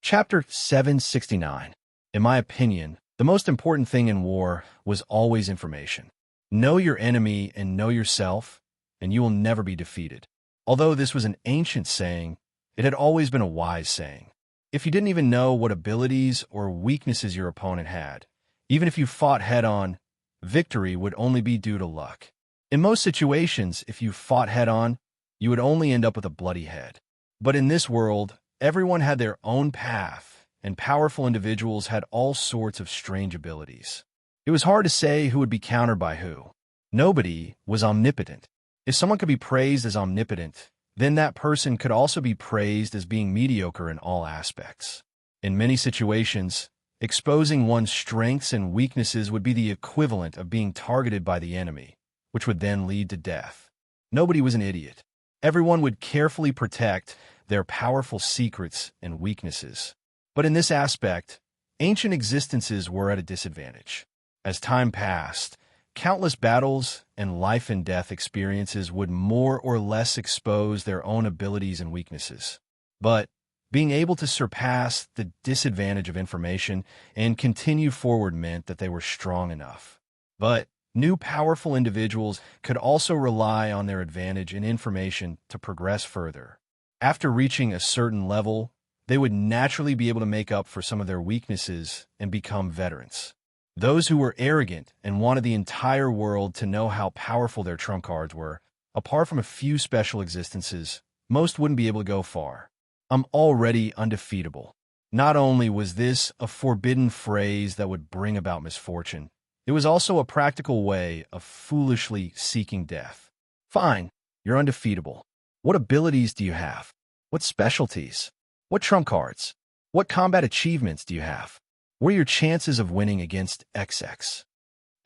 Chapter 769. In my opinion, the most important thing in war was always information. Know your enemy and know yourself, and you will never be defeated. Although this was an ancient saying, it had always been a wise saying. If you didn't even know what abilities or weaknesses your opponent had, even if you fought head-on, victory would only be due to luck. In most situations, if you fought head-on, you would only end up with a bloody head. But in this world, everyone had their own path, and powerful individuals had all sorts of strange abilities. It was hard to say who would be countered by who. Nobody was omnipotent. If someone could be praised as omnipotent, then that person could also be praised as being mediocre in all aspects. In many situations, exposing one's strengths and weaknesses would be the equivalent of being targeted by the enemy, which would then lead to death. Nobody was an idiot. Everyone would carefully protect their powerful secrets and weaknesses. But in this aspect, ancient existences were at a disadvantage. As time passed, countless battles and life and death experiences would more or less expose their own abilities and weaknesses. But being able to surpass the disadvantage of information and continue forward meant that they were strong enough. But new powerful individuals could also rely on their advantage in information to progress further. After reaching a certain level, they would naturally be able to make up for some of their weaknesses and become veterans. Those who were arrogant and wanted the entire world to know how powerful their trump cards were, apart from a few special existences, most wouldn't be able to go far. I'm already undefeatable. Not only was this a forbidden phrase that would bring about misfortune, it was also a practical way of foolishly seeking death. Fine, you're undefeatable. What abilities do you have? What specialties? What trump cards? What combat achievements do you have? What are your chances of winning against XX?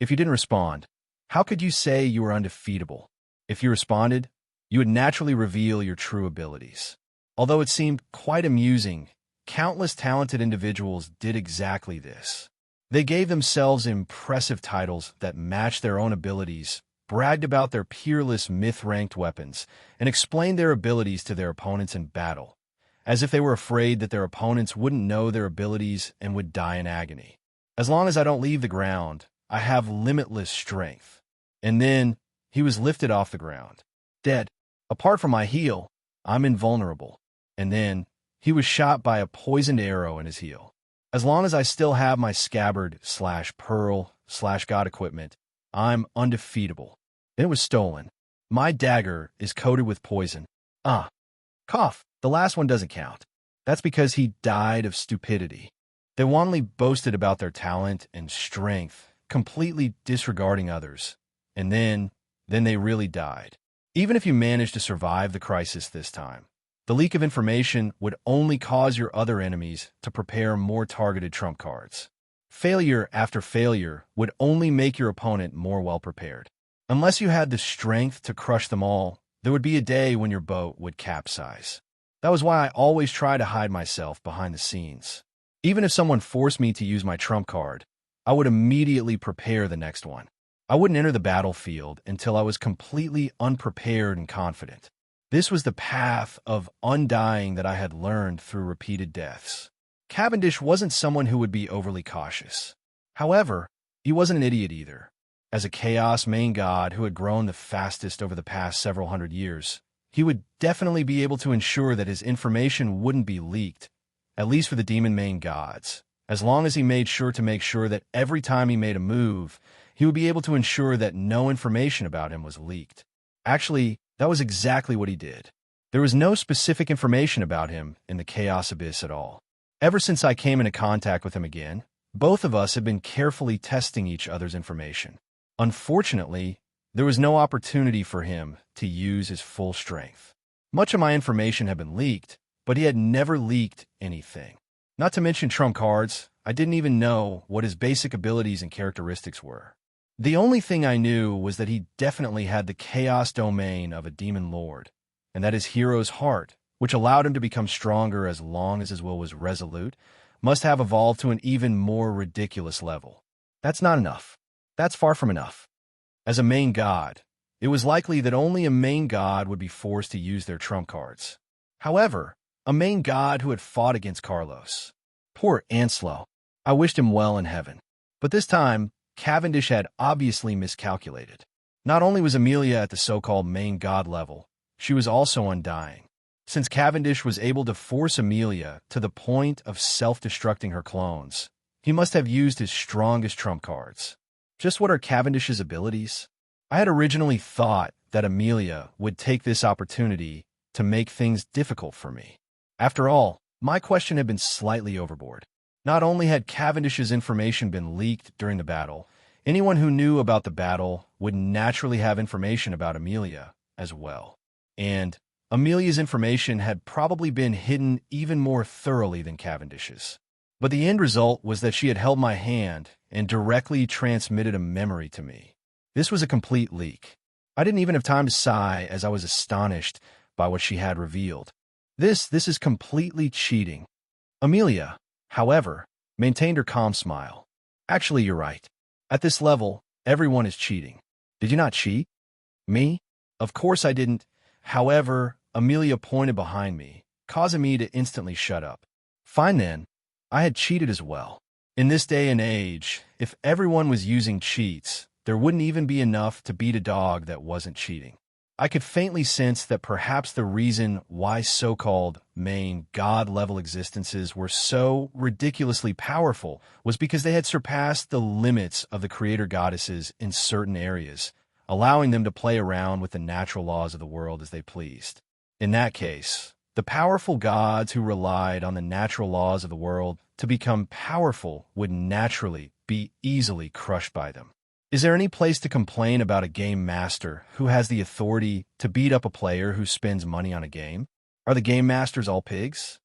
If you didn't respond, how could you say you were undefeatable? If you responded, you would naturally reveal your true abilities. Although it seemed quite amusing, countless talented individuals did exactly this. They gave themselves impressive titles that matched their own abilities, bragged about their peerless myth-ranked weapons, and explained their abilities to their opponents in battle, as if they were afraid that their opponents wouldn't know their abilities and would die in agony. As long as I don't leave the ground, I have limitless strength. And then he was lifted off the ground, dead. Apart from my heel, I'm invulnerable. And then he was shot by a poisoned arrow in his heel. As long as I still have my scabbard/pearl/god equipment, I'm undefeatable. Then it was stolen. My dagger is coated with poison. Cough. The last one doesn't count. That's because he died of stupidity. They wantonly boasted about their talent and strength, completely disregarding others. And then they really died. Even if you managed to survive the crisis this time, the leak of information would only cause your other enemies to prepare more targeted trump cards. Failure after failure would only make your opponent more well-prepared. Unless you had the strength to crush them all, there would be a day when your boat would capsize. That was why I always try to hide myself behind the scenes. Even if someone forced me to use my trump card, I would immediately prepare the next one. I wouldn't enter the battlefield until I was completely unprepared and confident. This was the path of undying that I had learned through repeated deaths. Cavendish wasn't someone who would be overly cautious. However, he wasn't an idiot either. As a chaos main god who had grown the fastest over the past several hundred years, he would definitely be able to ensure that his information wouldn't be leaked, at least for the demon main gods. As long as he made sure that every time he made a move, he would be able to ensure that no information about him was leaked. Actually, that was exactly what he did. There was no specific information about him in the Chaos Abyss at all. Ever since I came into contact with him again, both of us had been carefully testing each other's information. Unfortunately, there was no opportunity for him to use his full strength. Much of my information had been leaked, but he had never leaked anything. Not to mention trump cards, I didn't even know what his basic abilities and characteristics were. The only thing I knew was that he definitely had the chaos domain of a demon lord, and that his hero's heart, which allowed him to become stronger as long as his will was resolute, must have evolved to an even more ridiculous level. That's not enough. That's far from enough. As a main god, it was likely that only a main god would be forced to use their trump cards. However, a main god who had fought against Carlos. Poor Anslo. I wished him well in heaven. But this time, Cavendish had obviously miscalculated. Not only was Amelia at the so-called main god level, she was also undying. Since Cavendish was able to force Amelia to the point of self-destructing her clones, he must have used his strongest trump cards. Just what are Cavendish's abilities? I had originally thought that Amelia would take this opportunity to make things difficult for me. After all, my question had been slightly overboard. Not only had Cavendish's information been leaked during the battle, anyone who knew about the battle would naturally have information about Amelia as well. And Amelia's information had probably been hidden even more thoroughly than Cavendish's. But the end result was that she had held my hand and directly transmitted a memory to me. This was a complete leak. I didn't even have time to sigh as I was astonished by what she had revealed. This is completely cheating. Amelia, however, maintained her calm smile. Actually, you're right. At this level, everyone is cheating. Did you not cheat? Me? Of course I didn't. However, Amelia pointed behind me, causing me to instantly shut up. Fine then. I had cheated as well. In this day and age, if everyone was using cheats, there wouldn't even be enough to beat a dog that wasn't cheating. I could faintly sense that perhaps the reason why so-called main god-level existences were so ridiculously powerful was because they had surpassed the limits of the creator goddesses in certain areas, allowing them to play around with the natural laws of the world as they pleased. In that case, the powerful gods who relied on the natural laws of the world to become powerful would naturally be easily crushed by them. Is there any place to complain about a game master who has the authority to beat up a player who spends money on a game? Are the game masters all pigs?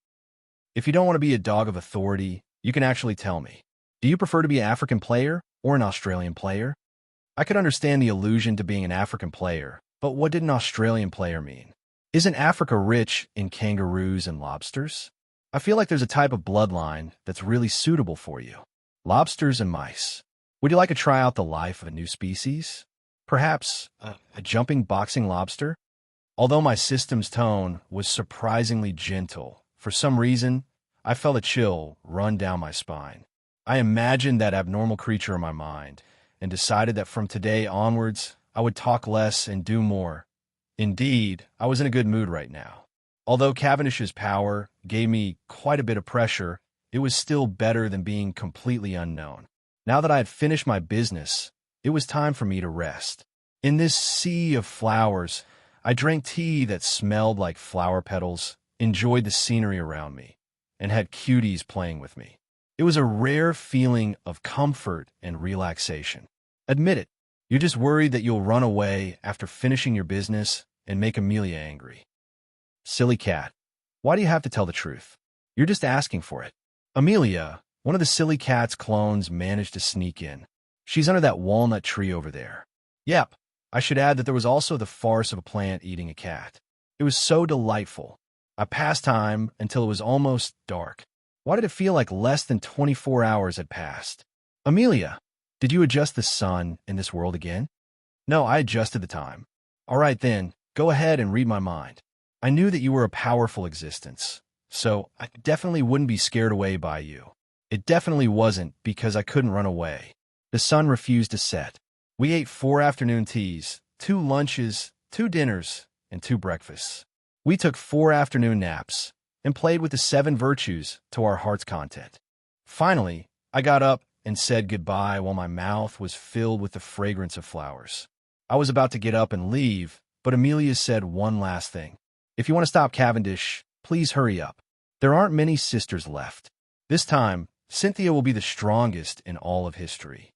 If you don't want to be a dog of authority, you can actually tell me. Do you prefer to be an African player or an Australian player? I could understand the allusion to being an African player, but what did an Australian player mean? Isn't Africa rich in kangaroos and lobsters? I feel like there's a type of bloodline that's really suitable for you. Lobsters and mice. Would you like to try out the life of a new species? Perhaps a jumping boxing lobster? Although my system's tone was surprisingly gentle, for some reason, I felt a chill run down my spine. I imagined that abnormal creature in my mind and decided that from today onwards, I would talk less and do more. Indeed, I was in a good mood right now. Although Cavendish's power gave me quite a bit of pressure, it was still better than being completely unknown. Now that I had finished my business, it was time for me to rest. In this sea of flowers, I drank tea that smelled like flower petals, enjoyed the scenery around me, and had cuties playing with me. It was a rare feeling of comfort and relaxation. Admit it, you're just worried that you'll run away after finishing your business and make Amelia angry. Silly cat, why do you have to tell the truth? You're just asking for it. Amelia, one of the silly cat's clones, managed to sneak in. She's under that walnut tree over there. Yep, I should add that there was also the farce of a plant eating a cat. It was so delightful. I passed time until it was almost dark. Why did it feel like less than 24 hours had passed? Amelia, did you adjust the sun in this world again? No, I adjusted the time. All right then, go ahead and read my mind. I knew that you were a powerful existence, so I definitely wouldn't be scared away by you. It definitely wasn't because I couldn't run away. The sun refused to set. We ate 4 afternoon teas, 2 lunches, 2 dinners, and 2 breakfasts. We took 4 afternoon naps and played with the 7 virtues to our heart's content. Finally, I got up and said goodbye while my mouth was filled with the fragrance of flowers. I was about to get up and leave, but Amelia said one last thing. If you want to stop Cavendish, please hurry up. There aren't many sisters left. This time, Cynthia will be the strongest in all of history.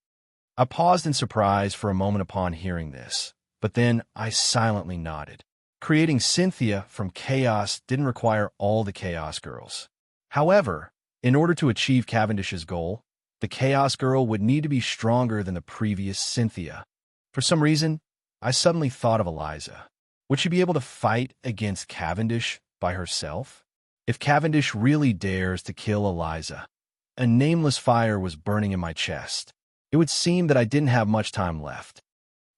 I paused in surprise for a moment upon hearing this, but then I silently nodded. Creating Cynthia from chaos didn't require all the Chaos Girls. However, in order to achieve Cavendish's goal, the Chaos Girl would need to be stronger than the previous Cynthia. For some reason, I suddenly thought of Eliza. Would she be able to fight against Cavendish by herself? If Cavendish really dares to kill Eliza, a nameless fire was burning in my chest. It would seem that I didn't have much time left.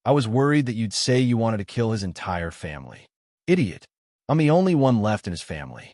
I was worried that you'd say you wanted to kill his entire family. Idiot. I'm the only one left in his family.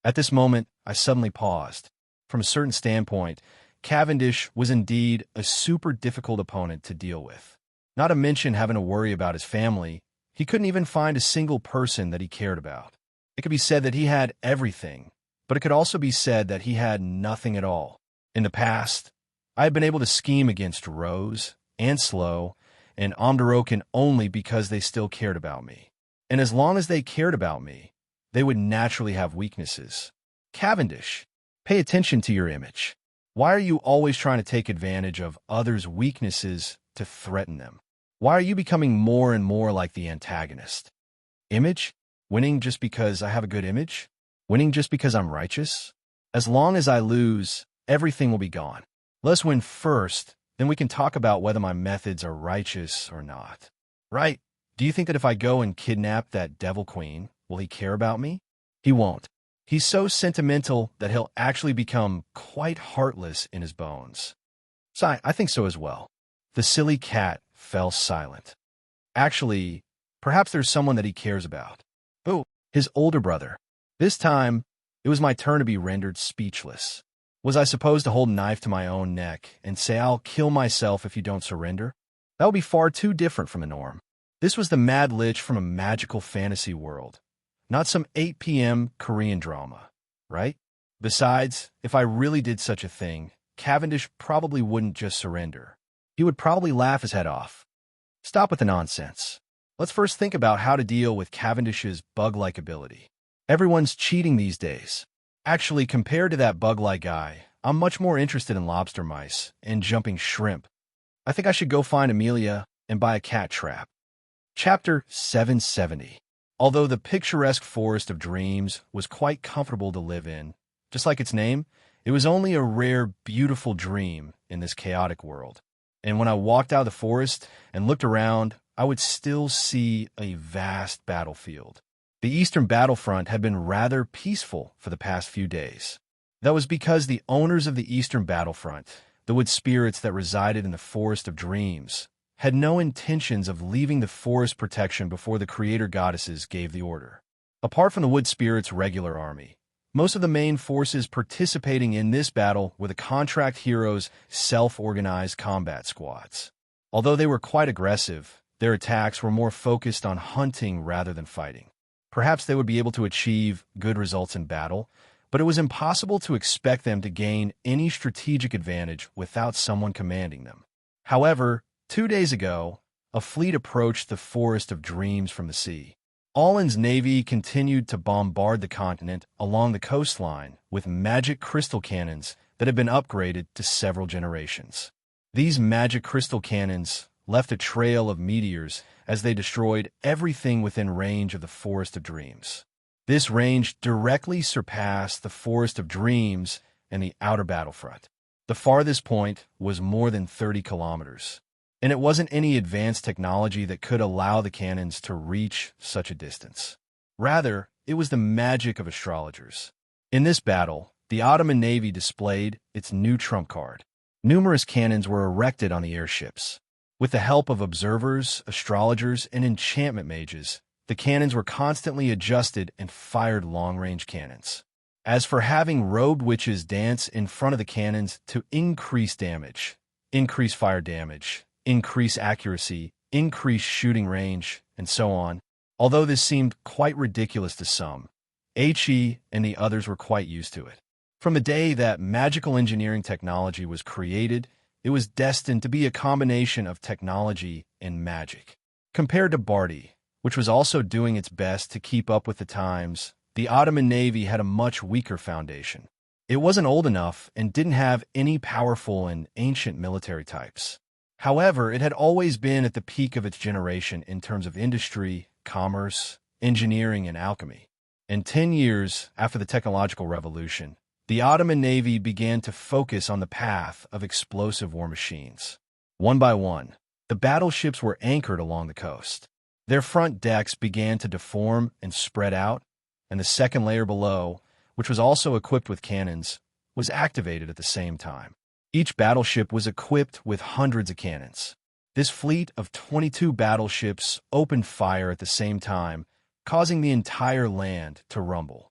At this moment, I suddenly paused. From a certain standpoint, Cavendish was indeed a super difficult opponent to deal with. Not to mention having to worry about his family, he couldn't even find a single person that he cared about. It could be said that he had everything, but it could also be said that he had nothing at all. In the past, I had been able to scheme against Rose and Slow and Omdaroken only because they still cared about me. And as long as they cared about me, they would naturally have weaknesses. Cavendish, pay attention to your image. Why are you always trying to take advantage of others' weaknesses to threaten them? Why are you becoming more and more like the antagonist? Image? Winning just because I have a good image? Winning just because I'm righteous? As long as I lose, everything will be gone. Let's win first, then we can talk about whether my methods are righteous or not. Right? Do you think that if I go and kidnap that devil queen, will he care about me? He won't. He's so sentimental that he'll actually become quite heartless in his bones. So I think so as well. The silly cat fell silent. Actually, perhaps there's someone that he cares about. Oh, his older brother. This time, it was my turn to be rendered speechless. Was I supposed to hold a knife to my own neck and say, "I'll kill myself if you don't surrender"? That would be far too different from the norm. This was the Mad Lich from a magical fantasy world, not some 8 p.m. Korean drama, right? Besides, if I really did such a thing, Cavendish probably wouldn't just surrender. He would probably laugh his head off. Stop with the nonsense. Let's first think about how to deal with Cavendish's bug-like ability. Everyone's cheating these days. Actually, compared to that bug-like guy, I'm much more interested in lobster mice and jumping shrimp. I think I should go find Amelia and buy a cat trap. Chapter 770. Although the picturesque forest of dreams was quite comfortable to live in, just like its name, it was only a rare, beautiful dream in this chaotic world. And when I walked out of the forest and looked around, I would still see a vast battlefield. The eastern battlefront had been rather peaceful for the past few days. That was because the owners of the eastern battlefront, the wood spirits that resided in the forest of dreams, had no intentions of leaving the forest protection before the creator goddesses gave the order. Apart from the wood spirits' regular army, most of the main forces participating in this battle were the contract heroes' self-organized combat squads. Although they were quite aggressive, their attacks were more focused on hunting rather than fighting. Perhaps they would be able to achieve good results in battle, but it was impossible to expect them to gain any strategic advantage without someone commanding them. However, 2 days ago, a fleet approached the Forest of Dreams from the sea. Allen's navy continued to bombard the continent along the coastline with magic crystal cannons that had been upgraded to several generations. These magic crystal cannons left a trail of meteors as they destroyed everything within range of the Forest of Dreams. This range directly surpassed the Forest of Dreams and the outer battlefront. The farthest point was more than 30 kilometers, and it wasn't any advanced technology that could allow the cannons to reach such a distance. Rather, it was the magic of astrologers. In this battle, the Ottoman Navy displayed its new trump card. Numerous cannons were erected on the airships. With the help of observers, astrologers, and enchantment mages, the cannons were constantly adjusted and fired long-range cannons. As for having robed witches dance in front of the cannons to increase damage, increase fire damage, increase accuracy, increase shooting range, and so on, although this seemed quite ridiculous to some, HE and the others were quite used to it. From the day that magical engineering technology was created, it was destined to be a combination of technology and magic. Compared to Bardi, which was also doing its best to keep up with the times, the Ottoman Navy had a much weaker foundation. It wasn't old enough and didn't have any powerful and ancient military types. However, it had always been at the peak of its generation in terms of industry, commerce, engineering, and alchemy. And 10 years after the technological revolution, the Ottoman Navy began to focus on the path of explosive war machines. One by one, the battleships were anchored along the coast. Their front decks began to deform and spread out, and the second layer below, which was also equipped with cannons, was activated at the same time. Each battleship was equipped with hundreds of cannons. This fleet of 22 battleships opened fire at the same time, causing the entire land to rumble.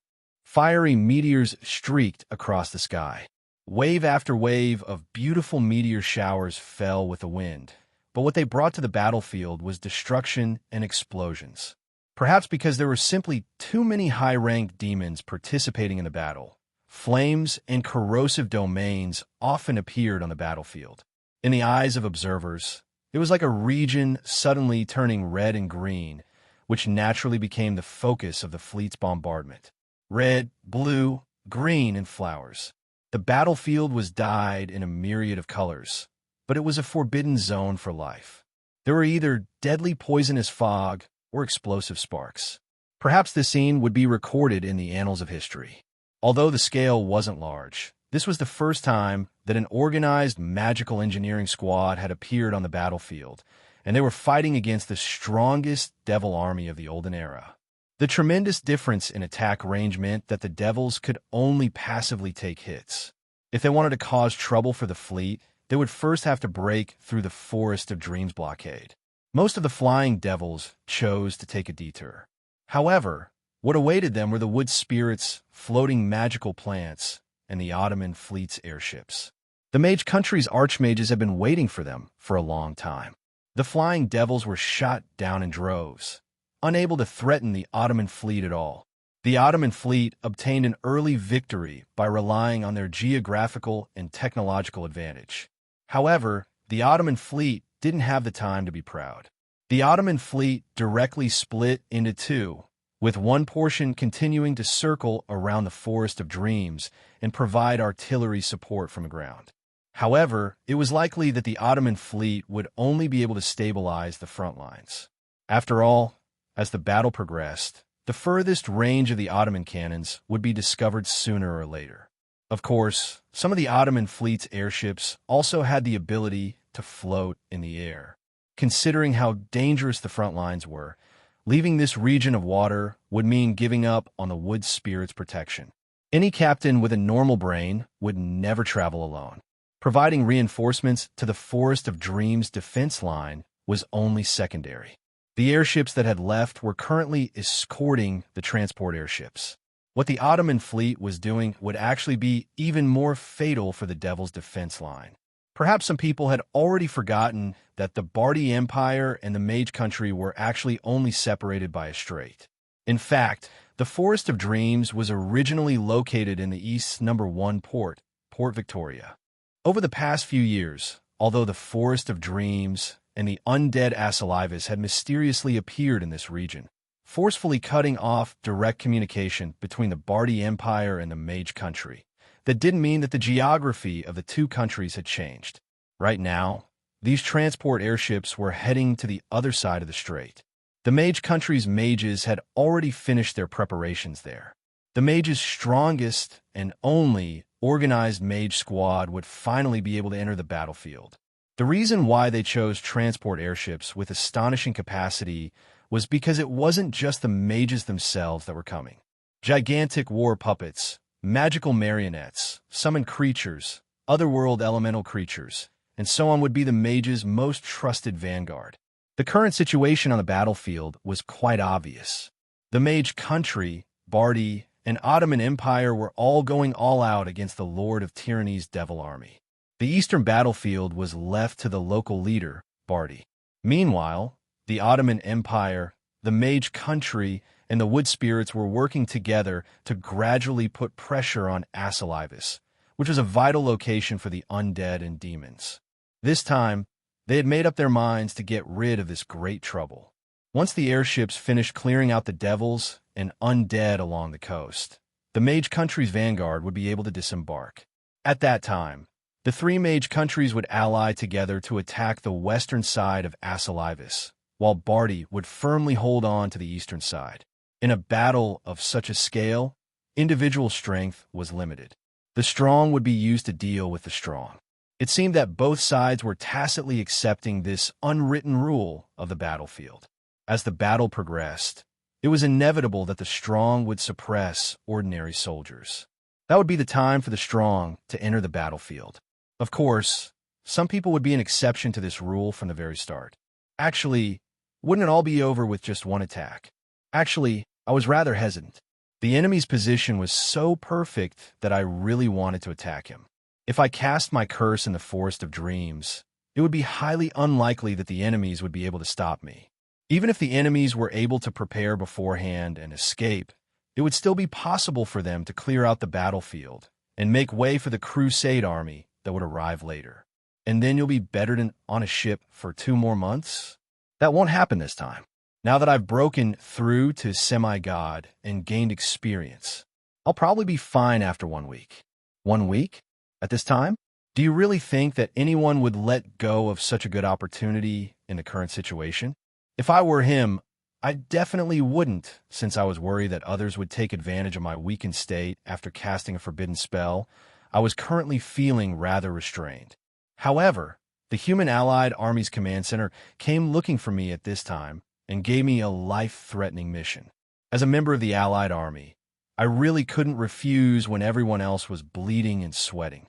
Fiery meteors streaked across the sky. Wave after wave of beautiful meteor showers fell with the wind, but what they brought to the battlefield was destruction and explosions. Perhaps because there were simply too many high-ranked demons participating in the battle, flames and corrosive domains often appeared on the battlefield. In the eyes of observers, it was like a region suddenly turning red and green, which naturally became the focus of the fleet's bombardment. Red, blue, green, and flowers. The battlefield was dyed in a myriad of colors, but it was a forbidden zone for life. There were either deadly poisonous fog or explosive sparks. Perhaps this scene would be recorded in the annals of history. Although the scale wasn't large, this was the first time that an organized magical engineering squad had appeared on the battlefield, and they were fighting against the strongest devil army of the Olden Era. The tremendous difference in attack range meant that the devils could only passively take hits. If they wanted to cause trouble for the fleet, they would first have to break through the Forest of Dreams blockade. Most of the flying devils chose to take a detour. However, what awaited them were the wood spirits, floating magical plants, and the Ottoman fleet's airships. The mage country's archmages had been waiting for them for a long time. The flying devils were shot down in droves, unable to threaten the Ottoman fleet at all. The Ottoman fleet obtained an early victory by relying on their geographical and technological advantage. However, the Ottoman fleet didn't have the time to be proud. The Ottoman fleet directly split into two, with one portion continuing to circle around the Forest of Dreams and provide artillery support from the ground. However, it was likely that the Ottoman fleet would only be able to stabilize the front lines. After all, as the battle progressed, the furthest range of the Ottoman cannons would be discovered sooner or later. Of course, some of the Ottoman fleet's airships also had the ability to float in the air. Considering how dangerous the front lines were, leaving this region of water would mean giving up on the wood spirit's protection. Any captain with a normal brain would never travel alone. Providing reinforcements to the Forest of Dreams defense line was only secondary. The airships that had left were currently escorting the transport airships. What the Ottoman fleet was doing would actually be even more fatal for the Devil's defense line. Perhaps some people had already forgotten that the Bardi Empire and the Mage Country were actually only separated by a strait. In fact, the Forest of Dreams was originally located in the East's #1 port, Port Victoria. Over the past few years, although the Forest of Dreams and the undead Asalivas had mysteriously appeared in this region, forcefully cutting off direct communication between the Bardi Empire and the Mage Country. That didn't mean that the geography of the two countries had changed. Right now, these transport airships were heading to the other side of the strait. The Mage Country's mages had already finished their preparations there. The mage's strongest and only organized mage squad would finally be able to enter the battlefield. The reason why they chose transport airships with astonishing capacity was because it wasn't just the mages themselves that were coming. Gigantic war puppets, magical marionettes, summoned creatures, otherworld elemental creatures, and so on would be the mage's most trusted vanguard. The current situation on the battlefield was quite obvious. The Mage Country, Bardi, and Ottoman Empire were all going all out against the Lord of Tyranny's devil army. The eastern battlefield was left to the local leader, Bardi. Meanwhile, the Ottoman Empire, the Mage Country, and the Wood Spirits were working together to gradually put pressure on Asalivas, which was a vital location for the undead and demons. This time, they had made up their minds to get rid of this great trouble. Once the airships finished clearing out the devils and undead along the coast, the Mage Country's vanguard would be able to disembark. At that time, the three Mage Countries would ally together to attack the western side of Asalivas, while Bardi would firmly hold on to the eastern side. In a battle of such a scale, individual strength was limited. The strong would be used to deal with the strong. It seemed that both sides were tacitly accepting this unwritten rule of the battlefield. As the battle progressed, it was inevitable that the strong would suppress ordinary soldiers. That would be the time for the strong to enter the battlefield. Of course, some people would be an exception to this rule from the very start. Actually, wouldn't it all be over with just one attack? Actually, I was rather hesitant. The enemy's position was so perfect that I really wanted to attack him. If I cast my curse in the Forest of Dreams, it would be highly unlikely that the enemies would be able to stop me. Even if the enemies were able to prepare beforehand and escape, it would still be possible for them to clear out the battlefield and make way for the crusade army that would arrive later. And then you'll be bettered on a ship for 2 more months? That won't happen this time. Now that I've broken through to semi-god and gained experience, I'll probably be fine after 1 week. 1 week? At this time? Do you really think that anyone would let go of such a good opportunity in the current situation? If I were him, I definitely wouldn't, since I was worried that others would take advantage of my weakened state after casting a forbidden spell. I was currently feeling rather restrained. However, the human allied army's command center came looking for me at this time and gave me a life-threatening mission. As a member of the allied army, I really couldn't refuse when everyone else was bleeding and sweating.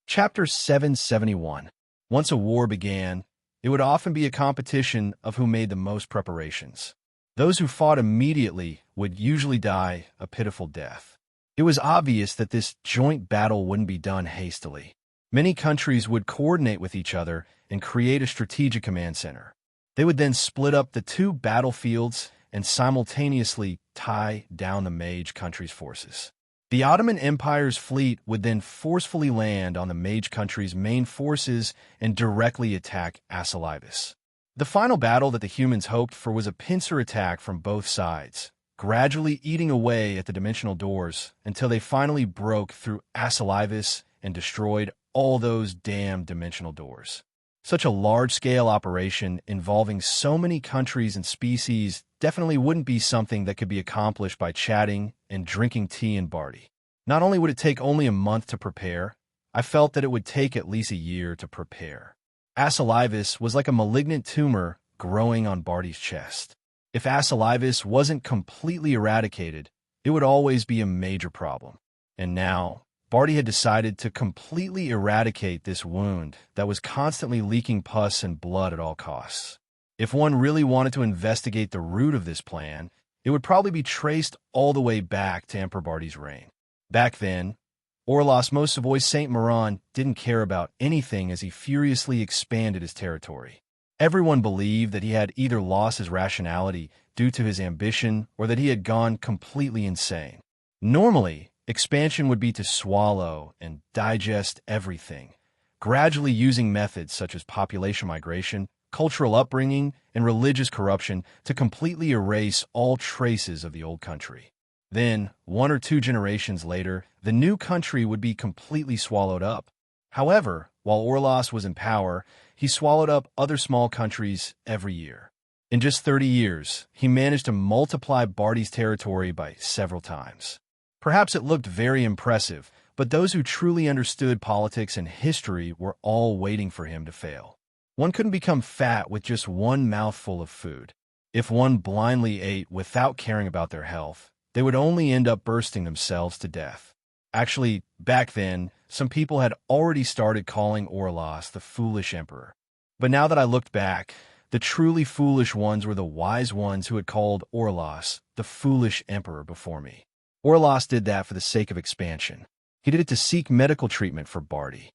Chapter 771. Once a war began, it would often be a competition of who made the most preparations. Those who fought immediately would usually die a pitiful death. It was obvious that this joint battle wouldn't be done hastily. Many countries would coordinate with each other and create a strategic command center. They would then split up the 2 battlefields and simultaneously tie down the mage country's forces. The Ottoman Empire's fleet would then forcefully land on the mage country's main forces and directly attack Asalibis. The final battle that the humans hoped for was a pincer attack from both sides, gradually eating away at the dimensional doors until they finally broke through Asalibis and destroyed all those damn dimensional doors. Such a large-scale operation involving so many countries and species definitely wouldn't be something that could be accomplished by chatting and drinking tea in Barty. Not only would it take only a month to prepare, I felt that it would take at least a year to prepare. Asalibis was like a malignant tumor growing on Barty's chest. If Asalibis wasn't completely eradicated, it would always be a major problem. And now, Barty had decided to completely eradicate this wound that was constantly leaking pus and blood at all costs. If one really wanted to investigate the root of this plan, it would probably be traced all the way back to Emperor Barty's reign. Back then, Orlos Mosavoy Saint Maron didn't care about anything as he furiously expanded his territory. Everyone believed that he had either lost his rationality due to his ambition or that he had gone completely insane. Normally, expansion would be to swallow and digest everything, gradually using methods such as population migration, cultural upbringing, and religious corruption to completely erase all traces of the old country. Then, 1 or 2 generations later, the new country would be completely swallowed up. However, while Orlos was in power, he swallowed up other small countries every year. In just 30 years, he managed to multiply Barty's territory by several times. Perhaps it looked very impressive, but those who truly understood politics and history were all waiting for him to fail. One couldn't become fat with just 1 mouthful of food. If one blindly ate without caring about their health, they would only end up bursting themselves to death. Actually, back then, some people had already started calling Orlos the foolish emperor. But now that I looked back, the truly foolish ones were the wise ones who had called Orlos the foolish emperor before me. Orlos did that for the sake of expansion. He did it to seek medical treatment for Barty.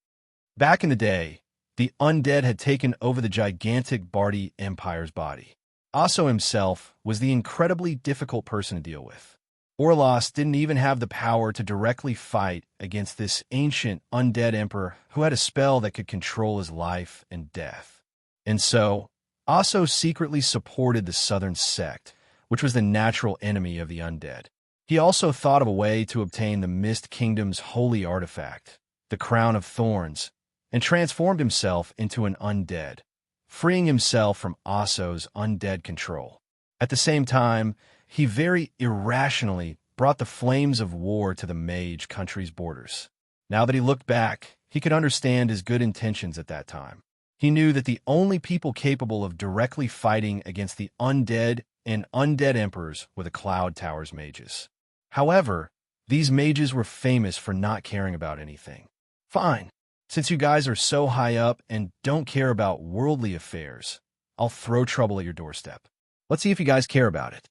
Back in the day, the undead had taken over the gigantic Barty Empire's body. Aso himself was the incredibly difficult person to deal with. Orlos didn't even have the power to directly fight against this ancient undead emperor who had a spell that could control his life and death. And so, Aso secretly supported the Southern Sect, which was the natural enemy of the undead. He also thought of a way to obtain the Mist Kingdom's holy artifact, the Crown of Thorns, and transformed himself into an undead, freeing himself from Aso's undead control. At the same time, he very irrationally brought the flames of war to the mage country's borders. Now that he looked back, he could understand his good intentions at that time. He knew that the only people capable of directly fighting against the undead and undead emperors were the Cloud Tower's mages. However, these mages were famous for not caring about anything. Fine, since you guys are so high up and don't care about worldly affairs, I'll throw trouble at your doorstep. Let's see if you guys care about it.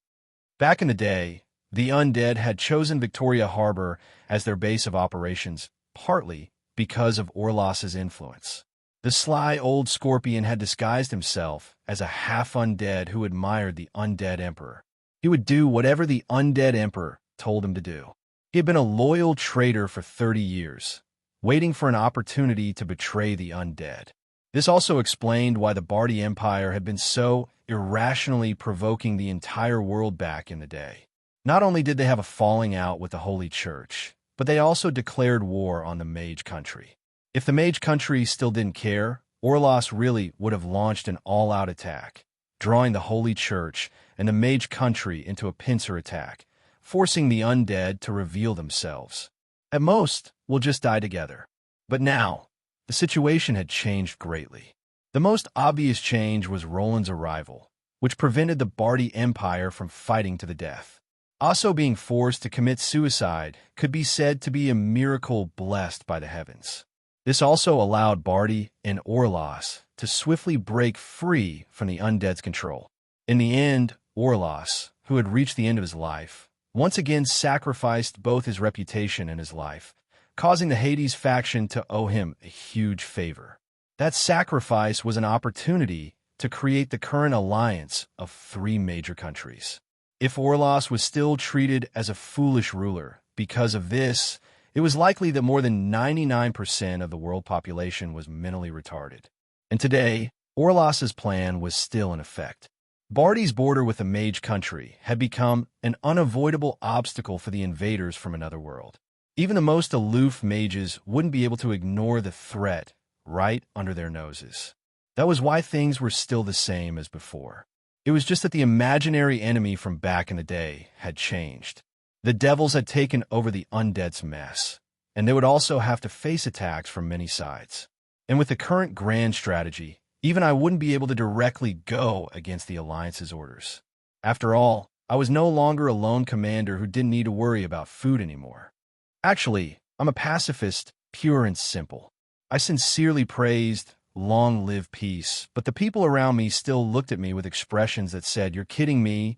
Back in the day, The undead had chosen Victoria Harbor as their base of operations, partly because of Orlos's influence. The sly old scorpion had disguised himself as a half-undead who admired the undead emperor. He would do whatever the undead emperor told him to do. He had been a loyal traitor for 30 years, waiting for an opportunity to betray the undead. This also explained why the Bardi Empire had been so irrationally provoking the entire world back in the day. Not only did they have a falling out with the Holy Church, but they also declared war on the Mage Country. If the Mage Country still didn't care, Orlos really would have launched an all-out attack, drawing the Holy Church and the Mage Country into a pincer attack, forcing the undead to reveal themselves. At most, we'll just die together. But now, the situation had changed greatly. The most obvious change was Roland's arrival, which prevented the Bardi Empire from fighting to the death. Also being forced to commit suicide could be said to be a miracle blessed by the heavens. This also allowed Bardi and Orlos to swiftly break free from the undead's control. In the end, Orlos, who had reached the end of his life, once again sacrificed both his reputation and his life, causing the Hades faction to owe him a huge favor. That sacrifice was an opportunity to create the current alliance of 3 major countries. If Orlos was still treated as a foolish ruler because of this, it was likely that more than 99% of the world population was mentally retarded. And today, Orlos's plan was still in effect. Bardi's border with the Mage Country had become an unavoidable obstacle for the invaders from another world. Even the most aloof mages wouldn't be able to ignore the threat right under their noses. That was why things were still the same as before. It was just that the imaginary enemy from back in the day had changed. The devils had taken over the undead's mess, and they would also have to face attacks from many sides. And with the current grand strategy, even I wouldn't be able to directly go against the Alliance's orders. After all, I was no longer a lone commander who didn't need to worry about food anymore. Actually, I'm a pacifist, pure and simple. I sincerely praised, "Long live peace," but the people around me still looked at me with expressions that said, "You're kidding me,"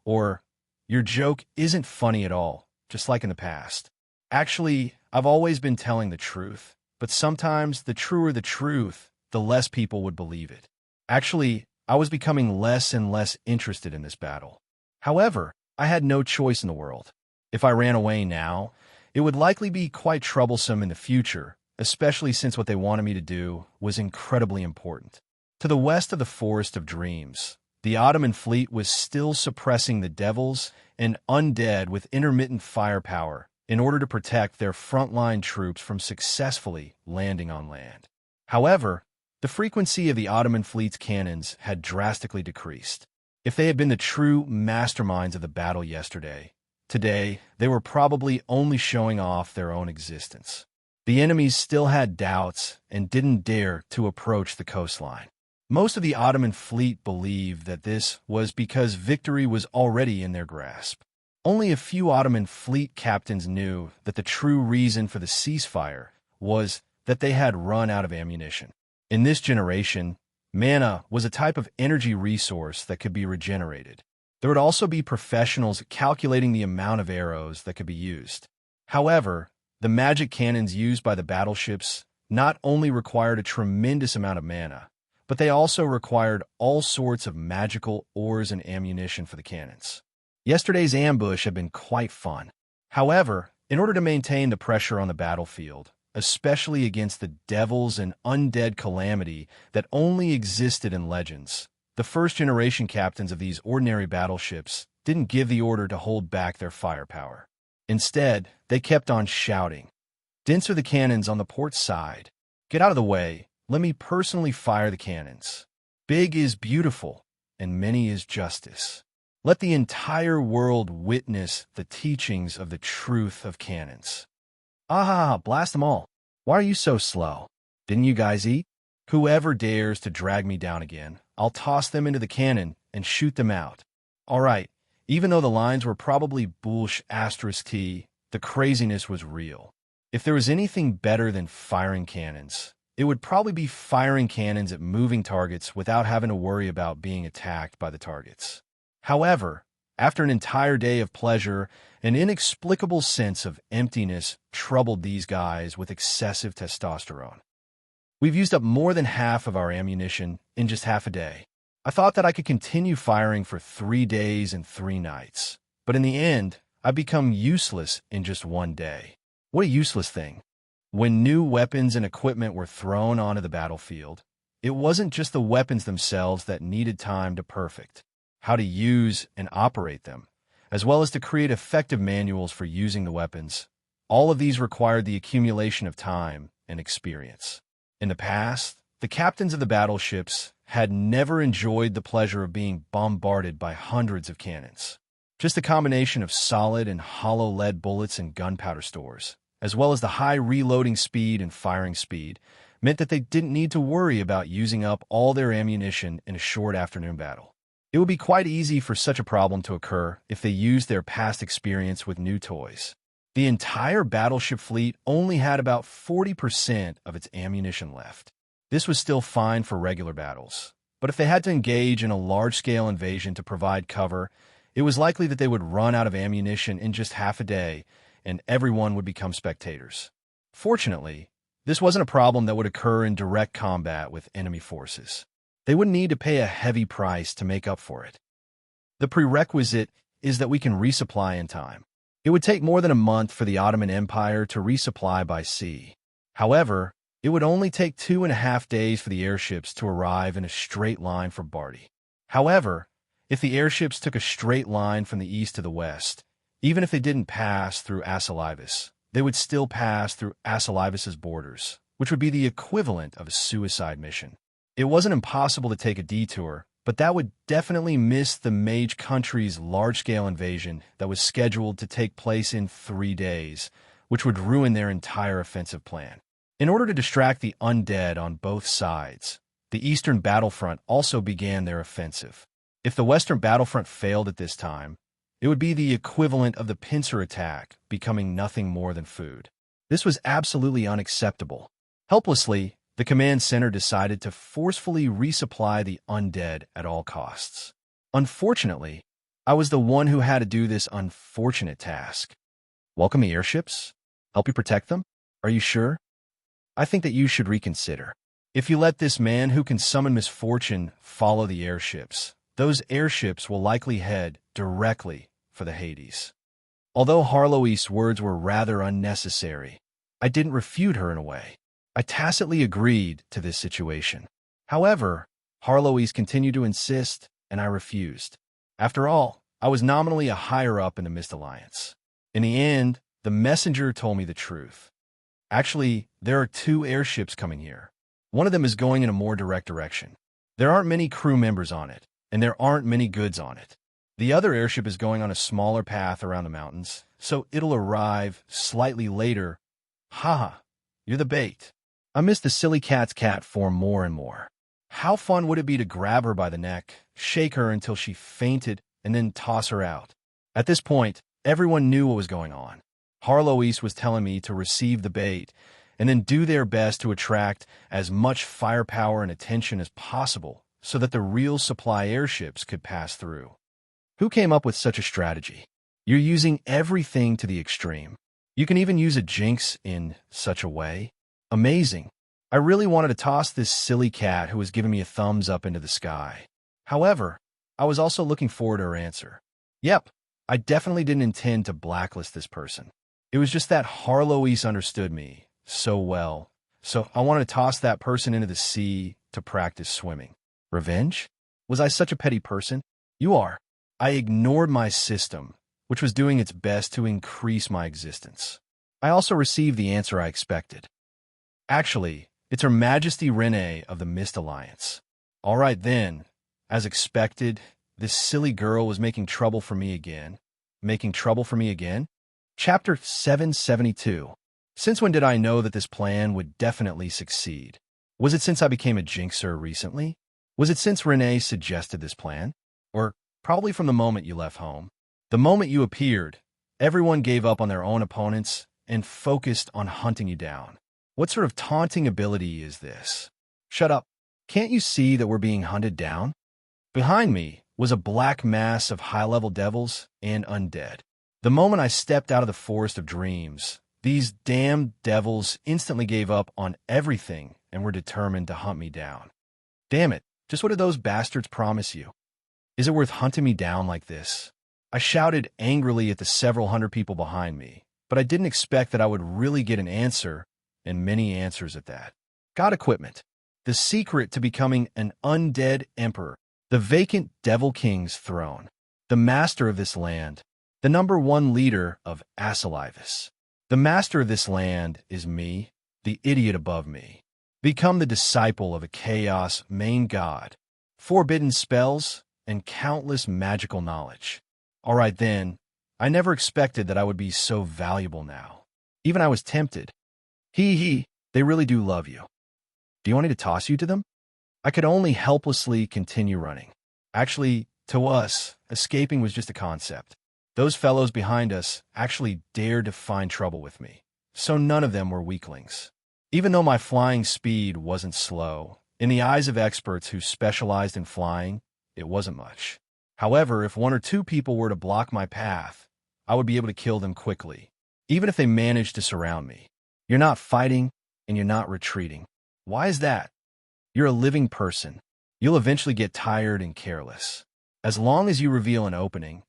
or "Your joke isn't funny at all," just like in the past. Actually, I've always been telling the truth, but sometimes the truer the truth, the less people would believe it. Actually, I was becoming less and less interested in this battle. However, I had no choice in the world. If I ran away now, it would likely be quite troublesome in the future, especially since what they wanted me to do was incredibly important. To the west of the Forest of Dreams, the Ottoman fleet was still suppressing the devils and undead with intermittent firepower in order to protect their frontline troops from successfully landing on land. However, the frequency of the Ottoman fleet's cannons had drastically decreased. If they had been the true masterminds of the battle yesterday, today they were probably only showing off their own existence. The enemies still had doubts and didn't dare to approach the coastline. Most of the Ottoman fleet believed that this was because victory was already in their grasp. Only a few Ottoman fleet captains knew that the true reason for the ceasefire was that they had run out of ammunition. In this generation, mana was a type of energy resource that could be regenerated. There would also be professionals calculating the amount of arrows that could be used. However, the magic cannons used by the battleships not only required a tremendous amount of mana, but they also required all sorts of magical ores and ammunition for the cannons. Yesterday's ambush had been quite fun. However, in order to maintain the pressure on the battlefield, especially against the devils and undead calamity that only existed in legends, the first-generation captains of these ordinary battleships didn't give the order to hold back their firepower. Instead, they kept on shouting, "Dense are the cannons on the port side. Get out of the way. Let me personally fire the cannons. Big is beautiful, and many is justice. Let the entire world witness the teachings of the truth of cannons." Ah, blast them all. Why are you so slow? Didn't you guys eat? Whoever dares to drag me down again, I'll toss them into the cannon and shoot them out. All right, even though the lines were probably **T, the craziness was real. If there was anything better than firing cannons, it would probably be firing cannons at moving targets without having to worry about being attacked by the targets. However, After an entire day of pleasure, an inexplicable sense of emptiness troubled these guys with excessive testosterone. We've used up more than half of our ammunition in just half a day. I thought that I could continue firing for 3 days and 3 nights, but in the end, I've become useless in just 1 day. What a useless thing. When new weapons and equipment were thrown onto the battlefield, it wasn't just the weapons themselves that needed time to perfect, how to use and operate them, as well as to create effective manuals for using the weapons. All of these required the accumulation of time and experience. In the past, the captains of the battleships had never enjoyed the pleasure of being bombarded by hundreds of cannons. Just a combination of solid and hollow lead bullets and gunpowder stores, as well as the high reloading speed and firing speed, meant that they didn't need to worry about using up all their ammunition in a short afternoon battle. It would be quite easy for such a problem to occur if they used their past experience with new toys. The entire battleship fleet only had about 40% of its ammunition left. This was still fine for regular battles, but if they had to engage in a large-scale invasion to provide cover, it was likely that they would run out of ammunition in just half a day, and everyone would become spectators. Fortunately, this wasn't a problem that would occur in direct combat with enemy forces. They wouldn't need to pay a heavy price to make up for it. The prerequisite is that we can resupply in time. It would take more than a month for the Ottoman Empire to resupply by sea. However, it would only take 2.5 days for the airships to arrive in a straight line from Bardi. However, if the airships took a straight line from the east to the west, even if they didn't pass through Asalivas, they would still pass through Asalivas' borders, which would be the equivalent of a suicide mission. It wasn't impossible to take a detour, but that would definitely miss the mage country's large-scale invasion that was scheduled to take place in 3 days, which would ruin their entire offensive plan. In order to distract the undead on both sides, the eastern battlefront also began their offensive. If the western battlefront failed at this time, it would be the equivalent of the pincer attack becoming nothing more than food. This was absolutely unacceptable. Helplessly, the command center decided to forcefully resupply the undead at all costs. Unfortunately, I was the one who had to do this unfortunate task. Welcome the airships? Help you protect them? Are you sure? I think that you should reconsider. If you let this man who can summon misfortune follow the airships, those airships will likely head directly for the Hades. Although Harlow's words were rather unnecessary, I didn't refute her in a way. I tacitly agreed to this situation. However, Harlow's continued to insist, and I refused. After all, I was nominally a higher-up in the Mist Alliance. In the end, the messenger told me the truth. Actually, there are 2 airships coming here. One of them is going in a more direct direction. There aren't many crew members on it, and there aren't many goods on it. The other airship is going on a smaller path around the mountains, so it'll arrive slightly later. Haha, you're the bait. I miss the silly cat's cat form more and more. How fun would it be to grab her by the neck, shake her until she fainted, and then toss her out? At this point, everyone knew what was going on. Harlow's was telling me to receive the bait, and then do their best to attract as much firepower and attention as possible so that the real supply airships could pass through. Who came up with such a strategy? You're using everything to the extreme. You can even use a jinx in such a way. Amazing. I really wanted to toss this silly cat who was giving me a thumbs up into the sky. However, I was also looking forward to her answer. Yep, I definitely didn't intend to blacklist this person. It was just that Harlow's understood me so well, so I wanted to toss that person into the sea to practice swimming. Revenge? Was I such a petty person? You are. I ignored my system, which was doing its best to increase my existence. I also received the answer I expected. Actually, it's Her Majesty Renee of the Mist Alliance. All right then, as expected, this silly girl was making trouble for me again. Making trouble for me again? Chapter 772. Since when did I know that this plan would definitely succeed? Was it since I became a jinxer recently? Was it since Renee suggested this plan? Or probably from the moment you left home? The moment you appeared, everyone gave up on their own opponents and focused on hunting you down. What sort of taunting ability is this? Shut up. Can't you see that we're being hunted down? Behind me was a black mass of high-level devils and undead. The moment I stepped out of the forest of dreams, these damned devils instantly gave up on everything and were determined to hunt me down. Damn it, just what did those bastards promise you? Is it worth hunting me down like this? I shouted angrily at the several hundred people behind me, but I didn't expect that I would really get an answer, and many answers at that. Got equipment. The secret to becoming an undead emperor. The vacant Devil King's throne. The master of this land. The #1 leader of Asalivus. The master of this land is me, the idiot above me. Become the disciple of a chaos main god. Forbidden spells and countless magical knowledge. All right then, I never expected that I would be so valuable now. Even I was tempted. They really do love you. Do you want me to toss you to them? I could only helplessly continue running. Actually, to us, escaping was just a concept. Those fellows behind us actually dared to find trouble with me, so none of them were weaklings. Even though my flying speed wasn't slow, in the eyes of experts who specialized in flying, it wasn't much. However, if 1 or 2 people were to block my path, I would be able to kill them quickly, even if they managed to surround me. You're not fighting, and you're not retreating. Why is that? You're a living person. You'll eventually get tired and careless. As long as you reveal an opening,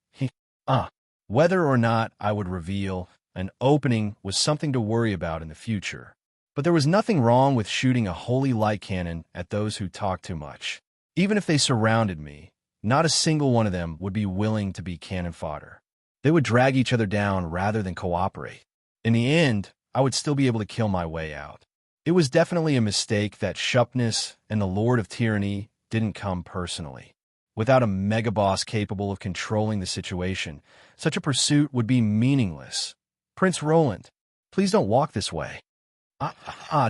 whether or not I would reveal an opening was something to worry about in the future. But there was nothing wrong with shooting a holy light cannon at those who talk too much. Even if they surrounded me, not a single one of them would be willing to be cannon fodder. They would drag each other down rather than cooperate. In the end, I would still be able to kill my way out. It was definitely a mistake that Shupness and the Lord of Tyranny didn't come personally. Without a mega-boss capable of controlling the situation, such a pursuit would be meaningless. Prince Roland, please don't walk this way.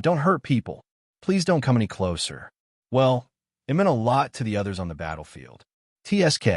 Don't hurt people. Please don't come any closer. Well, it meant a lot to the others on the battlefield. TSK,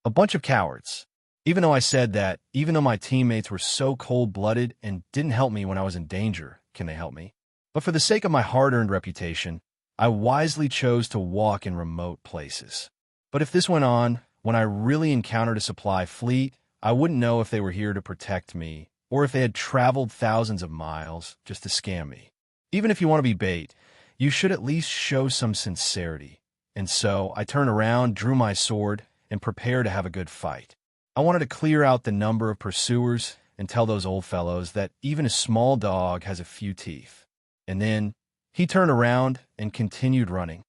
a bunch of cowards. Even though I said that, even though my teammates were so cold-blooded and didn't help me when I was in danger, can they help me? But for the sake of my hard-earned reputation, I wisely chose to walk in remote places. But if this went on, when I really encountered a supply fleet, I wouldn't know if they were here to protect me, or if they had traveled thousands of miles just to scam me. Even if you want to be bait, you should at least show some sincerity. And so I turned around, drew my sword, and prepared to have a good fight. I wanted to clear out the number of pursuers and tell those old fellows that even a small dog has a few teeth. And then he turned around and continued running.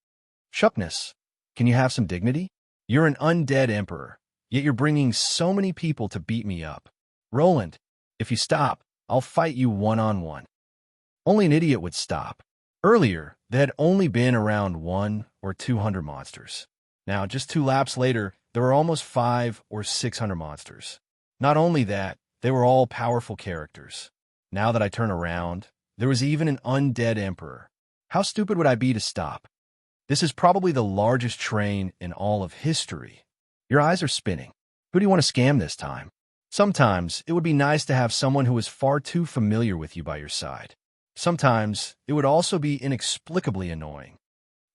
Shupness, can you have some dignity? You're an undead emperor, yet you're bringing so many people to beat me up. Roland, if you stop, I'll fight you one-on-one. Only an idiot would stop. Earlier, there had only been around 100 or 200 monsters. Now, just 2 laps later, there were almost 500 or 600 monsters. Not only that, they were all powerful characters. Now that I turn around, there was even an undead emperor. How stupid would I be to stop? This is probably the largest train in all of history. Your eyes are spinning. Who do you want to scam this time? Sometimes it would be nice to have someone who is far too familiar with you by your side. Sometimes it would also be inexplicably annoying.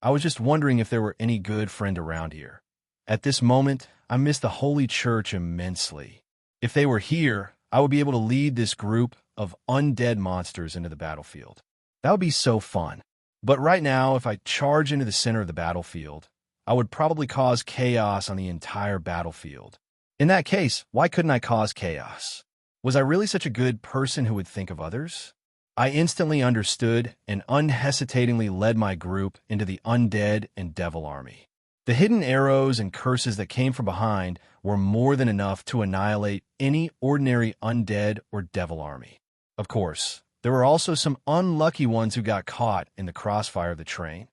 I was just wondering if there were any good friend around here. At this moment, I miss the Holy Church immensely. If they were here, I would be able to lead this group of undead monsters into the battlefield. That would be so fun. But right now, if I charge into the center of the battlefield, I would probably cause chaos on the entire battlefield. In that case, why couldn't I cause chaos? Was I really such a good person who would think of others? I instantly understood and unhesitatingly led my group into the undead and devil army. The hidden arrows and curses that came from behind were more than enough to annihilate any ordinary undead or devil army. Of course, there were also some unlucky ones who got caught in the crossfire of the train.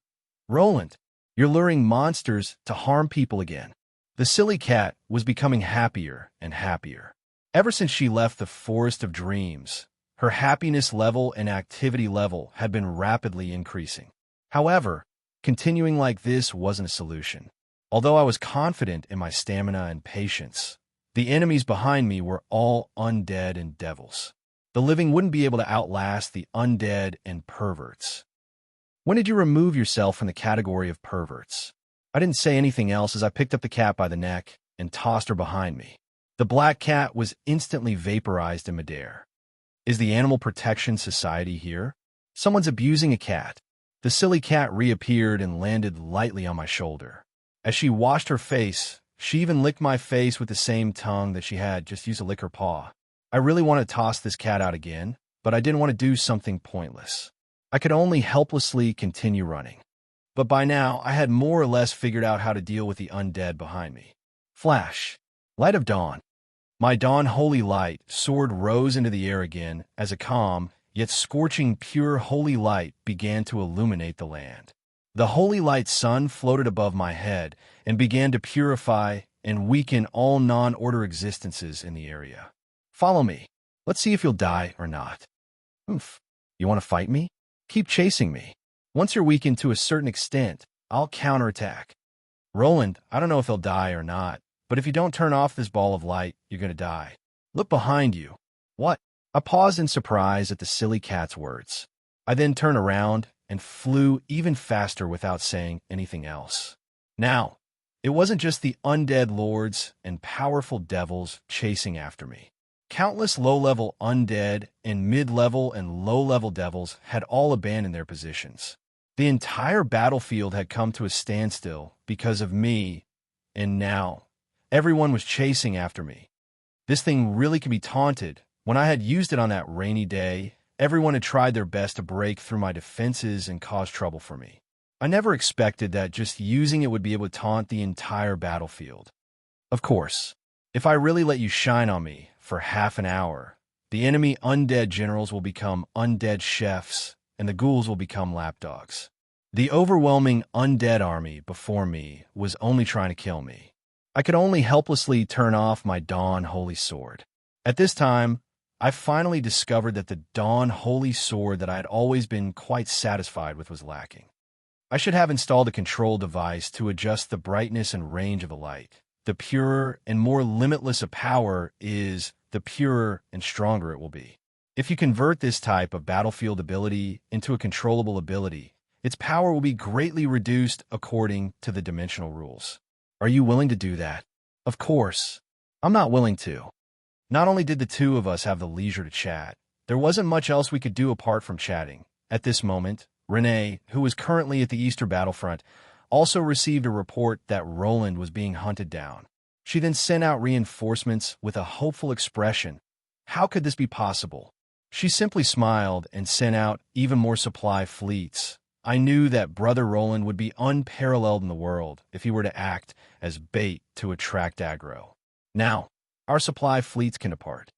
Roland, you're luring monsters to harm people again. The silly cat was becoming happier and happier. Ever since she left the Forest of Dreams, her happiness level and activity level had been rapidly increasing. However, continuing like this wasn't a solution. Although I was confident in my stamina and patience, the enemies behind me were all undead and devils. The living wouldn't be able to outlast the undead and perverts. When did you remove yourself from the category of perverts? I didn't say anything else as I picked up the cat by the neck and tossed her behind me. The black cat was instantly vaporized in midair. Is the Animal Protection Society here? Someone's abusing a cat. The silly cat reappeared and landed lightly on my shoulder. As she washed her face, she even licked my face with the same tongue that she had just used to lick her paw. I really wanted to toss this cat out again, but I didn't want to do something pointless. I could only helplessly continue running. But by now, I had more or less figured out how to deal with the undead behind me. Flash. Light of dawn. My dawn holy light sword rose into the air again as a calm, yet scorching pure holy light began to illuminate the land. The holy light sun floated above my head and began to purify and weaken all non-order existences in the area. Follow me. Let's see if you'll die or not. Oof. You want to fight me? Keep chasing me. Once you're weakened to a certain extent, I'll counterattack. Roland, I don't know if he'll die or not, but if you don't turn off this ball of light, you're going to die. Look behind you. What? I paused in surprise at the silly cat's words. I then turned around and flew even faster without saying anything else. Now, it wasn't just the undead lords and powerful devils chasing after me. Countless low-level undead and mid-level and low-level devils had all abandoned their positions. The entire battlefield had come to a standstill because of me, and now everyone was chasing after me. This thing really could be taunted. When I had used it on that rainy day, everyone had tried their best to break through my defenses and cause trouble for me. I never expected that just using it would be able to taunt the entire battlefield. Of course, if I really let you shine on me for half an hour, the enemy undead generals will become undead chefs, and the ghouls will become lapdogs. The overwhelming undead army before me was only trying to kill me. I could only helplessly turn off my Dawn Holy Sword. At this time, I finally discovered that the Dawn Holy Sword that I had always been quite satisfied with was lacking. I should have installed a control device to adjust the brightness and range of the light. The purer and more limitless a power is, the purer and stronger it will be. If you convert this type of battlefield ability into a controllable ability, its power will be greatly reduced according to the dimensional rules. Are you willing to do that? Of course. I'm not willing to. Not only did the two of us have the leisure to chat, there wasn't much else we could do apart from chatting. At this moment, Renee, who was currently at the Easter battlefront, also received a report that Roland was being hunted down. She then sent out reinforcements with a hopeful expression. How could this be possible? She simply smiled and sent out even more supply fleets. I knew that Brother Roland would be unparalleled in the world if he were to act as bait to attract aggro. Now, our supply fleets can depart.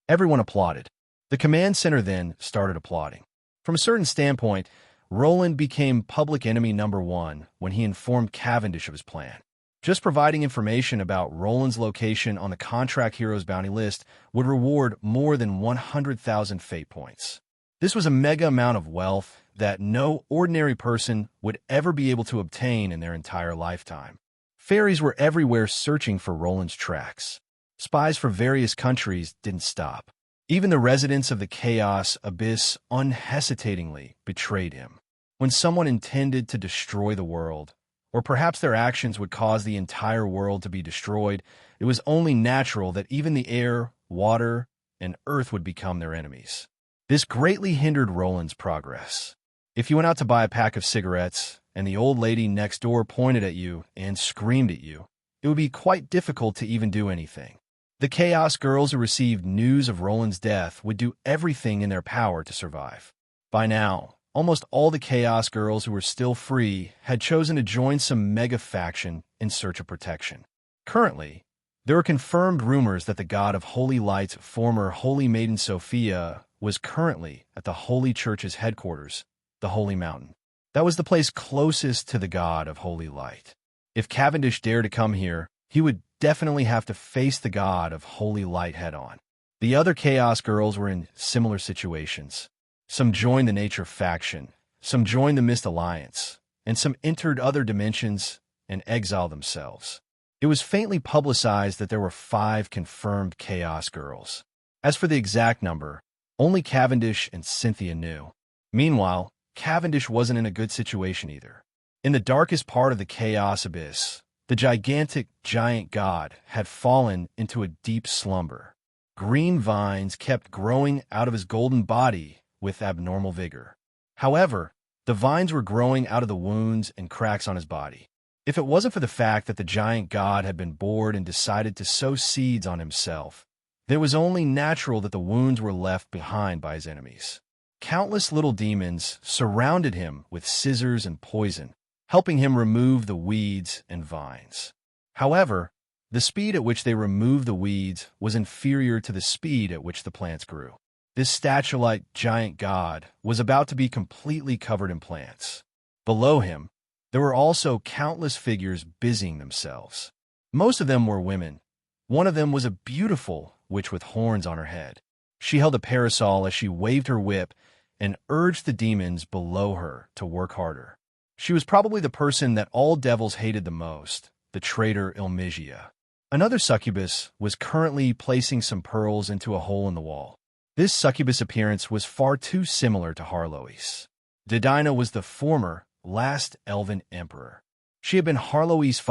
Everyone applauded. The command center then started applauding. From a certain standpoint, Roland became public enemy number one when he informed Cavendish of his plan. Just providing information about Roland's location on the Contract Heroes bounty list would reward more than 100,000 fate points. This was a mega amount of wealth that no ordinary person would ever be able to obtain in their entire lifetime. Fairies were everywhere searching for Roland's tracks. Spies for various countries didn't stop. Even the residents of the Chaos Abyss unhesitatingly betrayed him. When someone intended to destroy the world, or perhaps their actions would cause the entire world to be destroyed, it was only natural that even the air, water, and earth would become their enemies. This greatly hindered Roland's progress. If you went out to buy a pack of cigarettes, and the old lady next door pointed at you and screamed at you, it would be quite difficult to even do anything. The Chaos Girls who received news of Roland's death would do everything in their power to survive. By now, almost all the Chaos Girls who were still free had chosen to join some mega faction in search of protection. Currently, there are confirmed rumors that the god of Holy Light's former Holy Maiden Sophia was currently at the Holy Church's headquarters, the Holy Mountain. That was the place closest to the god of Holy Light. If Cavendish dared to come here, he would definitely have to face the god of Holy Light head-on. The other Chaos Girls were in similar situations. Some joined the Nature faction, some joined the Mist Alliance, and some entered other dimensions and exiled themselves. It was faintly publicized that there were 5 confirmed Chaos Girls. As for the exact number, only Cavendish and Cynthia knew. Meanwhile, Cavendish wasn't in a good situation either. In the darkest part of the chaos abyss, the gigantic giant god had fallen into a deep slumber. Green vines kept growing out of his golden body with abnormal vigor. However, the vines were growing out of the wounds and cracks on his body. If it wasn't for the fact that the giant god had been bored and decided to sow seeds on himself, then it was only natural that the wounds were left behind by his enemies. Countless little demons surrounded him with scissors and poison, helping him remove the weeds and vines. However, the speed at which they removed the weeds was inferior to the speed at which the plants grew. This statue-like giant god was about to be completely covered in plants. Below him, there were also countless figures busying themselves. Most of them were women. One of them was a beautiful witch with horns on her head. She held a parasol as she waved her whip and urged the demons below her to work harder. She was probably the person that all devils hated the most, the traitor Ilmigia. Another succubus was currently placing some pearls into a hole in the wall. This succubus appearance was far too similar to Harlois. Didina was the former, last elven emperor. She had been Harlois'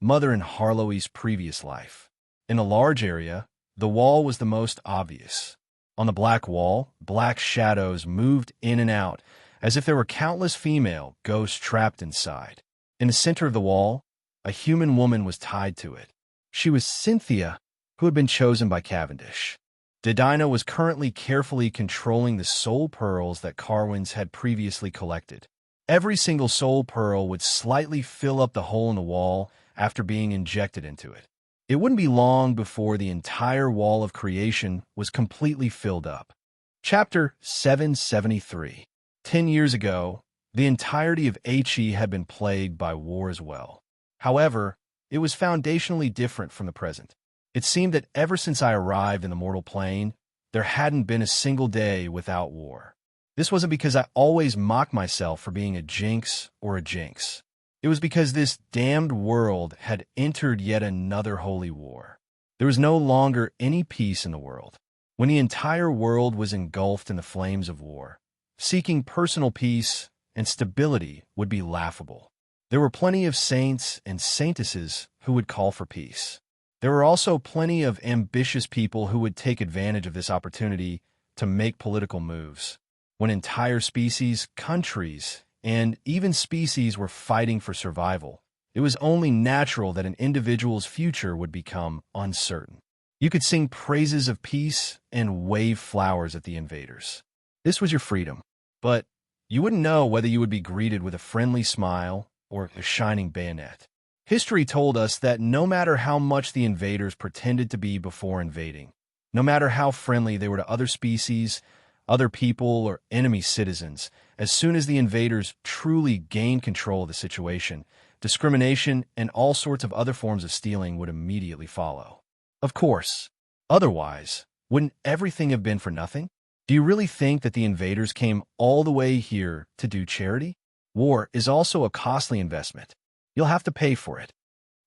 mother in Harlois' previous life. In a large area, the wall was the most obvious. On the black wall, black shadows moved in and out, as if there were countless female ghosts trapped inside. In the center of the wall, a human woman was tied to it. She was Cynthia, who had been chosen by Cavendish. Didina was currently carefully controlling the soul pearls that Carwins had previously collected. Every single soul pearl would slightly fill up the hole in the wall after being injected into it. It wouldn't be long before the entire wall of creation was completely filled up. Chapter 773. 10 years ago, the entirety of HE had been plagued by war as well. However, it was foundationally different from the present. It seemed that ever since I arrived in the mortal plane, there hadn't been a single day without war. This wasn't because I always mocked myself for being a jinx or a jinx. It was because this damned world had entered yet another holy war. There was no longer any peace in the world. When the entire world was engulfed in the flames of war, seeking personal peace and stability would be laughable. There were plenty of saints and saintesses who would call for peace. There were also plenty of ambitious people who would take advantage of this opportunity to make political moves. When entire species, countries, and even species were fighting for survival, it was only natural that an individual's future would become uncertain. You could sing praises of peace and wave flowers at the invaders. This was your freedom, but you wouldn't know whether you would be greeted with a friendly smile or a shining bayonet. History told us that no matter how much the invaders pretended to be before invading, no matter how friendly they were to other species, other people, or enemy citizens, as soon as the invaders truly gained control of the situation, discrimination and all sorts of other forms of stealing would immediately follow. Of course, otherwise, wouldn't everything have been for nothing? Do you really think that the invaders came all the way here to do charity? War is also a costly investment. You'll have to pay for it.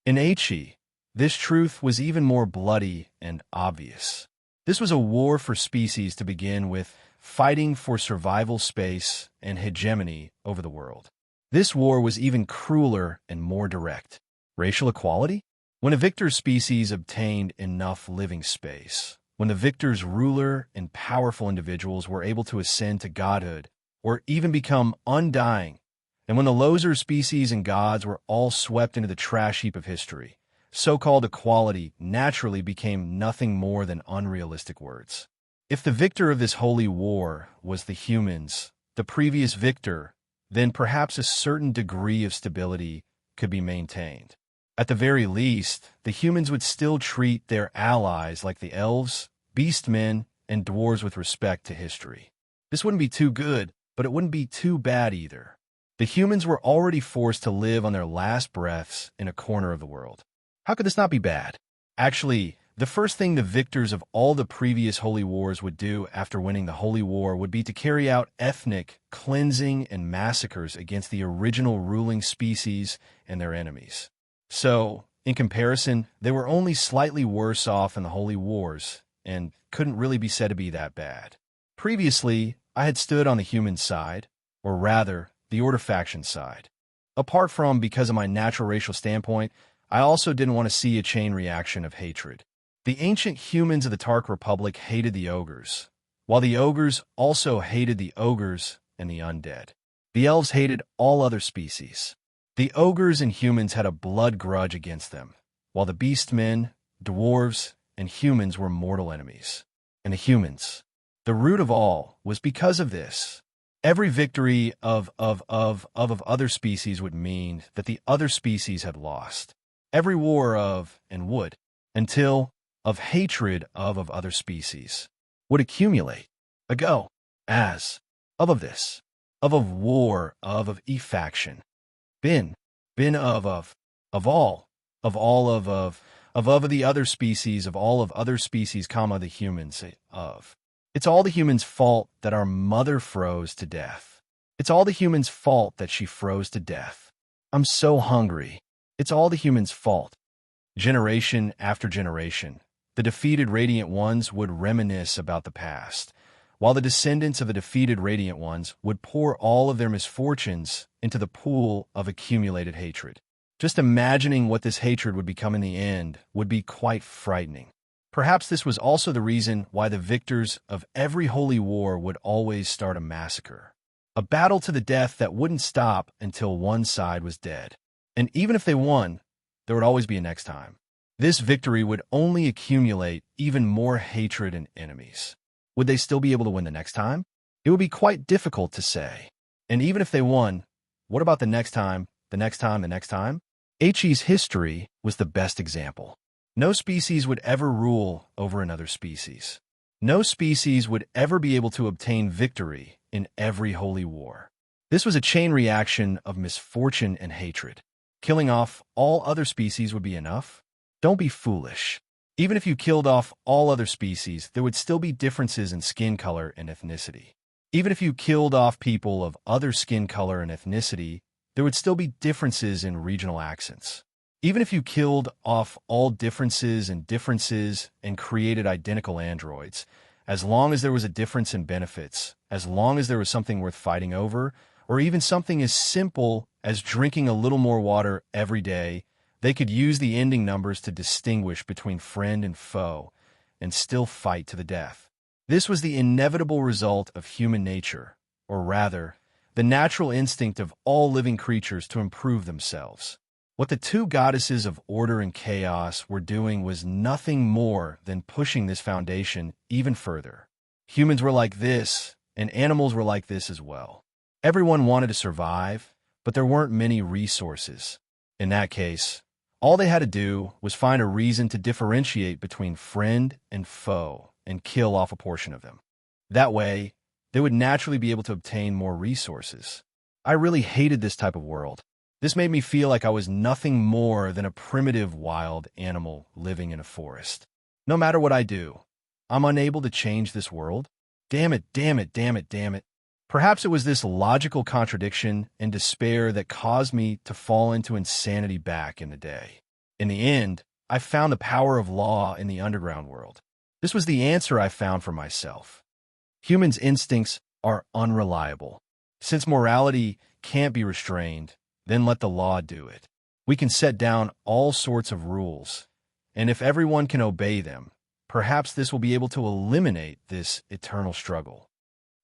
In HE, this truth was even more bloody and obvious. This was a war for species to begin with, fighting for survival space and hegemony over the world. This war was even crueler and more direct. Racial equality? When a victor's species obtained enough living space, when the victor's ruler and powerful individuals were able to ascend to godhood, or even become undying, and when the loser species and gods were all swept into the trash heap of history, so-called equality naturally became nothing more than unrealistic words. If the victor of this holy war was the humans, the previous victor, then perhaps a certain degree of stability could be maintained. At the very least, the humans would still treat their allies like the elves, beastmen, and dwarves with respect to history. This wouldn't be too good, but it wouldn't be too bad either. The humans were already forced to live on their last breaths in a corner of the world. How could this not be bad? Actually, the first thing the victors of all the previous holy wars would do after winning the holy war would be to carry out ethnic cleansing and massacres against the original ruling species and their enemies. So, in comparison, they were only slightly worse off in the holy wars and couldn't really be said to be that bad. Previously, I had stood on the human side, or rather, the Order faction side. Apart from because of my natural racial standpoint, I also didn't want to see a chain reaction of hatred. The ancient humans of the Tark Republic hated the ogres, while the ogres also hated the ogres and the undead. The elves hated all other species. The ogres and humans had a blood grudge against them, while the beastmen, dwarves, and humans were mortal enemies. And the humans, the root of all, was because of this. Every victory of other species would mean that the other species had lost. Every war of, and would, until, of hatred of other species, would accumulate. Ago, as, of this, of war, of e-faction. Been of all of the other species, of all of other species, comma, the humans, of. It's all the humans' fault that our mother froze to death. It's all the humans' fault that she froze to death. I'm so hungry. It's all the humans' fault. Generation after generation, the defeated Radiant Ones would reminisce about the past, while the descendants of the defeated Radiant Ones would pour all of their misfortunes into the pool of accumulated hatred. Just imagining what this hatred would become in the end would be quite frightening. Perhaps this was also the reason why the victors of every holy war would always start a massacre. A battle to the death that wouldn't stop until one side was dead. And even if they won, there would always be a next time. This victory would only accumulate even more hatred and enemies. Would they still be able to win the next time? It would be quite difficult to say. And even if they won, what about the next time, the next time, the next time? HE's history was the best example. No species would ever rule over another species. No species would ever be able to obtain victory in every holy war. This was a chain reaction of misfortune and hatred. Killing off all other species would be enough? Don't be foolish. Even if you killed off all other species, there would still be differences in skin color and ethnicity. Even if you killed off people of other skin color and ethnicity, there would still be differences in regional accents. Even if you killed off all differences and created identical androids, as long as there was a difference in benefits, as long as there was something worth fighting over, or even something as simple as drinking a little more water every day, they could use the ending numbers to distinguish between friend and foe and still fight to the death. This was the inevitable result of human nature, or rather, the natural instinct of all living creatures to improve themselves. What the two goddesses of order and chaos were doing was nothing more than pushing this foundation even further. Humans were like this, and animals were like this as well. Everyone wanted to survive, but there weren't many resources. In that case, all they had to do was find a reason to differentiate between friend and foe and kill off a portion of them. That way, they would naturally be able to obtain more resources. I really hated this type of world. This made me feel like I was nothing more than a primitive wild animal living in a forest. No matter what I do, I'm unable to change this world. Damn it, damn it, damn it, damn it. Perhaps it was this logical contradiction and despair that caused me to fall into insanity back in the day. In the end, I found the power of law in the underground world. This was the answer I found for myself. Humans' instincts are unreliable. Since morality can't be restrained, then let the law do it. We can set down all sorts of rules, and if everyone can obey them, perhaps this will be able to eliminate this eternal struggle.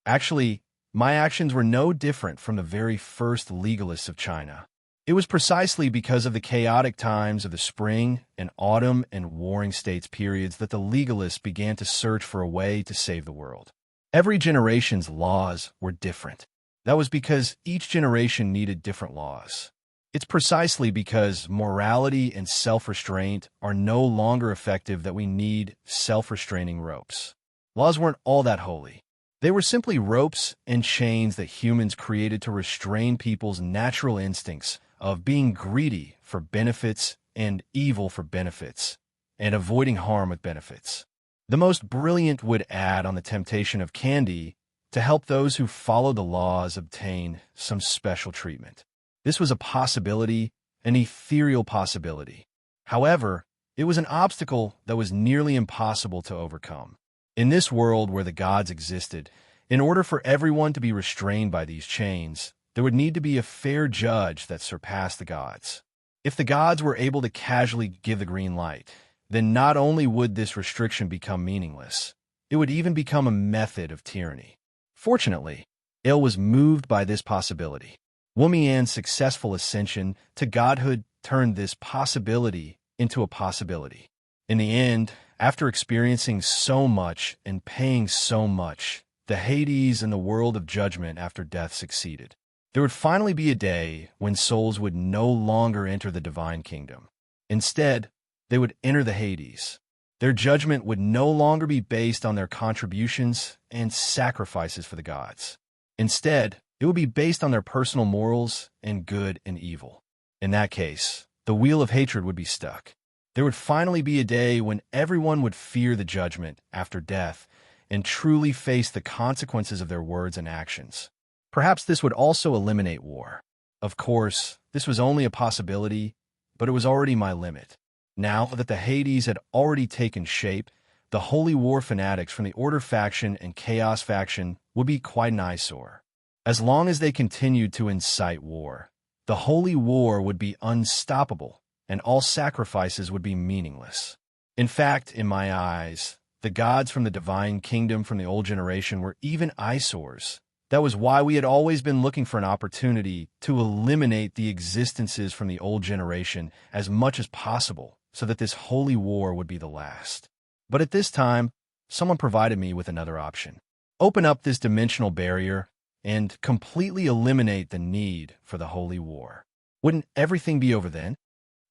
Actually, my actions were no different from the very first legalists of China. It was precisely because of the chaotic times of the spring and autumn and warring states periods that the legalists began to search for a way to save the world. Every generation's laws were different. That was because each generation needed different laws. It's precisely because morality and self-restraint are no longer effective that we need self-restraining ropes. Laws weren't all that holy. They were simply ropes and chains that humans created to restrain people's natural instincts of being greedy for benefits and evil for benefits, and avoiding harm with benefits. The most brilliant would add on the temptation of candy to help those who follow the laws obtain some special treatment. This was a possibility, an ethereal possibility. However, it was an obstacle that was nearly impossible to overcome. In this world where the gods existed, in order for everyone to be restrained by these chains, there would need to be a fair judge that surpassed the gods. If the gods were able to casually give the green light, then not only would this restriction become meaningless, it would even become a method of tyranny. Fortunately, Il was moved by this possibility. Wumian's successful ascension to godhood turned this possibility into a possibility. In the end, after experiencing so much and paying so much, the Hades and the world of judgment after death succeeded. There would finally be a day when souls would no longer enter the divine kingdom. Instead, they would enter the Hades. Their judgment would no longer be based on their contributions and sacrifices for the gods. Instead, it would be based on their personal morals and good and evil. In that case, the wheel of hatred would be stuck. There would finally be a day when everyone would fear the judgment after death and truly face the consequences of their words and actions. Perhaps this would also eliminate war. Of course, this was only a possibility, but it was already my limit. Now that the Hades had already taken shape, the Holy War fanatics from the Order faction and Chaos faction would be quite an eyesore. As long as they continued to incite war, the Holy War would be unstoppable, and all sacrifices would be meaningless. In fact, in my eyes, the gods from the divine kingdom from the old generation were even eyesores. That was why we had always been looking for an opportunity to eliminate the existences from the old generation as much as possible, so that this holy war would be the last. But at this time, someone provided me with another option. Open up this dimensional barrier and completely eliminate the need for the holy war. Wouldn't everything be over then?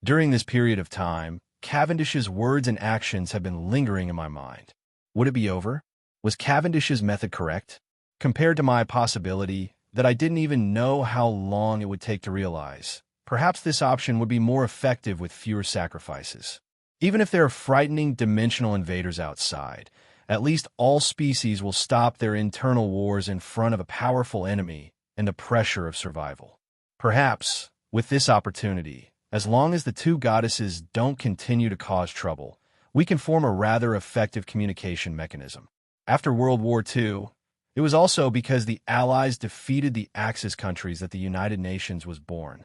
During this period of time, Cavendish's words and actions have been lingering in my mind. Would it be over? Was Cavendish's method correct? Compared to my possibility that I didn't even know how long it would take to realize, perhaps this option would be more effective with fewer sacrifices. Even if there are frightening dimensional invaders outside, at least all species will stop their internal wars in front of a powerful enemy and the pressure of survival. Perhaps, with this opportunity, as long as the two goddesses don't continue to cause trouble, we can form a rather effective communication mechanism. After World War II, it was also because the Allies defeated the Axis countries that the United Nations was born.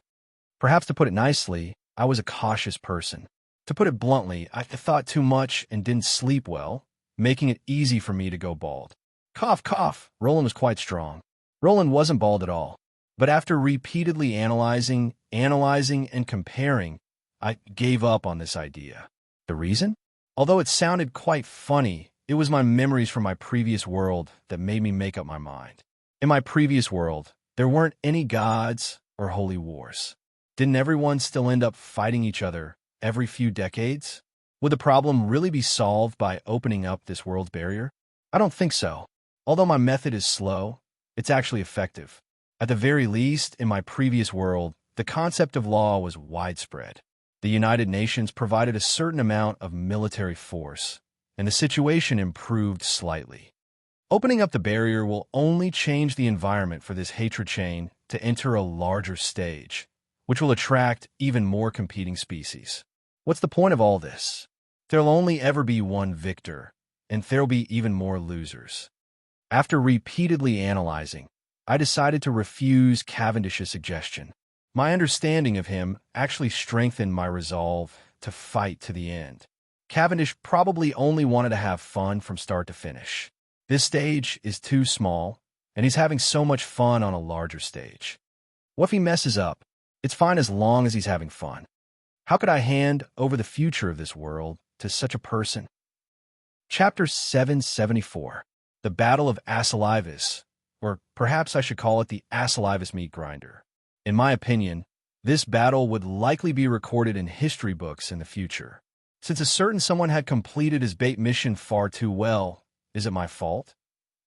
Perhaps to put it nicely, I was a cautious person. To put it bluntly, I thought too much and didn't sleep well, making it easy for me to go bald. Cough, cough. Roland was quite strong. Roland wasn't bald at all. But after repeatedly analyzing, and comparing, I gave up on this idea. The reason? Although it sounded quite funny, it was my memories from my previous world that made me make up my mind. In my previous world, there weren't any gods or holy wars. Didn't everyone still end up fighting each other every few decades? Would the problem really be solved by opening up this world's barrier? I don't think so. Although my method is slow, it's actually effective. At the very least, in my previous world, the concept of law was widespread. The United Nations provided a certain amount of military force, and the situation improved slightly. Opening up the barrier will only change the environment for this hatred chain to enter a larger stage, which will attract even more competing species. What's the point of all this? There'll only ever be one victor, and there'll be even more losers. After repeatedly analyzing, I decided to refuse Cavendish's suggestion. My understanding of him actually strengthened my resolve to fight to the end. Cavendish probably only wanted to have fun from start to finish. This stage is too small, and he's having so much fun on a larger stage. What if he messes up? It's fine as long as he's having fun. How could I hand over the future of this world to such a person? Chapter 774, The Battle of Asalivus, or perhaps I should call it the Asalivus Meat Grinder. In my opinion, this battle would likely be recorded in history books in the future. Since a certain someone had completed his bait mission far too well, is it my fault?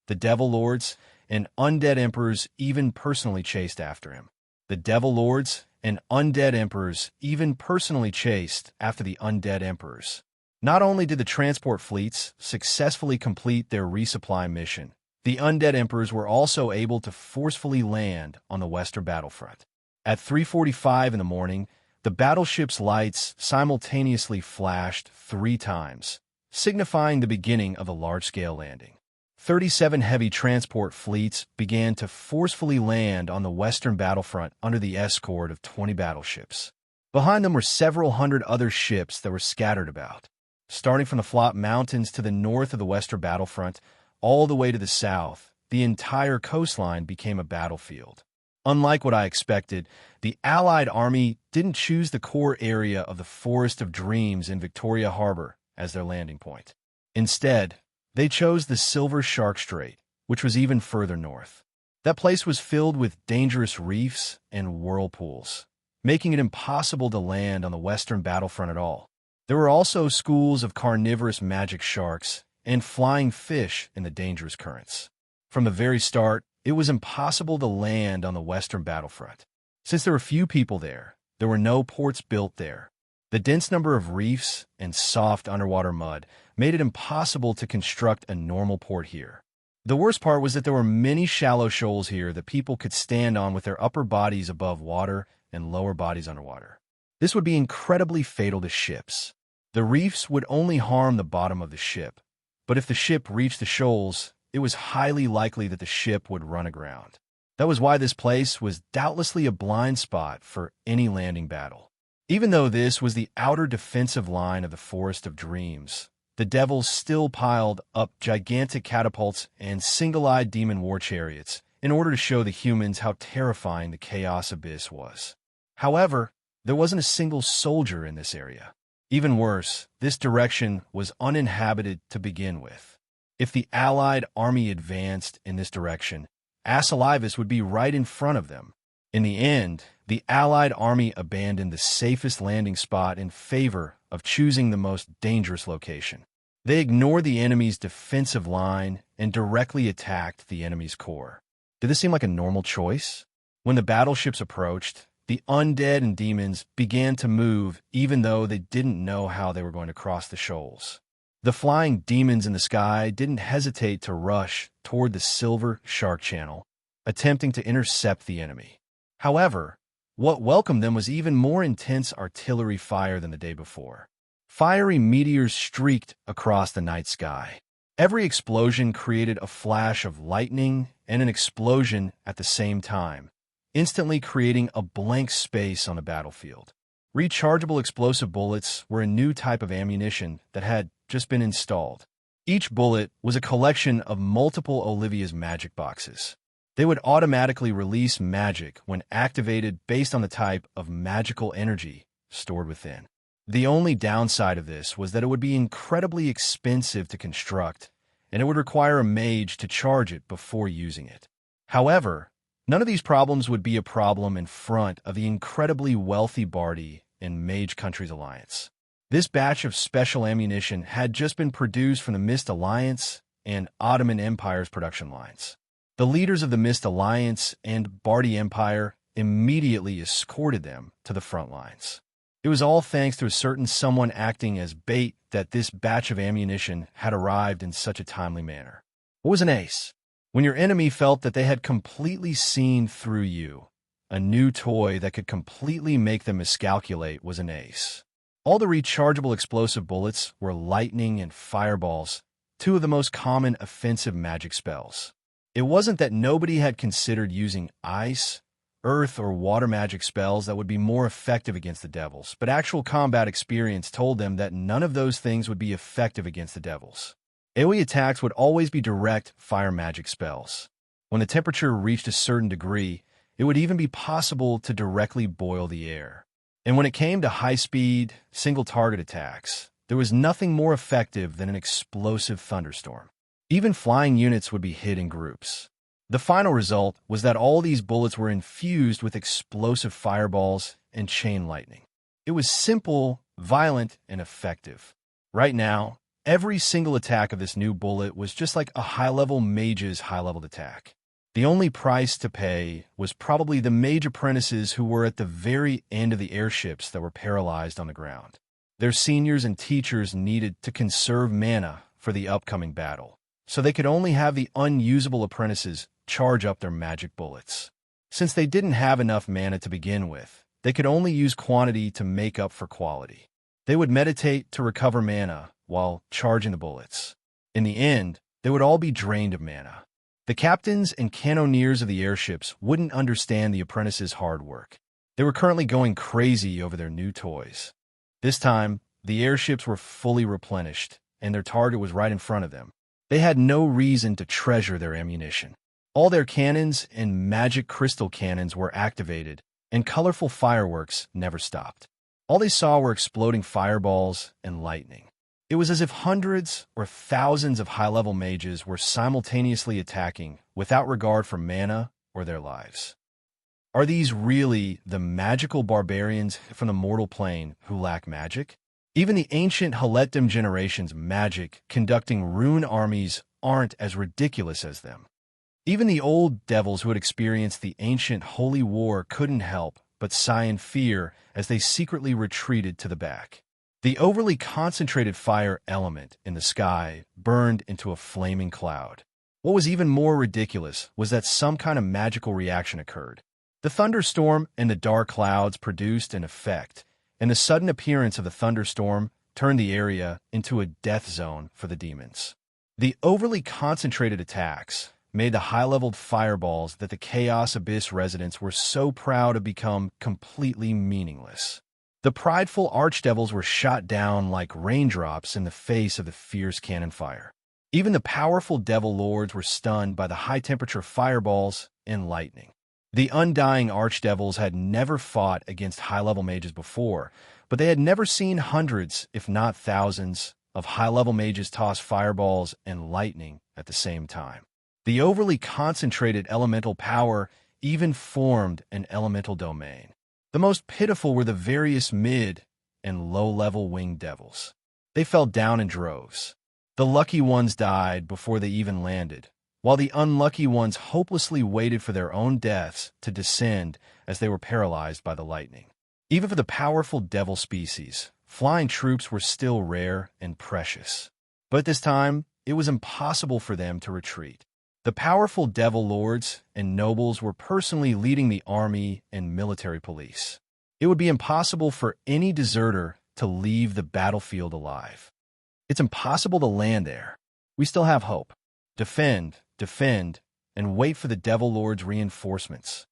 The Devil Lords and Undead Emperors even personally chased after him. The Devil Lords and Undead Emperors even personally chased after the Undead Emperors. Not only did the transport fleets successfully complete their resupply mission, the Undead Emperors were also able to forcefully land on the western battlefront. At 3:45 in the morning, the battleship's lights simultaneously flashed 3 times, signifying the beginning of a large-scale landing. 37 heavy transport fleets began to forcefully land on the western battlefront under the escort of 20 battleships. Behind them were several hundred other ships that were scattered about. Starting from the Flop Mountains to the north of the western battlefront, all the way to the south, the entire coastline became a battlefield. Unlike what I expected, the Allied army didn't choose the core area of the Forest of Dreams in Victoria Harbor as their landing point. Instead, they chose the Silver Shark Strait, which was even further north. That place was filled with dangerous reefs and whirlpools, making it impossible to land on the western battlefront at all. There were also schools of carnivorous magic sharks and flying fish in the dangerous currents. From the very start, it was impossible to land on the western battlefront. Since there were few people there were no ports built there. The dense number of reefs and soft underwater mud made it impossible to construct a normal port here. The worst part was that there were many shallow shoals here that people could stand on with their upper bodies above water and lower bodies underwater. This would be incredibly fatal to ships. The reefs would only harm the bottom of the ship, but if the ship reached the shoals, it was highly likely that the ship would run aground. That was why this place was doubtlessly a blind spot for any landing battle. Even though this was the outer defensive line of the Forest of Dreams, the devils still piled up gigantic catapults and single-eyed demon war chariots in order to show the humans how terrifying the Chaos Abyss was. However, there wasn't a single soldier in this area. Even worse, this direction was uninhabited to begin with. If the Allied army advanced in this direction, Asalivus would be right in front of them. In the end, the Allied army abandoned the safest landing spot in favor of choosing the most dangerous location. They ignored the enemy's defensive line and directly attacked the enemy's core. Did this seem like a normal choice? When the battleships approached, the undead and demons began to move even though they didn't know how they were going to cross the shoals. The flying demons in the sky didn't hesitate to rush toward the Silver Shark Channel, attempting to intercept the enemy. However, what welcomed them was even more intense artillery fire than the day before. Fiery meteors streaked across the night sky. Every explosion created a flash of lightning and an explosion at the same time, instantly creating a blank space on the battlefield. Rechargeable explosive bullets were a new type of ammunition that had just been installed. Each bullet was a collection of multiple Olivia's magic boxes. They would automatically release magic when activated based on the type of magical energy stored within. The only downside of this was that it would be incredibly expensive to construct, and it would require a mage to charge it before using it. However, none of these problems would be a problem in front of the incredibly wealthy Bardi and Mage Countries Alliance. This batch of special ammunition had just been produced from the Mist Alliance and Ottoman Empire's production lines. The leaders of the Mist Alliance and Bardi Empire immediately escorted them to the front lines. It was all thanks to a certain someone acting as bait that this batch of ammunition had arrived in such a timely manner. What was an ace? When your enemy felt that they had completely seen through you, a new toy that could completely make them miscalculate was an ace. All the rechargeable explosive bullets were lightning and fireballs, two of the most common offensive magic spells. It wasn't that nobody had considered using ice, earth, or water magic spells that would be more effective against the devils, but actual combat experience told them that none of those things would be effective against the devils. AoE attacks would always be direct fire magic spells. When the temperature reached a certain degree, it would even be possible to directly boil the air. And when it came to high-speed, single-target attacks, there was nothing more effective than an explosive thunderstorm. Even flying units would be hit in groups. The final result was that all these bullets were infused with explosive fireballs and chain lightning. It was simple, violent, and effective. Right now, every single attack of this new bullet was just like a high-level mage's high-level attack. The only price to pay was probably the mage apprentices who were at the very end of the airships that were paralyzed on the ground. Their seniors and teachers needed to conserve mana for the upcoming battle, so they could only have the unusable apprentices charge up their magic bullets. Since they didn't have enough mana to begin with, they could only use quantity to make up for quality. They would meditate to recover mana while charging the bullets. In the end, they would all be drained of mana. The captains and cannoneers of the airships wouldn't understand the apprentices' hard work. They were currently going crazy over their new toys. This time, the airships were fully replenished, and their target was right in front of them. They had no reason to treasure their ammunition. All their cannons and magic crystal cannons were activated, and colorful fireworks never stopped. All they saw were exploding fireballs and lightning. It was as if hundreds or thousands of high-level mages were simultaneously attacking without regard for mana or their lives. Are these really the magical barbarians from the mortal plane who lack magic? Even the ancient Haletdim generation's magic conducting rune armies aren't as ridiculous as them. Even the old devils who had experienced the ancient holy war couldn't help but sigh in fear as they secretly retreated to the back. The overly concentrated fire element in the sky burned into a flaming cloud. What was even more ridiculous was that some kind of magical reaction occurred. The thunderstorm and the dark clouds produced an effect, and the sudden appearance of the thunderstorm turned the area into a death zone for the demons. The overly concentrated attacks made the high-leveled fireballs that the Chaos Abyss residents were so proud of become completely meaningless. The prideful archdevils were shot down like raindrops in the face of the fierce cannon fire. Even the powerful devil lords were stunned by the high-temperature fireballs and lightning. The undying archdevils had never fought against high-level mages before, but they had never seen hundreds, if not thousands, of high-level mages toss fireballs and lightning at the same time. The overly concentrated elemental power even formed an elemental domain. The most pitiful were the various mid- and low-level winged devils. They fell down in droves. The lucky ones died before they even landed, while the unlucky ones hopelessly waited for their own deaths to descend as they were paralyzed by the lightning. Even for the powerful devil species, flying troops were still rare and precious. But at this time, it was impossible for them to retreat. The powerful devil lords and nobles were personally leading the army and military police. It would be impossible for any deserter to leave the battlefield alive. It's impossible to land there. We still have hope. Defend, and wait for the devil lord's reinforcements.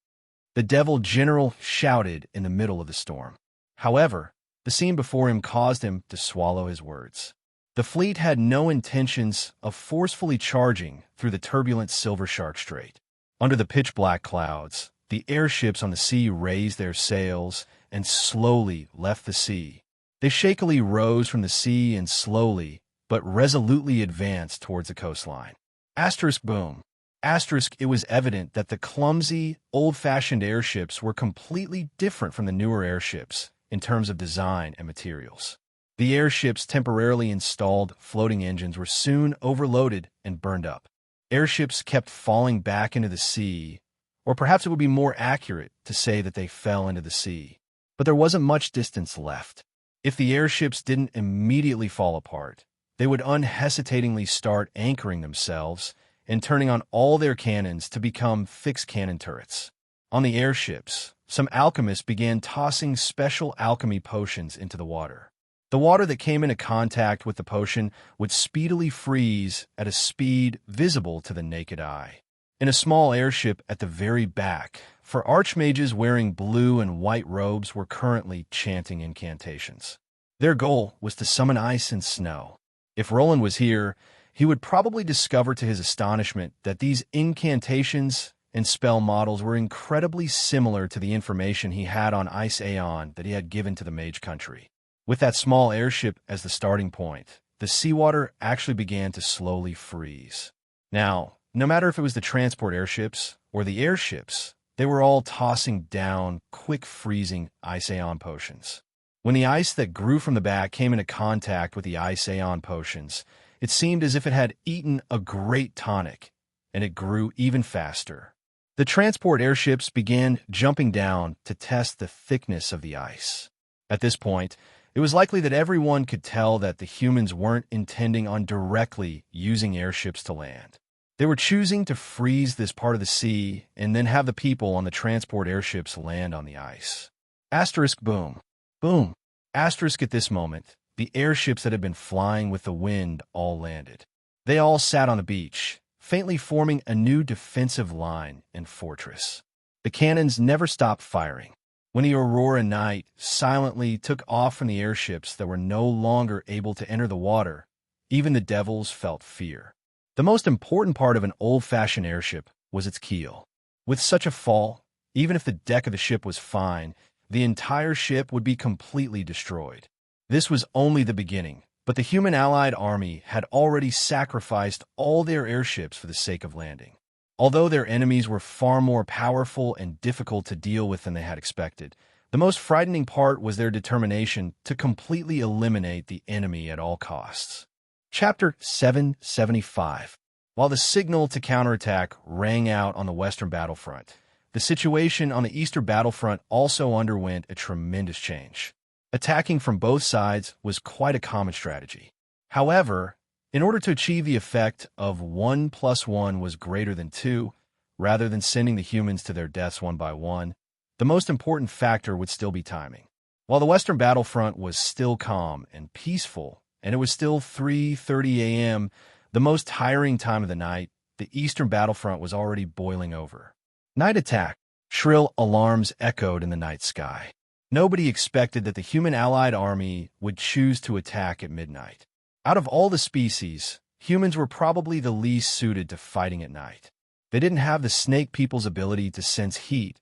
The devil general shouted in the middle of the storm. However, the scene before him caused him to swallow his words. The fleet had no intentions of forcefully charging through the turbulent Silver Shark Strait. Under the pitch-black clouds, the airships on the sea raised their sails and slowly left the sea. They shakily rose from the sea and slowly, but resolutely advanced towards the coastline. Asterisk boom. Asterisk, it was evident that the clumsy, old-fashioned airships were completely different from the newer airships in terms of design and materials. The airships' temporarily installed floating engines were soon overloaded and burned up. Airships kept falling back into the sea, or perhaps it would be more accurate to say that they fell into the sea. But there wasn't much distance left. If the airships didn't immediately fall apart, they would unhesitatingly start anchoring themselves and turning on all their cannons to become fixed cannon turrets. On the airships, some alchemists began tossing special alchemy potions into the water. The water that came into contact with the potion would speedily freeze at a speed visible to the naked eye. In a small airship at the very back, for archmages wearing blue and white robes were currently chanting incantations. Their goal was to summon ice and snow. If Roland was here, he would probably discover to his astonishment that these incantations and spell models were incredibly similar to the information he had on Ice Aeon that he had given to the Mage Country. With that small airship as the starting point, the seawater actually began to slowly freeze. Now, no matter if it was the transport airships or the airships, they were all tossing down quick freezing Ice Aeon potions. When the ice that grew from the back came into contact with the Ice Aeon potions, it seemed as if it had eaten a great tonic, and it grew even faster. The transport airships began jumping down to test the thickness of the ice. At this point, it was likely that everyone could tell that the humans weren't intending on directly using airships to land. They were choosing to freeze this part of the sea and then have the people on the transport airships land on the ice. Asterisk boom. Boom. Asterisk at this moment, the airships that had been flying with the wind all landed. They all sat on the beach, faintly forming a new defensive line and fortress. The cannons never stopped firing. When the Aurora Knight silently took off from the airships that were no longer able to enter the water, even the devils felt fear. The most important part of an old-fashioned airship was its keel. With such a fall, even if the deck of the ship was fine, the entire ship would be completely destroyed. This was only the beginning, but the human allied army had already sacrificed all their airships for the sake of landing. Although their enemies were far more powerful and difficult to deal with than they had expected, the most frightening part was their determination to completely eliminate the enemy at all costs. Chapter 775. While the signal to counterattack rang out on the western battlefront, the situation on the eastern battlefront also underwent a tremendous change. Attacking from both sides was quite a common strategy. However, in order to achieve the effect of 1 + 1 was greater than 2, rather than sending the humans to their deaths one by one, the most important factor would still be timing. While the western battlefront was still calm and peaceful, and it was still 3:30 a.m., the most tiring time of the night, the eastern battlefront was already boiling over. Night attack. Shrill alarms echoed in the night sky. Nobody expected that the human allied army would choose to attack at midnight. Out of all the species, humans were probably the least suited to fighting at night. They didn't have the snake people's ability to sense heat,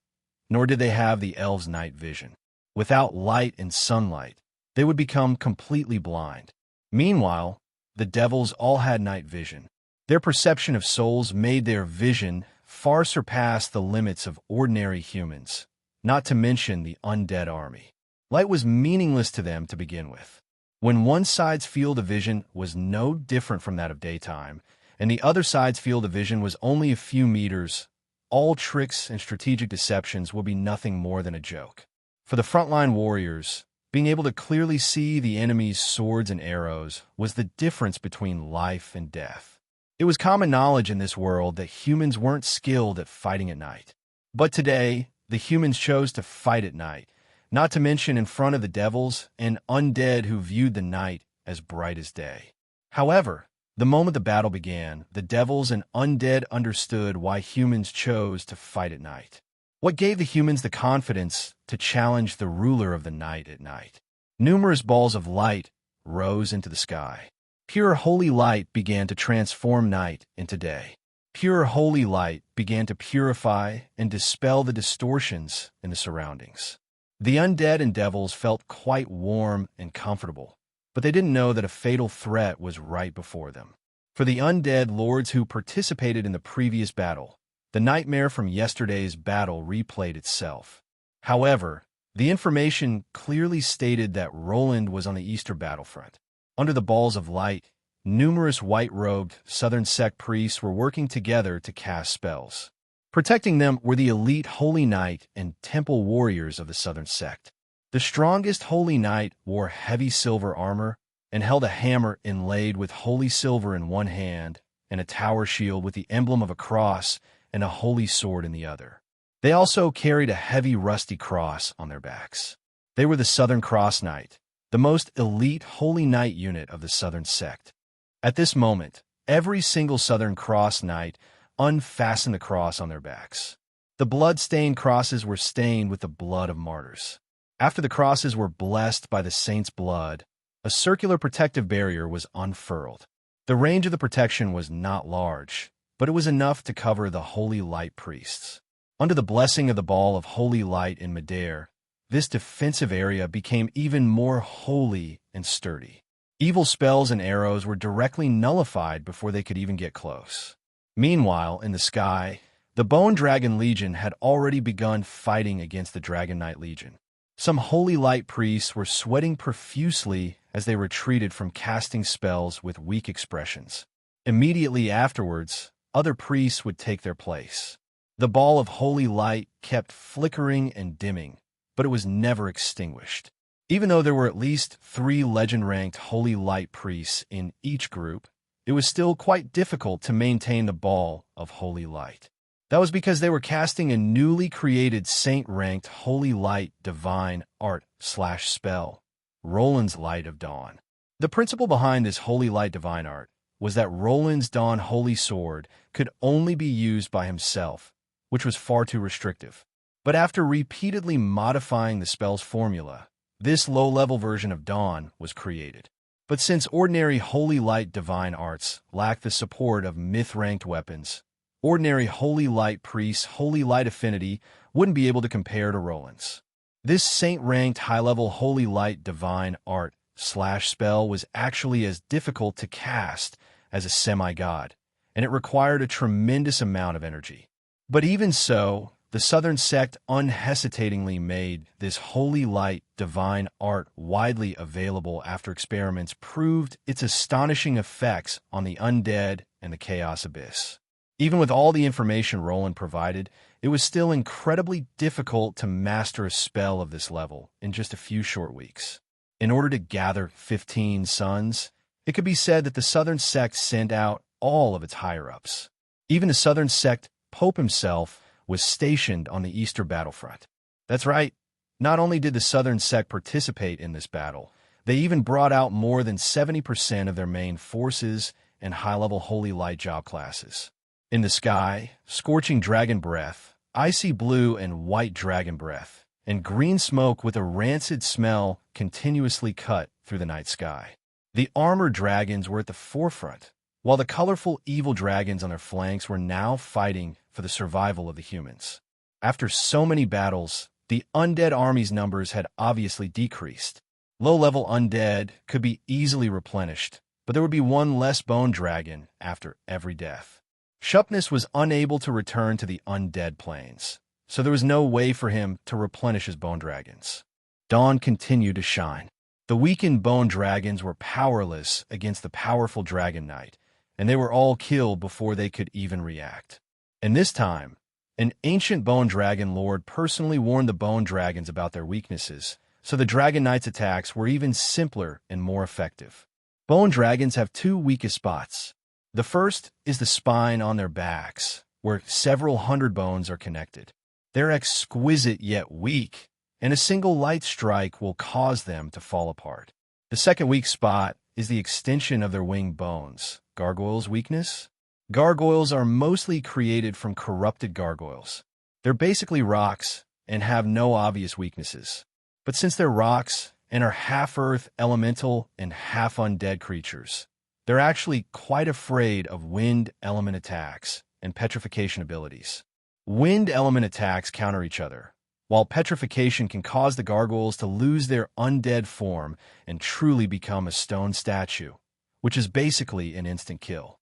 nor did they have the elves' night vision. Without light and sunlight, they would become completely blind. Meanwhile, the devils all had night vision. Their perception of souls made their vision far surpass the limits of ordinary humans, not to mention the undead army. Light was meaningless to them to begin with. When one side's field of vision was no different from that of daytime, and the other side's field of vision was only a few meters, all tricks and strategic deceptions would be nothing more than a joke. For the frontline warriors, being able to clearly see the enemy's swords and arrows was the difference between life and death. It was common knowledge in this world that humans weren't skilled at fighting at night. But today, the humans chose to fight at night, not to mention in front of the devils and undead who viewed the night as bright as day. However, the moment the battle began, the devils and undead understood why humans chose to fight at night. What gave the humans the confidence to challenge the ruler of the night at night? Numerous balls of light rose into the sky. Pure holy light began to transform night into day. Pure holy light began to purify and dispel the distortions in the surroundings. The undead and devils felt quite warm and comfortable, but they didn't know that a fatal threat was right before them. For the undead lords who participated in the previous battle, the nightmare from yesterday's battle replayed itself. However, the information clearly stated that Roland was on the eastern battlefront. Under the balls of light, numerous white-robed Southern Sect priests were working together to cast spells. Protecting them were the elite Holy Knight and Temple warriors of the Southern Sect. The strongest Holy Knight wore heavy silver armor and held a hammer inlaid with holy silver in one hand and a tower shield with the emblem of a cross and a holy sword in the other. They also carried a heavy rusty cross on their backs. They were the Southern Cross Knight, the most elite Holy Knight unit of the Southern Sect. At this moment, every single Southern Cross Knight unfastened the cross on their backs. The blood-stained crosses were stained with the blood of martyrs. After the crosses were blessed by the saints' blood, a circular protective barrier was unfurled. The range of the protection was not large, but it was enough to cover the holy light priests. Under the blessing of the ball of holy light in midair, this defensive area became even more holy and sturdy. Evil spells and arrows were directly nullified before they could even get close. Meanwhile, in the sky, the Bone Dragon Legion had already begun fighting against the Dragon Knight Legion. Some holy light priests were sweating profusely as they retreated from casting spells with weak expressions. Immediately afterwards, other priests would take their place. The ball of holy light kept flickering and dimming, but it was never extinguished. Even though there were at least 3 legend-ranked holy light priests in each group, it was still quite difficult to maintain the ball of holy light. That was because they were casting a newly created saint-ranked holy light divine art/spell, Roland's Light of Dawn. The principle behind this holy light divine art was that Roland's Dawn Holy Sword could only be used by himself, which was far too restrictive. But after repeatedly modifying the spell's formula, this low-level version of Dawn was created. But since ordinary Holy Light divine arts lack the support of myth-ranked weapons, ordinary Holy Light Priest's Holy Light affinity wouldn't be able to compare to Roland's. This saint-ranked high-level Holy Light divine art /spell was actually as difficult to cast as a semi-god, and it required a tremendous amount of energy. But even so, the Southern sect unhesitatingly made this Holy Light divine art widely available after experiments proved its astonishing effects on the undead and the Chaos Abyss. Even with all the information Roland provided, it was still incredibly difficult to master a spell of this level in just a few short weeks. In order to gather 15 sons, it could be said that the Southern sect sent out all of its higher-ups. Even the Southern sect Pope himself was stationed on the Eastern battlefront. That's right, not only did the Southern sect participate in this battle, they even brought out more than 70% of their main forces and high-level Holy Light job classes. In the sky, scorching dragon breath, icy blue and white dragon breath, and green smoke with a rancid smell continuously cut through the night sky. The armored dragons were at the forefront, while the colorful evil dragons on their flanks were now fighting for the survival of the humans. After so many battles, the undead army's numbers had obviously decreased. Low-level undead could be easily replenished, but there would be one less bone dragon after every death. Shupness was unable to return to the undead plains, so there was no way for him to replenish his bone dragons. Dawn continued to shine. The weakened bone dragons were powerless against the powerful Dragon Knight, and they were all killed before they could even react. And this time, an ancient bone dragon lord personally warned the bone dragons about their weaknesses, so the Dragon Knight's attacks were even simpler and more effective. Bone dragons have two weakest spots. The first is the spine on their backs, where several hundred bones are connected. They're exquisite yet weak, and a single light strike will cause them to fall apart. The second weak spot is the extension of their wing bones. Gargoyles' weakness? Gargoyles are mostly created from corrupted gargoyles. They're basically rocks and have no obvious weaknesses. But since they're rocks and are half-earth elemental and half-undead creatures, they're actually quite afraid of wind element attacks and petrification abilities. Wind element attacks counter each other, while petrification can cause the gargoyles to lose their undead form and truly become a stone statue, which is basically an instant kill.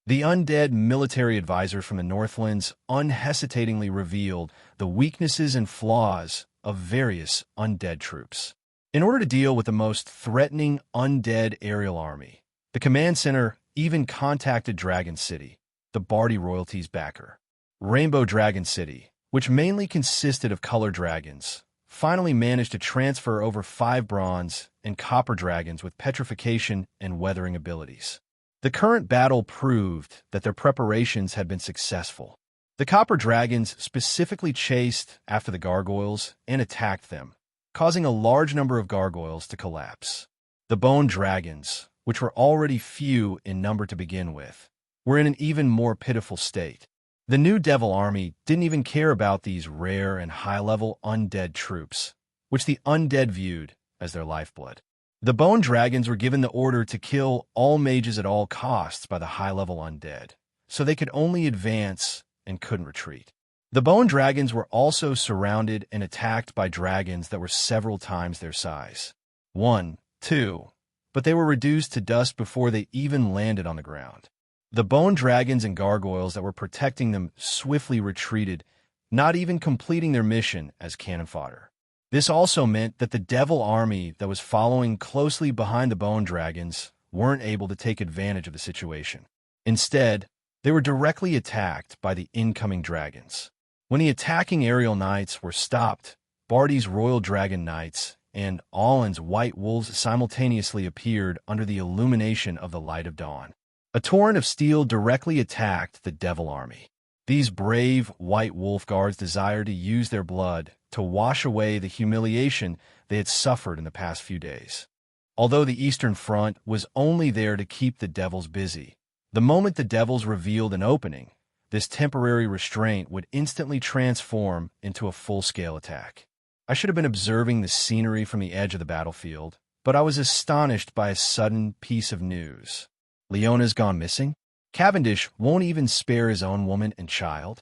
The undead military advisor from the Northlands unhesitatingly revealed the weaknesses and flaws of various undead troops. In order to deal with the most threatening undead aerial army, the command center even contacted Dragon City, the Bardi royalty's backer. Rainbow Dragon City, which mainly consisted of color dragons, finally managed to transfer over 5 bronze and copper dragons with petrification and weathering abilities. The current battle proved that their preparations had been successful. The copper dragons specifically chased after the gargoyles and attacked them, causing a large number of gargoyles to collapse. The bone dragons, which were already few in number to begin with, were in an even more pitiful state. The new Devil Army didn't even care about these rare and high-level undead troops, which the undead viewed as their lifeblood. The bone dragons were given the order to kill all mages at all costs by the high-level undead, so they could only advance and couldn't retreat. The bone dragons were also surrounded and attacked by dragons that were several times their size. 1, 2, but they were reduced to dust before they even landed on the ground. The bone dragons and gargoyles that were protecting them swiftly retreated, not even completing their mission as cannon fodder. This also meant that the Devil Army that was following closely behind the bone dragons weren't able to take advantage of the situation. Instead, they were directly attacked by the incoming dragons. When the attacking aerial knights were stopped, Bardi's Royal Dragon Knights and Allen's White Wolves simultaneously appeared under the illumination of the light of dawn. A torrent of steel directly attacked the Devil Army. These brave White Wolf Guards desired to use their blood to wash away the humiliation they had suffered in the past few days. Although the Eastern Front was only there to keep the devils busy, The moment the devils revealed an opening, this temporary restraint would instantly transform into a full-scale attack. I should have been observing the scenery from the edge of the battlefield, but I was astonished by a sudden piece of news. Leona's gone missing? Cavendish won't even spare his own woman and child?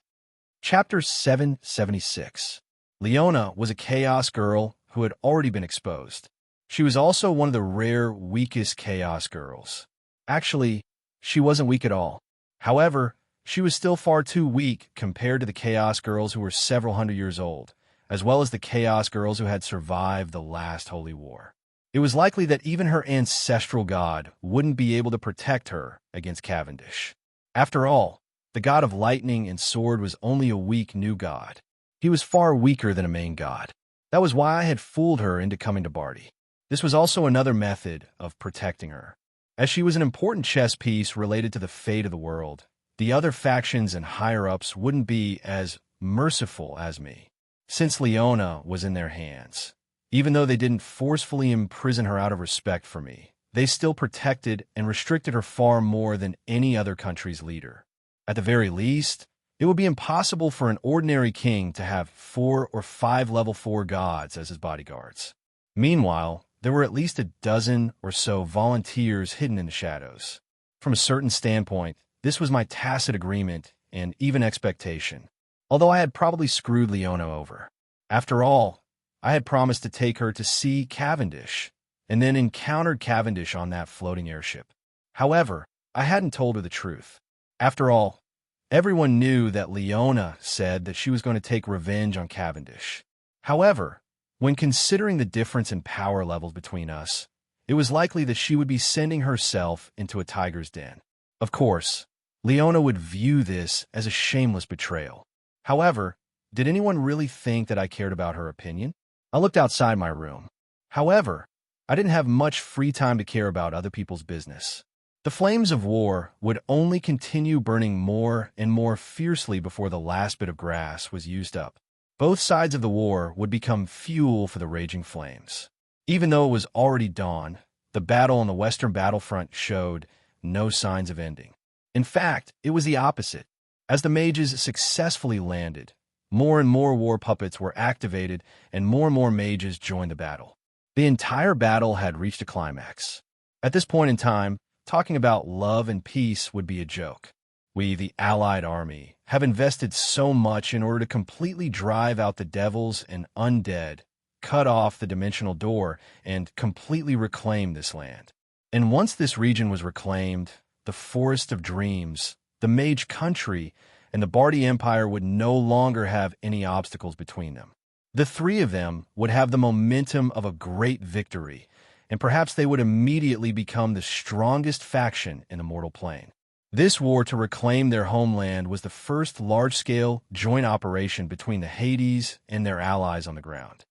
Chapter 776. Leona was a chaos girl who had already been exposed. She was also one of the rare, weakest chaos girls. Actually, she wasn't weak at all. However, she was still far too weak compared to the chaos girls who were several hundred years old, as well as the chaos girls who had survived the last holy war. It was likely that even her ancestral god wouldn't be able to protect her against Cavendish. After all, the god of lightning and sword was only a weak new god. He was far weaker than a main god. That was why I had fooled her into coming to Barty. This was also another method of protecting her. As she was an important chess piece related to the fate of the world, the other factions and higher-ups wouldn't be as merciful as me, since Leona was in their hands. Even though they didn't forcefully imprison her out of respect for me, they still protected and restricted her far more than any other country's leader. At the very least, it would be impossible for an ordinary king to have 4 or 5 level 4 gods as his bodyguards. Meanwhile, there were at least a dozen or so volunteers hidden in the shadows. From a certain standpoint, this was my tacit agreement and even expectation, although I had probably screwed Leona over. After all, I had promised to take her to see Cavendish, and then encountered Cavendish on that floating airship. However, I hadn't told her the truth. After all, everyone knew that Leona said that she was going to take revenge on Cavendish. However, when considering the difference in power levels between us, it was likely that she would be sending herself into a tiger's den. Of course, Leona would view this as a shameless betrayal. However, did anyone really think that I cared about her opinion? I looked outside my room. However, I didn't have much free time to care about other people's business. The flames of war would only continue burning more and more fiercely before the last bit of grass was used up. Both sides of the war would become fuel for the raging flames. Even though it was already dawn, the battle on the western battlefront showed no signs of ending. In fact, it was the opposite. As the mages successfully landed, more and more war puppets were activated and more mages joined the battle. The entire battle had reached a climax. At this point in time, talking about love and peace would be a joke. We, the Allied army, have invested so much in order to completely drive out the devils and undead, cut off the dimensional door, and completely reclaim this land. And once this region was reclaimed, the Forest of Dreams, the Mage Country, and the Barty Empire would no longer have any obstacles between them. The three of them would have the momentum of a great victory, and perhaps they would immediately become the strongest faction in the mortal plane. This war to reclaim their homeland was the first large-scale joint operation between the Hades and their allies on the ground.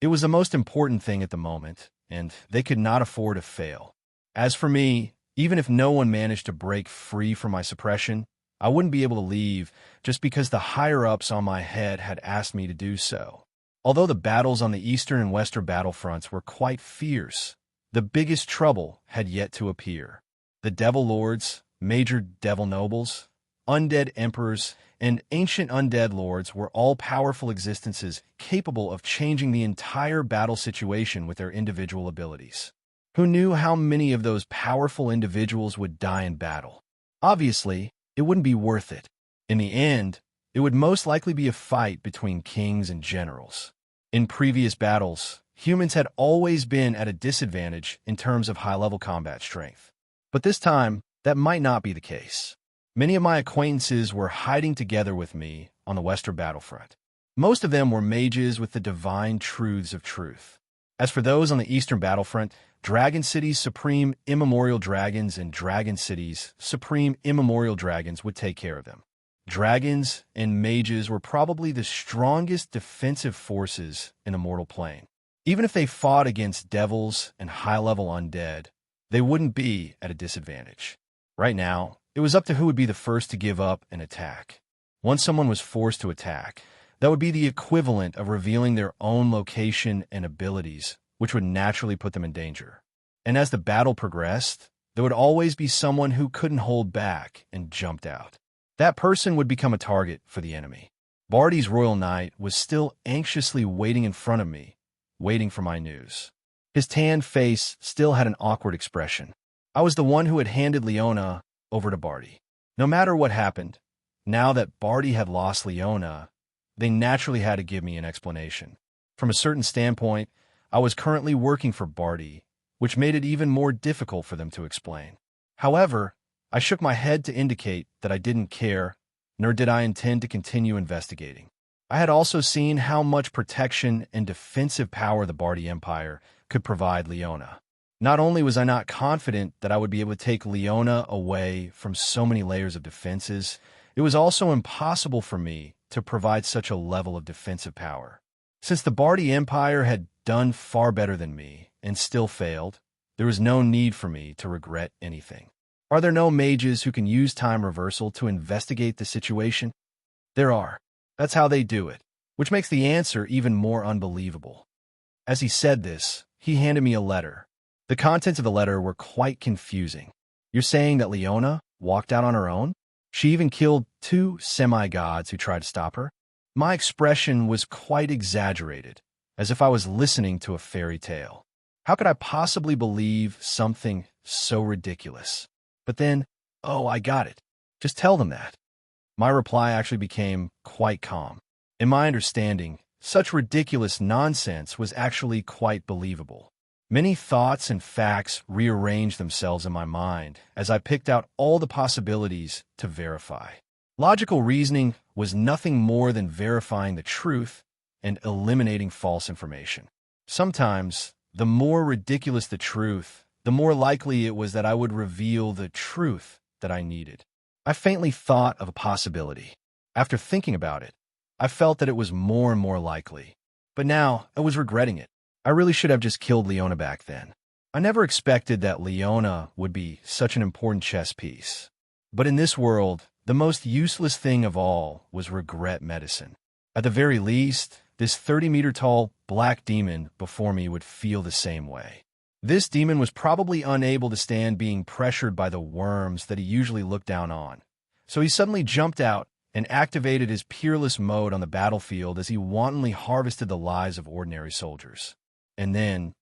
It was the most important thing at the moment, and they could not afford to fail. As for me, even if no one managed to break free from my suppression, I wouldn't be able to leave just because the higher-ups on my head had asked me to do so. Although the battles on the eastern and western battlefronts were quite fierce, the biggest trouble had yet to appear. The Devil Lords, Major Devil Nobles, Undead Emperors, and Ancient Undead Lords were all powerful existences capable of changing the entire battle situation with their individual abilities. Who knew how many of those powerful individuals would die in battle? Obviously, it wouldn't be worth it. In the end, it would most likely be a fight between kings and generals. In previous battles, humans had always been at a disadvantage in terms of high-level combat strength. But this time, that might not be the case. Many of my acquaintances were hiding together with me on the western battlefront. Most of them were mages with the divine truths of truth. As for those on the eastern battlefront, Dragon City's Supreme Immemorial Dragons and Dragon City's Supreme Immemorial Dragons would take care of them. Dragons and mages were probably the strongest defensive forces in the mortal plane. Even if they fought against devils and high-level undead, they wouldn't be at a disadvantage. Right now, it was up to who would be the first to give up and attack. Once someone was forced to attack, that would be the equivalent of revealing their own location and abilities, which would naturally put them in danger. And as the battle progressed, there would always be someone who couldn't hold back and jumped out. That person would become a target for the enemy. Barty's Royal Knight was still anxiously waiting in front of me, waiting for my news. His tanned face still had an awkward expression. I was the one who had handed Leona over to Barty. No matter what happened, now that Barty had lost Leona, they naturally had to give me an explanation. From a certain standpoint, I was currently working for Barty, which made it even more difficult for them to explain. However, I shook my head to indicate that I didn't care, nor did I intend to continue investigating. I had also seen how much protection and defensive power the Barty Empire could provide Leona. Not only was I not confident that I would be able to take Leona away from so many layers of defenses, it was also impossible for me to provide such a level of defensive power. Since the Barty Empire had done far better than me and still failed, there was no need for me to regret anything. Are there no mages who can use time reversal to investigate the situation? There are. That's how they do it, which makes the answer even more unbelievable. As he said this, he handed me a letter. The contents of the letter were quite confusing. You're saying that Leona walked out on her own? She even killed 2 semi-gods who tried to stop her? My expression was quite exaggerated, as if I was listening to a fairy tale. How could I possibly believe something so ridiculous? But then, oh, I got it. Just tell them that. My reply actually became quite calm. In my understanding, such ridiculous nonsense was actually quite believable. Many thoughts and facts rearranged themselves in my mind as I picked out all the possibilities to verify. Logical reasoning was nothing more than verifying the truth and eliminating false information. Sometimes, the more ridiculous the truth, the more likely it was that I would reveal the truth that I needed. I faintly thought of a possibility. After thinking about it, I felt that it was more and more likely. But now, I was regretting it. I really should have just killed Leona back then. I never expected that Leona would be such an important chess piece. But in this world, the most useless thing of all was regret medicine. At the very least, this 30-meter-tall black demon before me would feel the same way. This demon was probably unable to stand being pressured by the worms that he usually looked down on. So he suddenly jumped out and activated his peerless mode on the battlefield as he wantonly harvested the lives of ordinary soldiers. And then,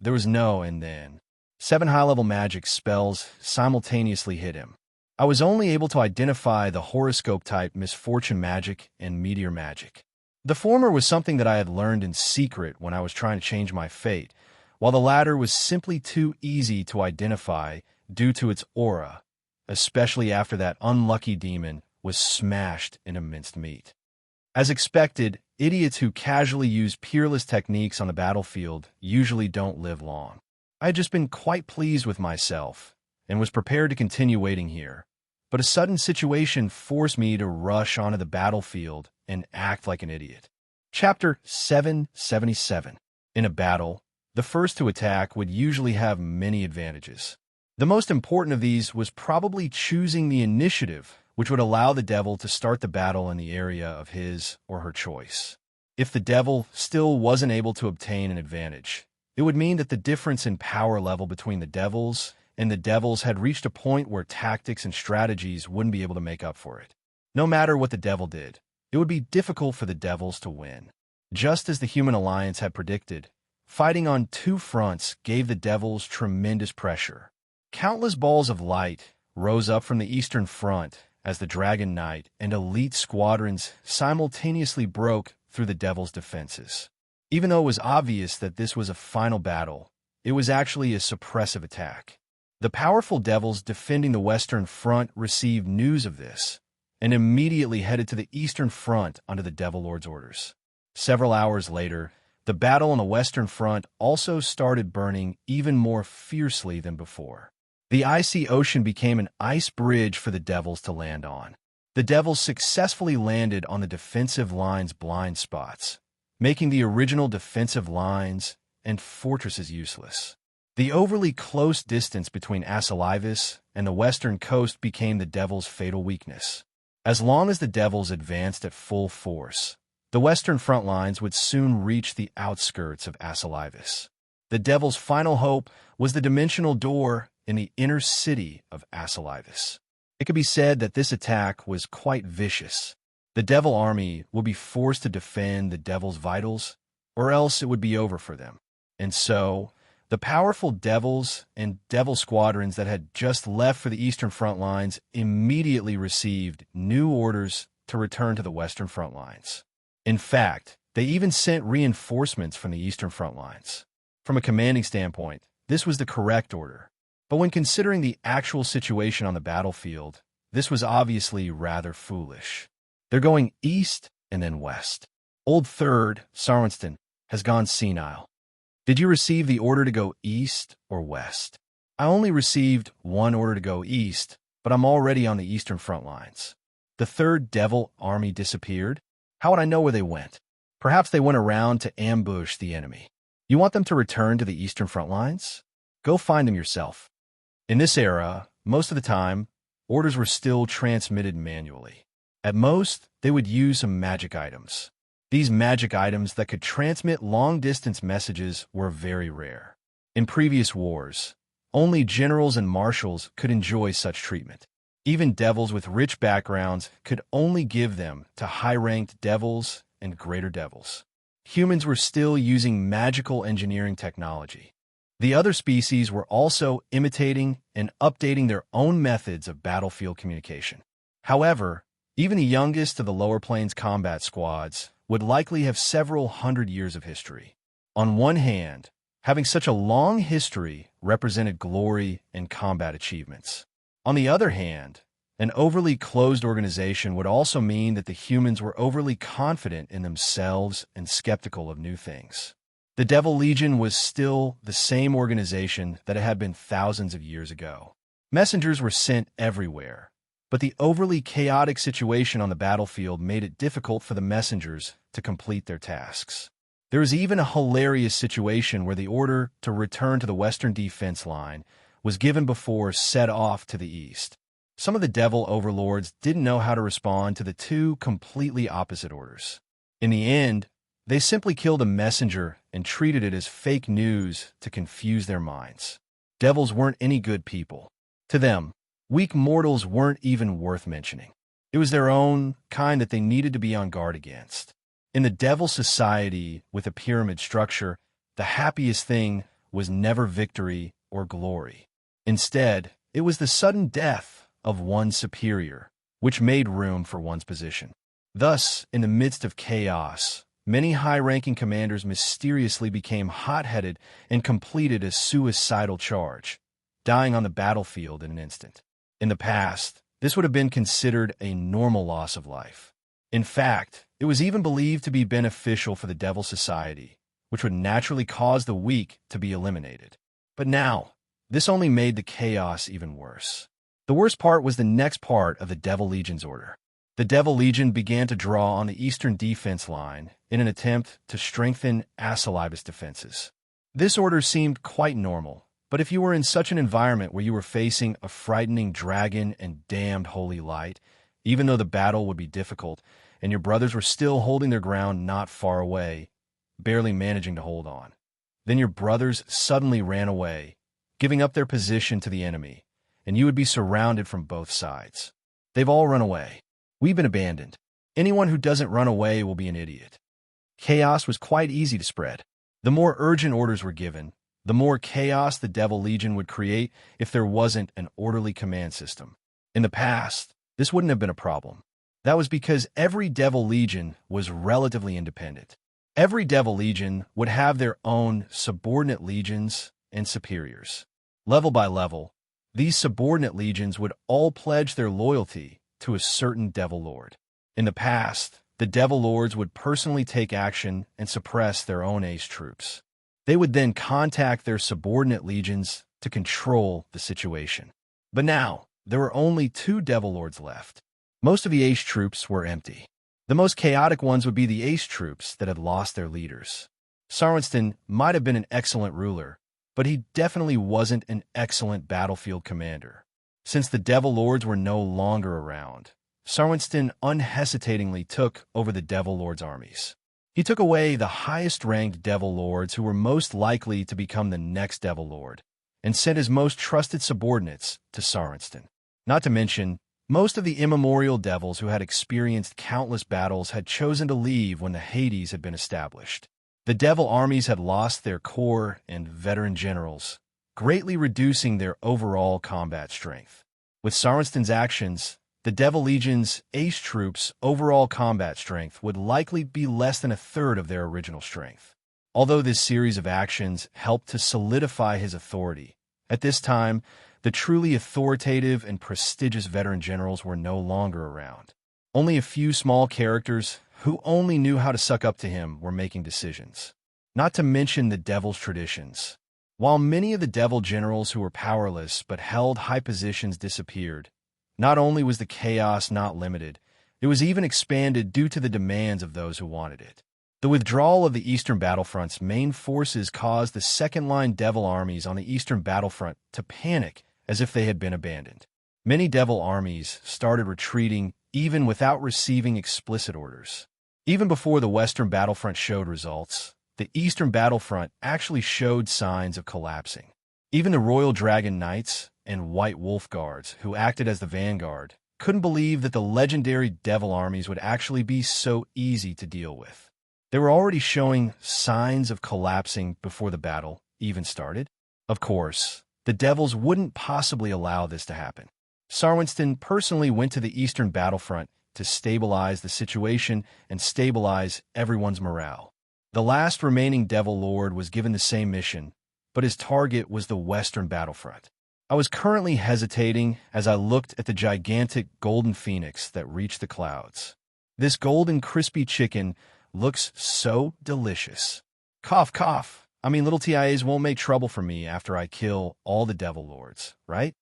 there was no and then. 7 high-level magic spells simultaneously hit him. I was only able to identify the horoscope-type misfortune magic and meteor magic. The former was something that I had learned in secret when I was trying to change my fate, while the latter was simply too easy to identify due to its aura, especially after that unlucky demon was smashed into minced meat. As expected, idiots who casually use peerless techniques on the battlefield usually don't live long. I had just been quite pleased with myself and was prepared to continue waiting here, but a sudden situation forced me to rush onto the battlefield and act like an idiot. Chapter 777. In a battle, the first to attack would usually have many advantages. The most important of these was probably choosing the initiative, which would allow the devil to start the battle in the area of his or her choice. If the devil still wasn't able to obtain an advantage, it would mean that the difference in power level between the devils and the devils had reached a point where tactics and strategies wouldn't be able to make up for it. No matter what the devil did, it would be difficult for the devils to win. Just as the human alliance had predicted, fighting on 2 fronts gave the devils tremendous pressure. Countless balls of light rose up from the eastern front as the Dragon Knight and elite squadrons simultaneously broke through the devils' defenses. Even though it was obvious that this was a final battle, it was actually a suppressive attack. The powerful devils defending the western front received news of this and immediately headed to the eastern front under the Devil Lord's orders. Several hours later, the battle on the western front also started burning even more fiercely than before. The icy ocean became an ice bridge for the devils to land on. The devils successfully landed on the defensive line's blind spots, making the original defensive lines and fortresses useless. The overly close distance between Asalivis and the western coast became the devils' fatal weakness. As long as the devils advanced at full force, the western front lines would soon reach the outskirts of Asalivis. The devils' final hope was the dimensional door in the inner city of Asalivus. It could be said that this attack was quite vicious. The devil army would be forced to defend the devil's vitals, or else it would be over for them. And so, the powerful devils and devil squadrons that had just left for the eastern front lines immediately received new orders to return to the western front lines. In fact, they even sent reinforcements from the eastern front lines. From a commanding standpoint, this was the correct order. But when considering the actual situation on the battlefield, this was obviously rather foolish. They're going east and then west. Old Third, Sarwinston, has gone senile. Did you receive the order to go east or west? I only received one order to go east, but I'm already on the eastern front lines. The Third Devil Army disappeared? How would I know where they went? Perhaps they went around to ambush the enemy. You want them to return to the eastern front lines? Go find them yourself. In this era, most of the time, orders were still transmitted manually. At most, they would use some magic items. These magic items that could transmit long-distance messages were very rare. In previous wars, only generals and marshals could enjoy such treatment. Even devils with rich backgrounds could only give them to high-ranked devils and greater devils. Humans were still using magical engineering technology. The other species were also imitating and updating their own methods of battlefield communication. However, even the youngest of the lower planes combat squads would likely have several hundred years of history. On one hand, having such a long history represented glory and combat achievements. On the other hand, an overly closed organization would also mean that the humans were overly confident in themselves and skeptical of new things. The Devil Legion was still the same organization that it had been thousands of years ago. Messengers were sent everywhere, but the overly chaotic situation on the battlefield made it difficult for the messengers to complete their tasks. There was even a hilarious situation where the order to return to the western defense line was given before set off to the east. Some of the devil overlords didn't know how to respond to the two completely opposite orders. In the end, they simply killed a messenger and treated it as fake news to confuse their minds. Devils weren't any good people. To them, weak mortals weren't even worth mentioning. It was their own kind that they needed to be on guard against. In the devil society with a pyramid structure, the happiest thing was never victory or glory. Instead, it was the sudden death of one's superior, which made room for one's position. Thus, in the midst of chaos, many high-ranking commanders mysteriously became hot-headed and completed a suicidal charge, dying on the battlefield in an instant. In the past, this would have been considered a normal loss of life. In fact, it was even believed to be beneficial for the Devil Society, which would naturally cause the weak to be eliminated. But now, this only made the chaos even worse. The worst part was the next part of the Devil Legion's order. The Devil Legion began to draw on the eastern defense line in an attempt to strengthen Asalivus' defenses. This order seemed quite normal, but if you were in such an environment where you were facing a frightening dragon and damned holy light, even though the battle would be difficult, and your brothers were still holding their ground not far away, barely managing to hold on, then your brothers suddenly ran away, giving up their position to the enemy, and you would be surrounded from both sides. They've all run away. We've been abandoned. Anyone who doesn't run away will be an idiot. Chaos was quite easy to spread. The more urgent orders were given, the more chaos the Devil Legion would create if there wasn't an orderly command system. In the past, this wouldn't have been a problem. That was because every Devil Legion was relatively independent. Every Devil Legion would have their own subordinate legions and superiors. Level by level, these subordinate legions would all pledge their loyalty to a certain Devil Lord. In the past, the Devil Lords would personally take action and suppress their own ace troops. They would then contact their subordinate legions to control the situation. But now, there were only 2 Devil Lords left. Most of the ace troops were empty. The most chaotic ones would be the ace troops that had lost their leaders. Sarwinston might have been an excellent ruler, but he definitely wasn't an excellent battlefield commander. Since the Devil Lords were no longer around, Sarwinston unhesitatingly took over the Devil Lords' armies. He took away the highest-ranked Devil Lords who were most likely to become the next Devil Lord, and sent his most trusted subordinates to Sarenston. Not to mention, most of the immemorial devils who had experienced countless battles had chosen to leave when the Hades had been established. The devil armies had lost their core and veteran generals, greatly reducing their overall combat strength. With Sarenston's actions, the Devil Legion's ace troops' overall combat strength would likely be less than a third of their original strength. Although this series of actions helped to solidify his authority, at this time, the truly authoritative and prestigious veteran generals were no longer around. Only a few small characters who only knew how to suck up to him were making decisions. Not to mention the devil's traditions. While many of the devil generals who were powerless but held high positions disappeared, not only was the chaos not limited, it was even expanded due to the demands of those who wanted it. The withdrawal of the Eastern Battlefront's main forces caused the second-line devil armies on the Eastern Battlefront to panic as if they had been abandoned. Many devil armies started retreating even without receiving explicit orders. Even before the Western Battlefront showed results, the Eastern Battlefront actually showed signs of collapsing. Even the Royal Dragon Knights and White Wolf Guards, who acted as the vanguard, couldn't believe that the legendary devil armies would actually be so easy to deal with. They were already showing signs of collapsing before the battle even started. Of course, the devils wouldn't possibly allow this to happen. Sarenston personally went to the Eastern Battlefront to stabilize the situation and stabilize everyone's morale. The last remaining Devil Lord was given the same mission, but his target was the Western Battlefront. I was currently hesitating as I looked at the gigantic golden phoenix that reached the clouds. This golden crispy chicken looks so delicious. Cough, cough. I mean, little TIAs won't make trouble for me after I kill all the Devil Lords, right?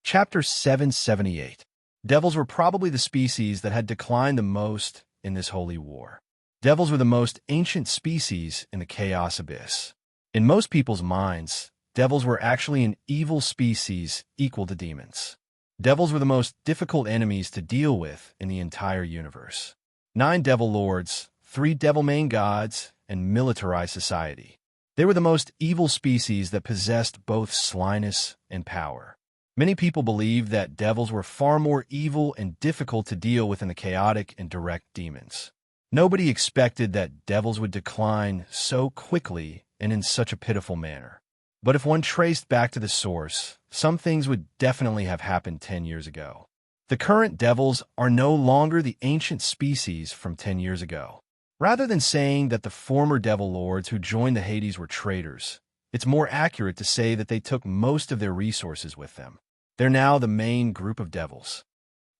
Chapter 778. Devils were probably the species that had declined the most in this holy war. Devils were the most ancient species in the Chaos Abyss. In most people's minds, devils were actually an evil species equal to demons. Devils were the most difficult enemies to deal with in the entire universe. 9 Devil Lords, 3 Devil Main Gods, and militarized society. They were the most evil species that possessed both slyness and power. Many people believed that devils were far more evil and difficult to deal with than the chaotic and direct demons. Nobody expected that devils would decline so quickly and in such a pitiful manner. But if one traced back to the source, some things would definitely have happened 10 years ago. The current devils are no longer the ancient species from 10 years ago. Rather than saying that the former devil lords who joined the Hades were traitors, it's more accurate to say that they took most of their resources with them. They're now the main group of devils.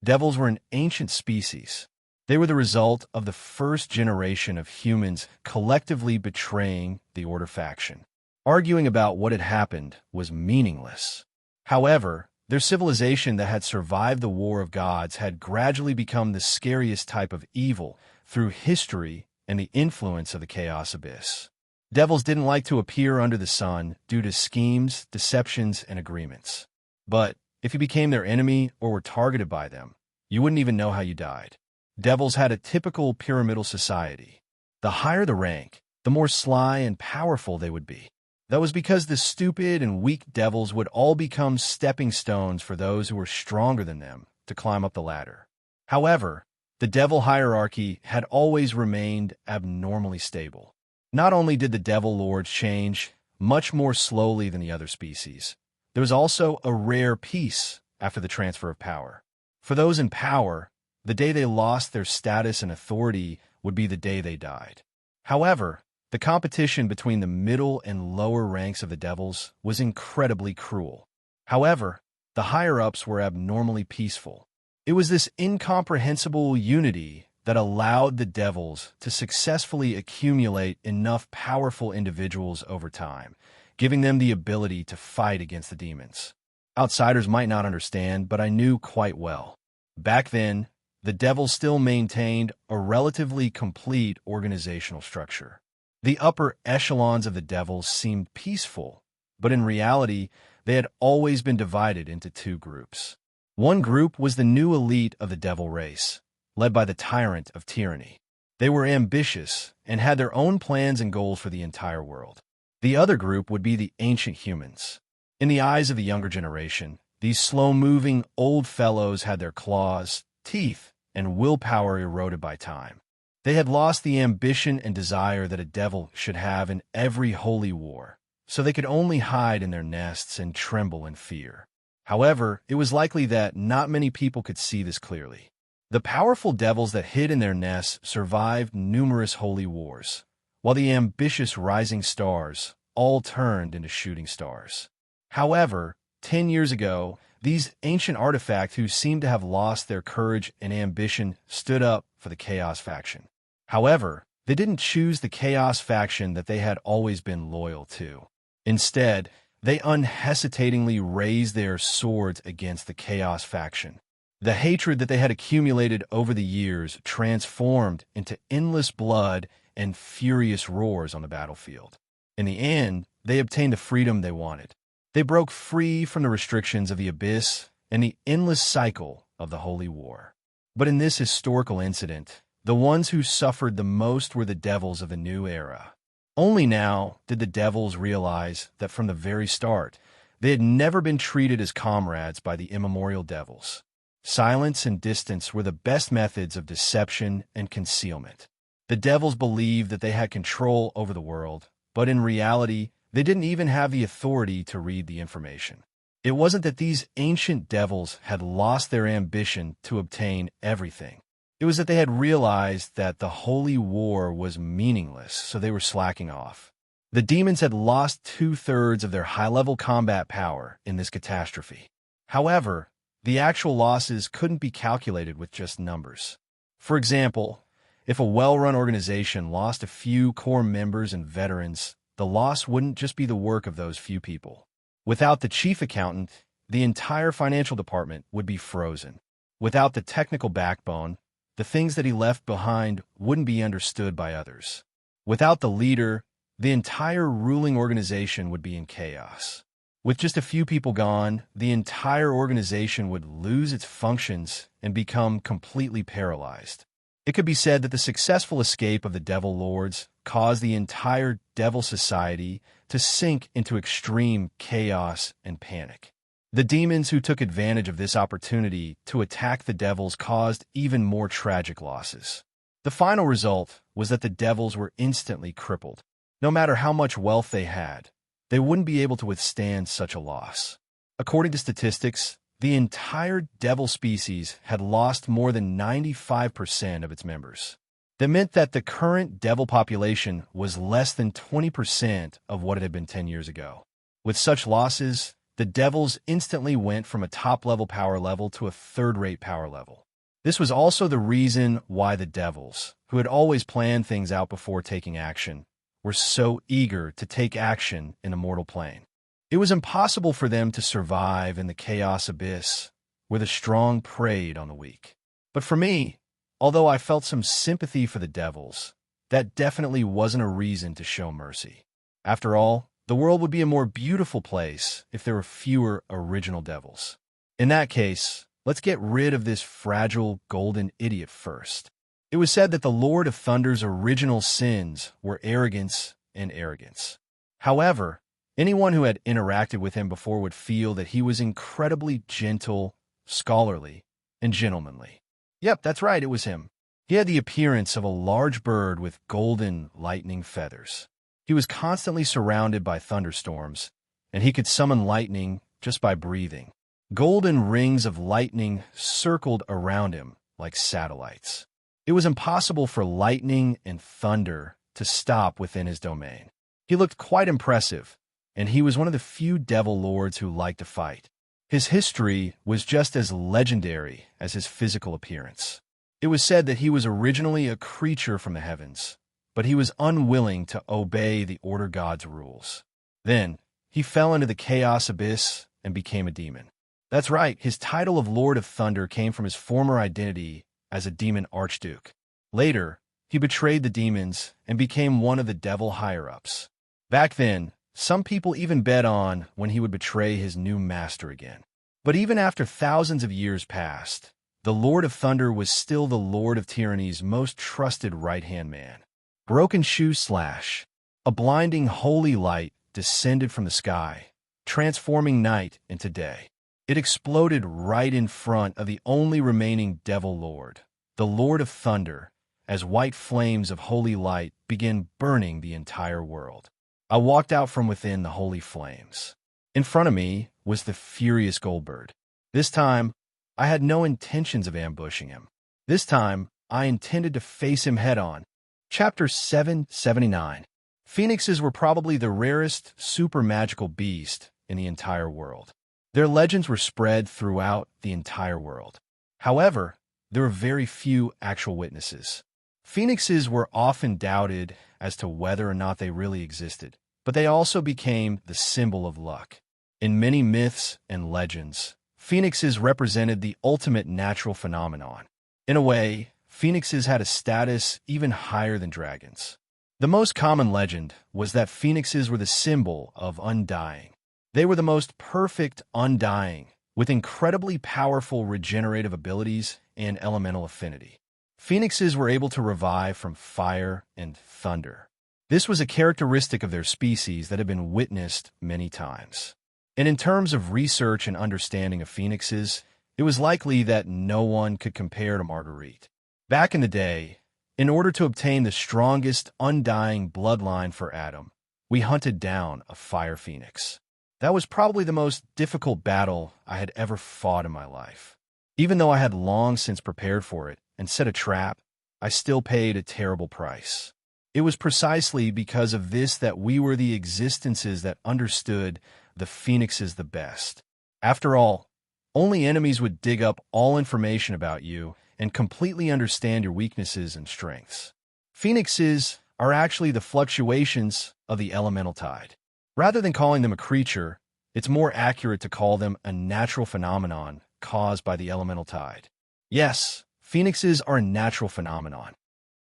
Devils were an ancient species. They were the result of the first generation of humans collectively betraying the Order faction. Arguing about what had happened was meaningless. However, their civilization that had survived the War of Gods had gradually become the scariest type of evil through history and the influence of the Chaos Abyss. Devils didn't like to appear under the sun due to schemes, deceptions, and agreements. But if you became their enemy or were targeted by them, you wouldn't even know how you died. Devils had a typical pyramidal society. The higher the rank, the more sly and powerful they would be. That was because the stupid and weak devils would all become stepping stones for those who were stronger than them to climb up the ladder. However, the devil hierarchy had always remained abnormally stable. Not only did the devil lords change much more slowly than the other species, there was also a rare peace after the transfer of power. For those in power, the day they lost their status and authority would be the day they died. However, the competition between the middle and lower ranks of the devils was incredibly cruel. However, the higher-ups were abnormally peaceful. It was this incomprehensible unity that allowed the devils to successfully accumulate enough powerful individuals over time, giving them the ability to fight against the demons. Outsiders might not understand, but I knew quite well. Back then, the devils still maintained a relatively complete organizational structure. The upper echelons of the devils seemed peaceful, but in reality, they had always been divided into 2 groups. One group was the new elite of the devil race, led by the tyrant of tyranny. They were ambitious and had their own plans and goals for the entire world. The other group would be the ancient humans. In the eyes of the younger generation, these slow-moving old fellows had their claws, teeth, and willpower eroded by time. They had lost the ambition and desire that a devil should have in every holy war, so they could only hide in their nests and tremble in fear. However, it was likely that not many people could see this clearly. The powerful devils that hid in their nests survived numerous holy wars, while the ambitious rising stars all turned into shooting stars. However, 10 years ago, these ancient artifacts who seemed to have lost their courage and ambition stood up for the Chaos faction. However, they didn't choose the Chaos faction that they had always been loyal to. Instead, they unhesitatingly raised their swords against the Chaos faction. The hatred that they had accumulated over the years transformed into endless blood and furious roars on the battlefield. In the end, they obtained the freedom they wanted. They broke free from the restrictions of the Abyss and the endless cycle of the Holy War. But in this historical incident, the ones who suffered the most were the devils of the new era. Only now did the devils realize that from the very start, they had never been treated as comrades by the immemorial devils. Silence and distance were the best methods of deception and concealment. The devils believed that they had control over the world, but in reality, they didn't even have the authority to read the information. It wasn't that these ancient devils had lost their ambition to obtain everything. It was that they had realized that the holy war was meaningless, so they were slacking off. The demons had lost 2/3 of their high-level combat power in this catastrophe. However, the actual losses couldn't be calculated with just numbers. For example, if a well-run organization lost a few core members and veterans, the loss wouldn't just be the work of those few people. Without the chief accountant, the entire financial department would be frozen. Without the technical backbone, the things that he left behind wouldn't be understood by others. Without the leader, the entire ruling organization would be in chaos. With just a few people gone, the entire organization would lose its functions and become completely paralyzed. It could be said that the successful escape of the Devil Lords caused the entire Devil Society to sink into extreme chaos and panic. The demons who took advantage of this opportunity to attack the devils caused even more tragic losses. The final result was that the devils were instantly crippled. No matter how much wealth they had, they wouldn't be able to withstand such a loss. According to statistics, the entire devil species had lost more than 95% of its members. That meant that the current devil population was less than 20% of what it had been 10 years ago. With such losses, the devils instantly went from a top-level power level to a third-rate power level. This was also the reason why the devils, who had always planned things out before taking action, were so eager to take action in the mortal plane. It was impossible for them to survive in the chaos abyss, where the strong preyed on the weak. But for me, although I felt some sympathy for the devils, that definitely wasn't a reason to show mercy. After all, the world would be a more beautiful place if there were fewer original devils. In that case, let's get rid of this fragile golden idiot first. It was said that the Lord of Thunder's original sins were arrogance and arrogance. However, anyone who had interacted with him before would feel that he was incredibly gentle, scholarly, and gentlemanly. Yep, that's right, it was him. He had the appearance of a large bird with golden, lightning feathers. He was constantly surrounded by thunderstorms, and he could summon lightning just by breathing. Golden rings of lightning circled around him like satellites. It was impossible for lightning and thunder to stop within his domain. He looked quite impressive, and he was one of the few devil lords who liked to fight. His history was just as legendary as his physical appearance. It was said that he was originally a creature from the heavens, but he was unwilling to obey the Order God's rules. Then, he fell into the chaos abyss and became a demon. That's right, his title of Lord of Thunder came from his former identity as a demon archduke. Later, he betrayed the demons and became one of the devil higher-ups. Back then, some people even bet on when he would betray his new master again. But even after thousands of years passed, the Lord of Thunder was still the Lord of Tyranny's most trusted right-hand man. Broken shoe slash. A blinding holy light descended from the sky, transforming night into day. It exploded right in front of the only remaining Devil Lord, the Lord of Thunder, as white flames of holy light began burning the entire world. I walked out from within the holy flames. In front of me was the furious Goldbird. This time, I had no intentions of ambushing him. This time, I intended to face him head-on. Chapter 779. Phoenixes were probably the rarest super-magical beast in the entire world. Their legends were spread throughout the entire world. However, there were very few actual witnesses. Phoenixes were often doubted as to whether or not they really existed, but they also became the symbol of luck. In many myths and legends, phoenixes represented the ultimate natural phenomenon. In a way, phoenixes had a status even higher than dragons. The most common legend was that phoenixes were the symbol of undying. They were the most perfect undying, with incredibly powerful regenerative abilities and elemental affinity. Phoenixes were able to revive from fire and thunder. This was a characteristic of their species that had been witnessed many times. And in terms of research and understanding of phoenixes, it was likely that no one could compare to Marguerite. Back in the day, in order to obtain the strongest undying bloodline for Adam, we hunted down a fire phoenix. That was probably the most difficult battle I had ever fought in my life. Even though I had long since prepared for it and set a trap, I still paid a terrible price. It was precisely because of this that we were the existences that understood the phoenixes the best. After all, only enemies would dig up all information about you and completely understand your weaknesses and strengths. Phoenixes are actually the fluctuations of the elemental tide. Rather than calling them a creature, it's more accurate to call them a natural phenomenon caused by the elemental tide. Yes, phoenixes are a natural phenomenon.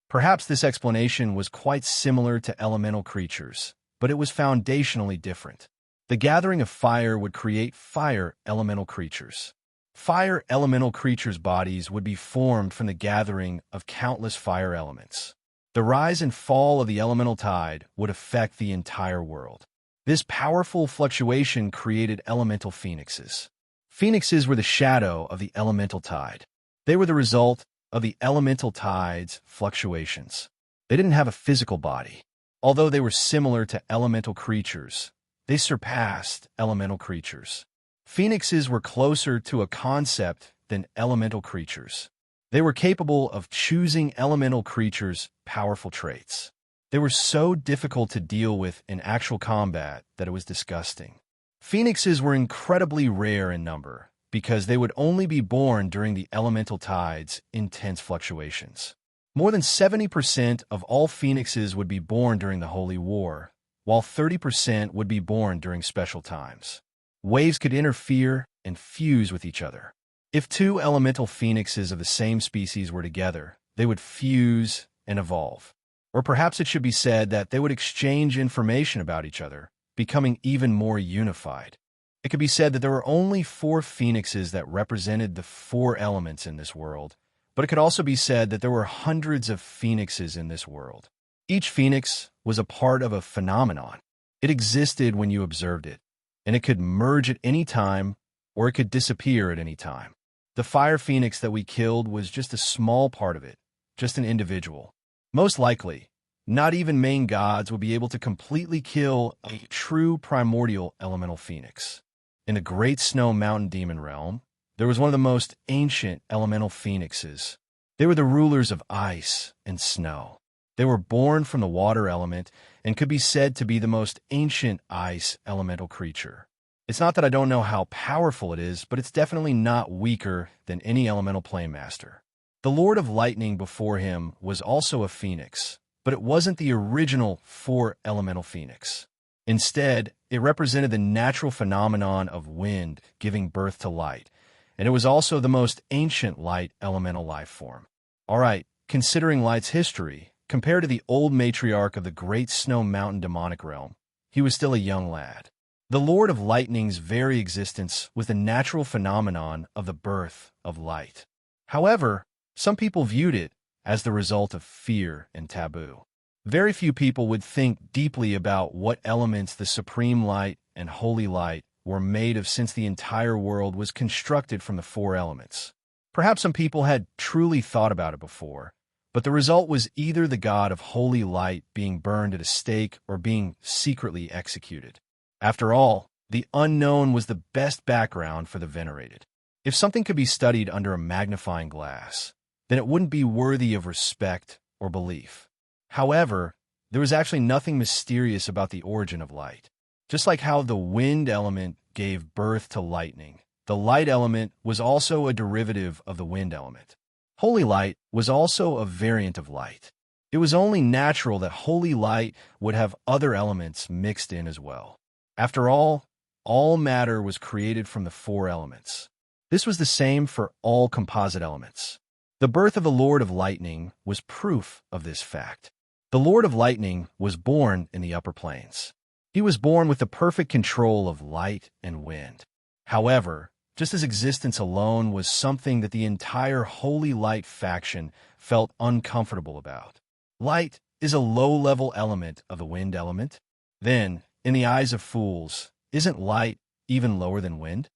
Perhaps this explanation was quite similar to elemental creatures, but it was foundationally different. The gathering of fire would create fire elemental creatures. Fire elemental creatures' bodies would be formed from the gathering of countless fire elements. The rise and fall of the elemental tide would affect the entire world. This powerful fluctuation created elemental phoenixes. Phoenixes were the shadow of the elemental tide. They were the result of the elemental tide's fluctuations. They didn't have a physical body. Although they were similar to elemental creatures, they surpassed elemental creatures. Phoenixes were closer to a concept than elemental creatures. They were capable of choosing elemental creatures' powerful traits. They were so difficult to deal with in actual combat that it was disgusting. Phoenixes were incredibly rare in number because they would only be born during the elemental tide's intense fluctuations. More than 70% of all phoenixes would be born during the Holy War, while 30% would be born during special times. Waves could interfere and fuse with each other. If two elemental phoenixes of the same species were together, they would fuse and evolve. Or perhaps it should be said that they would exchange information about each other, becoming even more unified. It could be said that there were only 4 phoenixes that represented the 4 elements in this world, but it could also be said that there were hundreds of phoenixes in this world. Each phoenix was a part of a phenomenon. It existed when you observed it, and it could merge at any time, or it could disappear at any time. The fire phoenix that we killed was just a small part of it, just an individual. Most likely, not even main gods would be able to completely kill a true primordial elemental phoenix. In the Great Snow Mountain Demon Realm, there was one of the most ancient elemental phoenixes. They were the rulers of ice and snow. They were born from the water element and could be said to be the most ancient ice elemental creature. It's not that I don't know how powerful it is, but it's definitely not weaker than any elemental playmaster. The Lord of Lightning before him was also a phoenix, but it wasn't the original 4 elemental phoenix. Instead, it represented the natural phenomenon of wind giving birth to light, and it was also the most ancient light elemental life form. All right, considering light's history, compared to the old matriarch of the Great Snow Mountain demonic realm, he was still a young lad. The Lord of Lightning's very existence was the natural phenomenon of the birth of light. However, some people viewed it as the result of fear and taboo. Very few people would think deeply about what elements the supreme light and holy light were made of since the entire world was constructed from the four elements. Perhaps some people had truly thought about it before, but the result was either the god of holy light being burned at a stake or being secretly executed. After all, the unknown was the best background for the venerated. If something could be studied under a magnifying glass, then it wouldn't be worthy of respect or belief. However, there was actually nothing mysterious about the origin of light. Just like how the wind element gave birth to lightning, the light element was also a derivative of the wind element. Holy light was also a variant of light. It was only natural that holy light would have other elements mixed in as well. After all matter was created from the four elements. This was the same for all composite elements. The birth of the Lord of Lightning was proof of this fact. The Lord of Lightning was born in the upper planes. He was born with the perfect control of light and wind. However, just as existence alone was something that the entire Holy Light faction felt uncomfortable about. Light is a low-level element of the wind element. Then, in the eyes of fools, isn't light even lower than wind?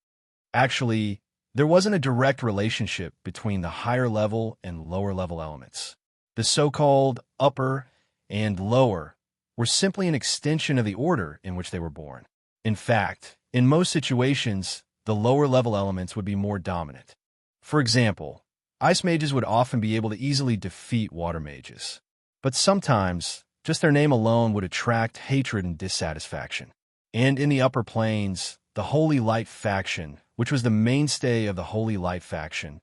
Actually, there wasn't a direct relationship between the higher-level and lower-level elements. The so-called upper and lower were simply an extension of the order in which they were born. In fact, in most situations, the lower-level elements would be more dominant. For example, ice mages would often be able to easily defeat water mages. But sometimes, just their name alone would attract hatred and dissatisfaction. And in the upper planes, the Holy Light faction, which was the mainstay of the Holy Light faction,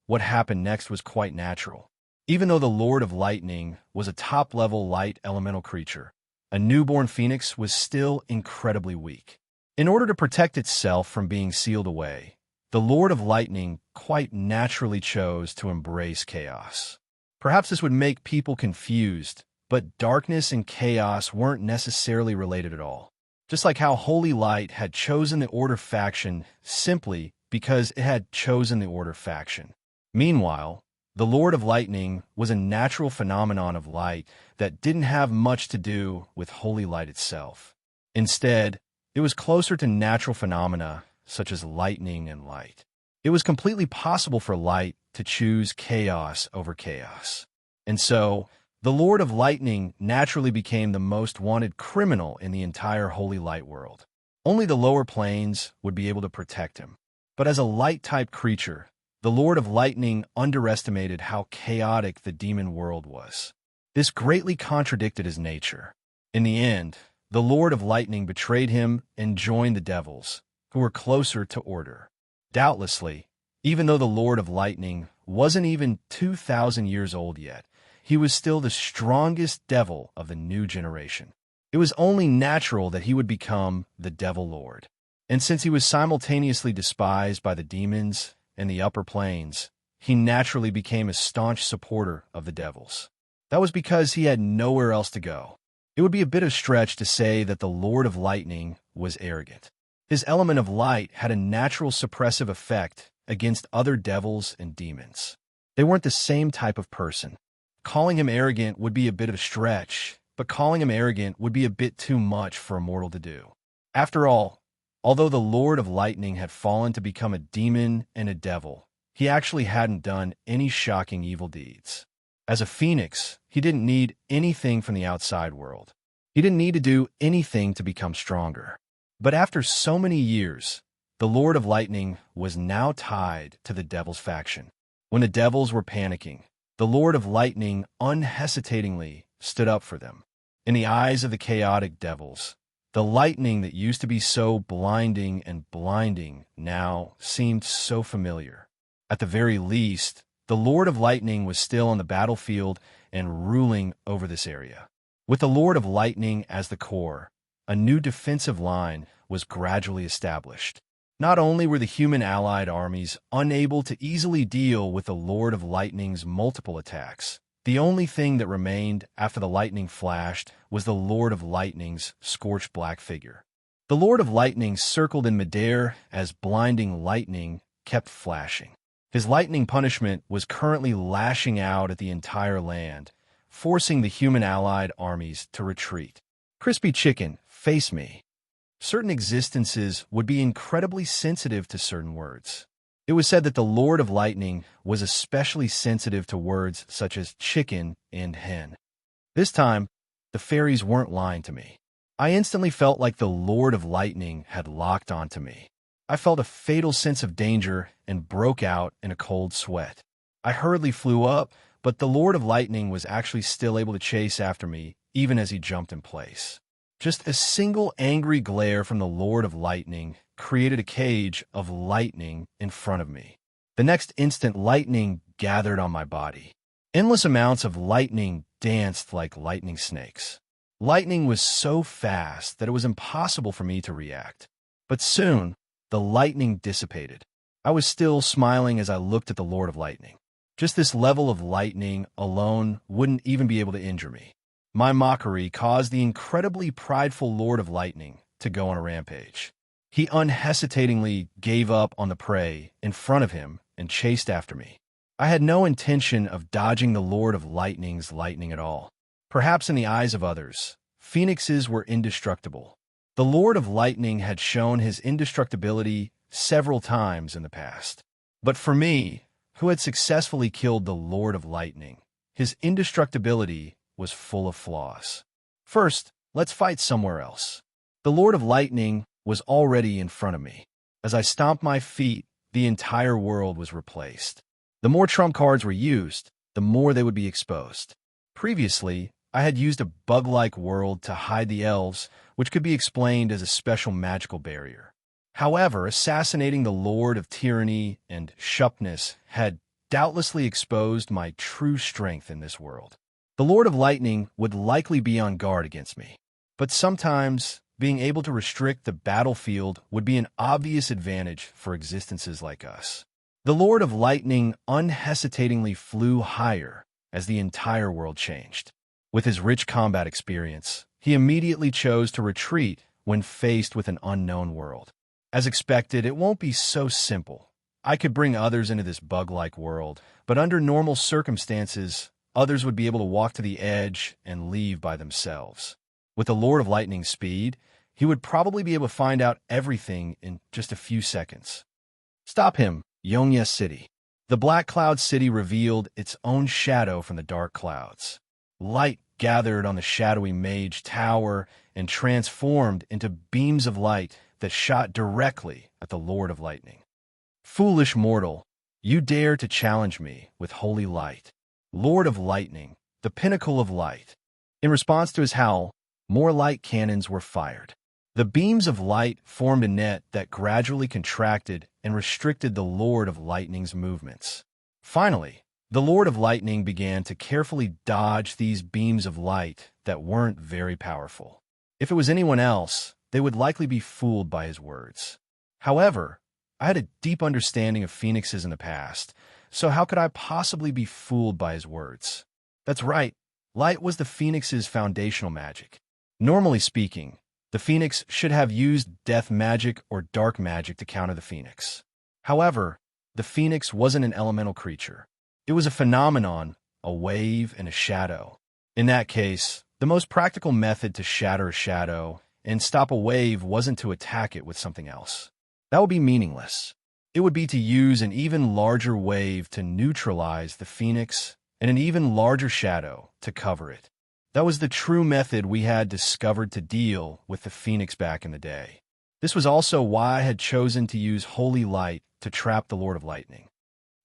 what happened next was quite natural. Even though the Lord of Lightning was a top-level light elemental creature, a newborn phoenix was still incredibly weak. In order to protect itself from being sealed away, the Lord of Lightning quite naturally chose to embrace chaos. Perhaps this would make people confused, but darkness and chaos weren't necessarily related at all. Just like how Holy Light had chosen the Order faction simply because it had chosen the Order faction. Meanwhile, the Lord of Lightning was a natural phenomenon of light that didn't have much to do with Holy Light itself. Instead, it was closer to natural phenomena such as lightning and light. It was completely possible for light to choose chaos over chaos. And so, the Lord of Lightning naturally became the most wanted criminal in the entire Holy Light world. Only the lower planes would be able to protect him. But as a light-type creature, the Lord of Lightning underestimated how chaotic the demon world was. This greatly contradicted his nature. In the end, the Lord of Lightning betrayed him and joined the devils, who were closer to order. Doubtlessly, even though the Lord of Lightning wasn't even 2,000 years old yet, he was still the strongest devil of the new generation. It was only natural that he would become the Devil Lord. And since he was simultaneously despised by the demons and the upper planes, he naturally became a staunch supporter of the devils. That was because he had nowhere else to go. It would be a bit of a stretch to say that the Lord of Lightning was arrogant. His element of light had a natural suppressive effect against other devils and demons. They weren't the same type of person. Calling him arrogant would be a bit of a stretch, but calling him arrogant would be a bit too much for a mortal to do. After all, although the Lord of Lightning had fallen to become a demon and a devil, he actually hadn't done any shocking evil deeds. As a phoenix, he didn't need anything from the outside world. He didn't need to do anything to become stronger. But after so many years, the Lord of Lightning was now tied to the devil's faction. When the devils were panicking, the Lord of Lightning unhesitatingly stood up for them. In the eyes of the chaotic devils, the lightning that used to be so blinding and blinding now seemed so familiar. At the very least, the Lord of Lightning was still on the battlefield and ruling over this area. With the Lord of Lightning as the core, a new defensive line was gradually established. Not only were the human allied armies unable to easily deal with the Lord of Lightning's multiple attacks, the only thing that remained after the lightning flashed was the Lord of Lightning's scorched black figure. The Lord of Lightning circled in midair as blinding lightning kept flashing. His lightning punishment was currently lashing out at the entire land, forcing the human allied armies to retreat. "Crispy chicken, face me." Certain existences would be incredibly sensitive to certain words. It was said that the Lord of Lightning was especially sensitive to words such as chicken and hen. This time, the fairies weren't lying to me. I instantly felt like the Lord of Lightning had locked onto me. I felt a fatal sense of danger and broke out in a cold sweat. I hurriedly flew up, but the Lord of Lightning was actually still able to chase after me, even as he jumped in place. Just a single angry glare from the Lord of Lightning created a cage of lightning in front of me. The next instant, lightning gathered on my body. Endless amounts of lightning danced like lightning snakes. Lightning was so fast that it was impossible for me to react. But soon, the lightning dissipated. I was still smiling as I looked at the Lord of Lightning. Just this level of lightning alone wouldn't even be able to injure me. My mockery caused the incredibly prideful Lord of Lightning to go on a rampage. He unhesitatingly gave up on the prey in front of him and chased after me. I had no intention of dodging the Lord of Lightning's lightning at all. Perhaps in the eyes of others, phoenixes were indestructible. The Lord of Lightning had shown his indestructibility several times in the past. But for me, who had successfully killed the Lord of Lightning, his indestructibility was full of flaws. First, let's fight somewhere else. The Lord of Lightning was already in front of me. As I stomped my feet, the entire world was replaced. The more trump cards were used, the more they would be exposed. Previously, I had used a bug-like world to hide the elves, which could be explained as a special magical barrier. However, assassinating the Lord of Tyranny and Sharpness had doubtlessly exposed my true strength in this world. The Lord of Lightning would likely be on guard against me, but sometimes being able to restrict the battlefield would be an obvious advantage for existences like us. The Lord of Lightning unhesitatingly flew higher as the entire world changed. With his rich combat experience, he immediately chose to retreat when faced with an unknown world. As expected, it won't be so simple. I could bring others into this bug-like world, but under normal circumstances, others would be able to walk to the edge and leave by themselves. With the Lord of Lightning's speed, he would probably be able to find out everything in just a few seconds. Stop him, Yongya City. The Black Cloud City revealed its own shadow from the dark clouds. Light gathered on the shadowy mage tower and transformed into beams of light that shot directly at the Lord of Lightning. Foolish mortal, you dare to challenge me with holy light. Lord of Lightning, the pinnacle of light. In response to his howl, more light cannons were fired. The beams of light formed a net that gradually contracted and restricted the Lord of Lightning's movements. Finally, the Lord of Lightning began to carefully dodge these beams of light that weren't very powerful. If it was anyone else, they would likely be fooled by his words. However, I had a deep understanding of phoenixes in the past, so how could I possibly be fooled by his words? That's right, light was the phoenix's foundational magic. Normally speaking, the phoenix should have used death magic or dark magic to counter the phoenix. However, the phoenix wasn't an elemental creature. It was a phenomenon, a wave and a shadow. In that case, the most practical method to shatter a shadow and stop a wave wasn't to attack it with something else. That would be meaningless. It would be to use an even larger wave to neutralize the phoenix and an even larger shadow to cover it. That was the true method we had discovered to deal with the phoenix back in the day. This was also why I had chosen to use holy light to trap the Lord of Lightning.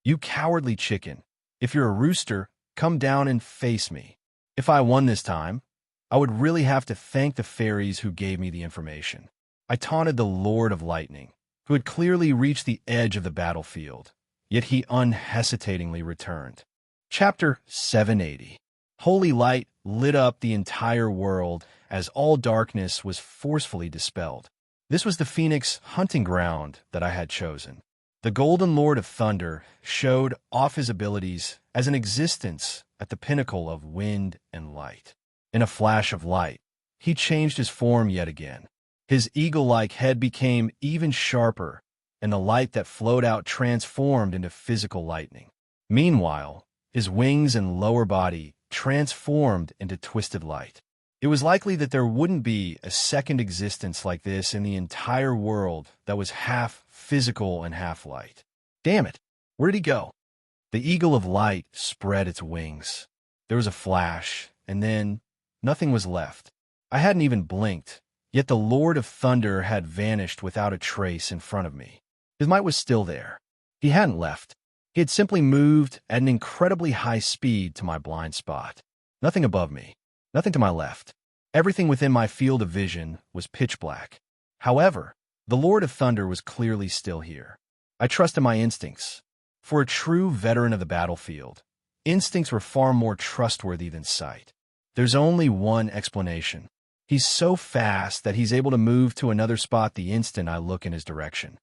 You cowardly chicken, if you're a rooster, come down and face me. If I won this time, I would really have to thank the fairies who gave me the information. I taunted the Lord of Lightning, who had clearly reached the edge of the battlefield, yet he unhesitatingly returned. Chapter 780. Holy light lit up the entire world as all darkness was forcefully dispelled. This was the phoenix hunting ground that I had chosen. The Golden Lord of Thunder showed off his abilities as an existence at the pinnacle of wind and light. In a flash of light, he changed his form yet again. His eagle-like head became even sharper, and the light that flowed out transformed into physical lightning. Meanwhile, his wings and lower body transformed into twisted light. It was likely that there wouldn't be a second existence like this in the entire world that was half physical and half light. Damn it, where did he go? The eagle of light spread its wings. There was a flash, and then nothing was left. I hadn't even blinked, yet the Lord of Thunder had vanished without a trace in front of me. His might was still there. He hadn't left. He had simply moved at an incredibly high speed to my blind spot. Nothing above me. Nothing to my left. Everything within my field of vision was pitch black. However, the Lord of Thunder was clearly still here. I trusted my instincts. For a true veteran of the battlefield, instincts were far more trustworthy than sight. There's only one explanation. He's so fast that he's able to move to another spot the instant I look in his direction.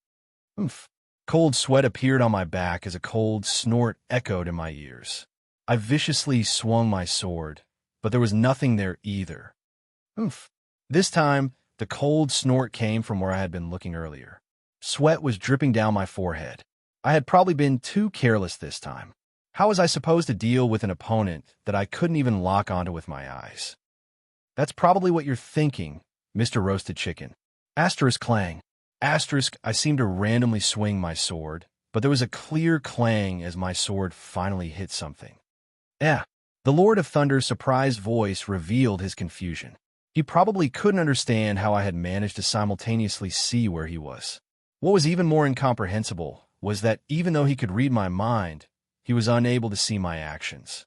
Oomph. Cold sweat appeared on my back as a cold snort echoed in my ears. I viciously swung my sword, but there was nothing there either. Oomph. This time, the cold snort came from where I had been looking earlier. Sweat was dripping down my forehead. I had probably been too careless this time. How was I supposed to deal with an opponent that I couldn't even lock onto with my eyes? That's probably what you're thinking, Mr. Roasted Chicken. Asterisk clang. Asterisk, I seemed to randomly swing my sword, but there was a clear clang as my sword finally hit something. The Lord of Thunder's surprised voice revealed his confusion. He probably couldn't understand how I had managed to simultaneously see where he was. What was even more incomprehensible was that even though he could read my mind, he was unable to see my actions.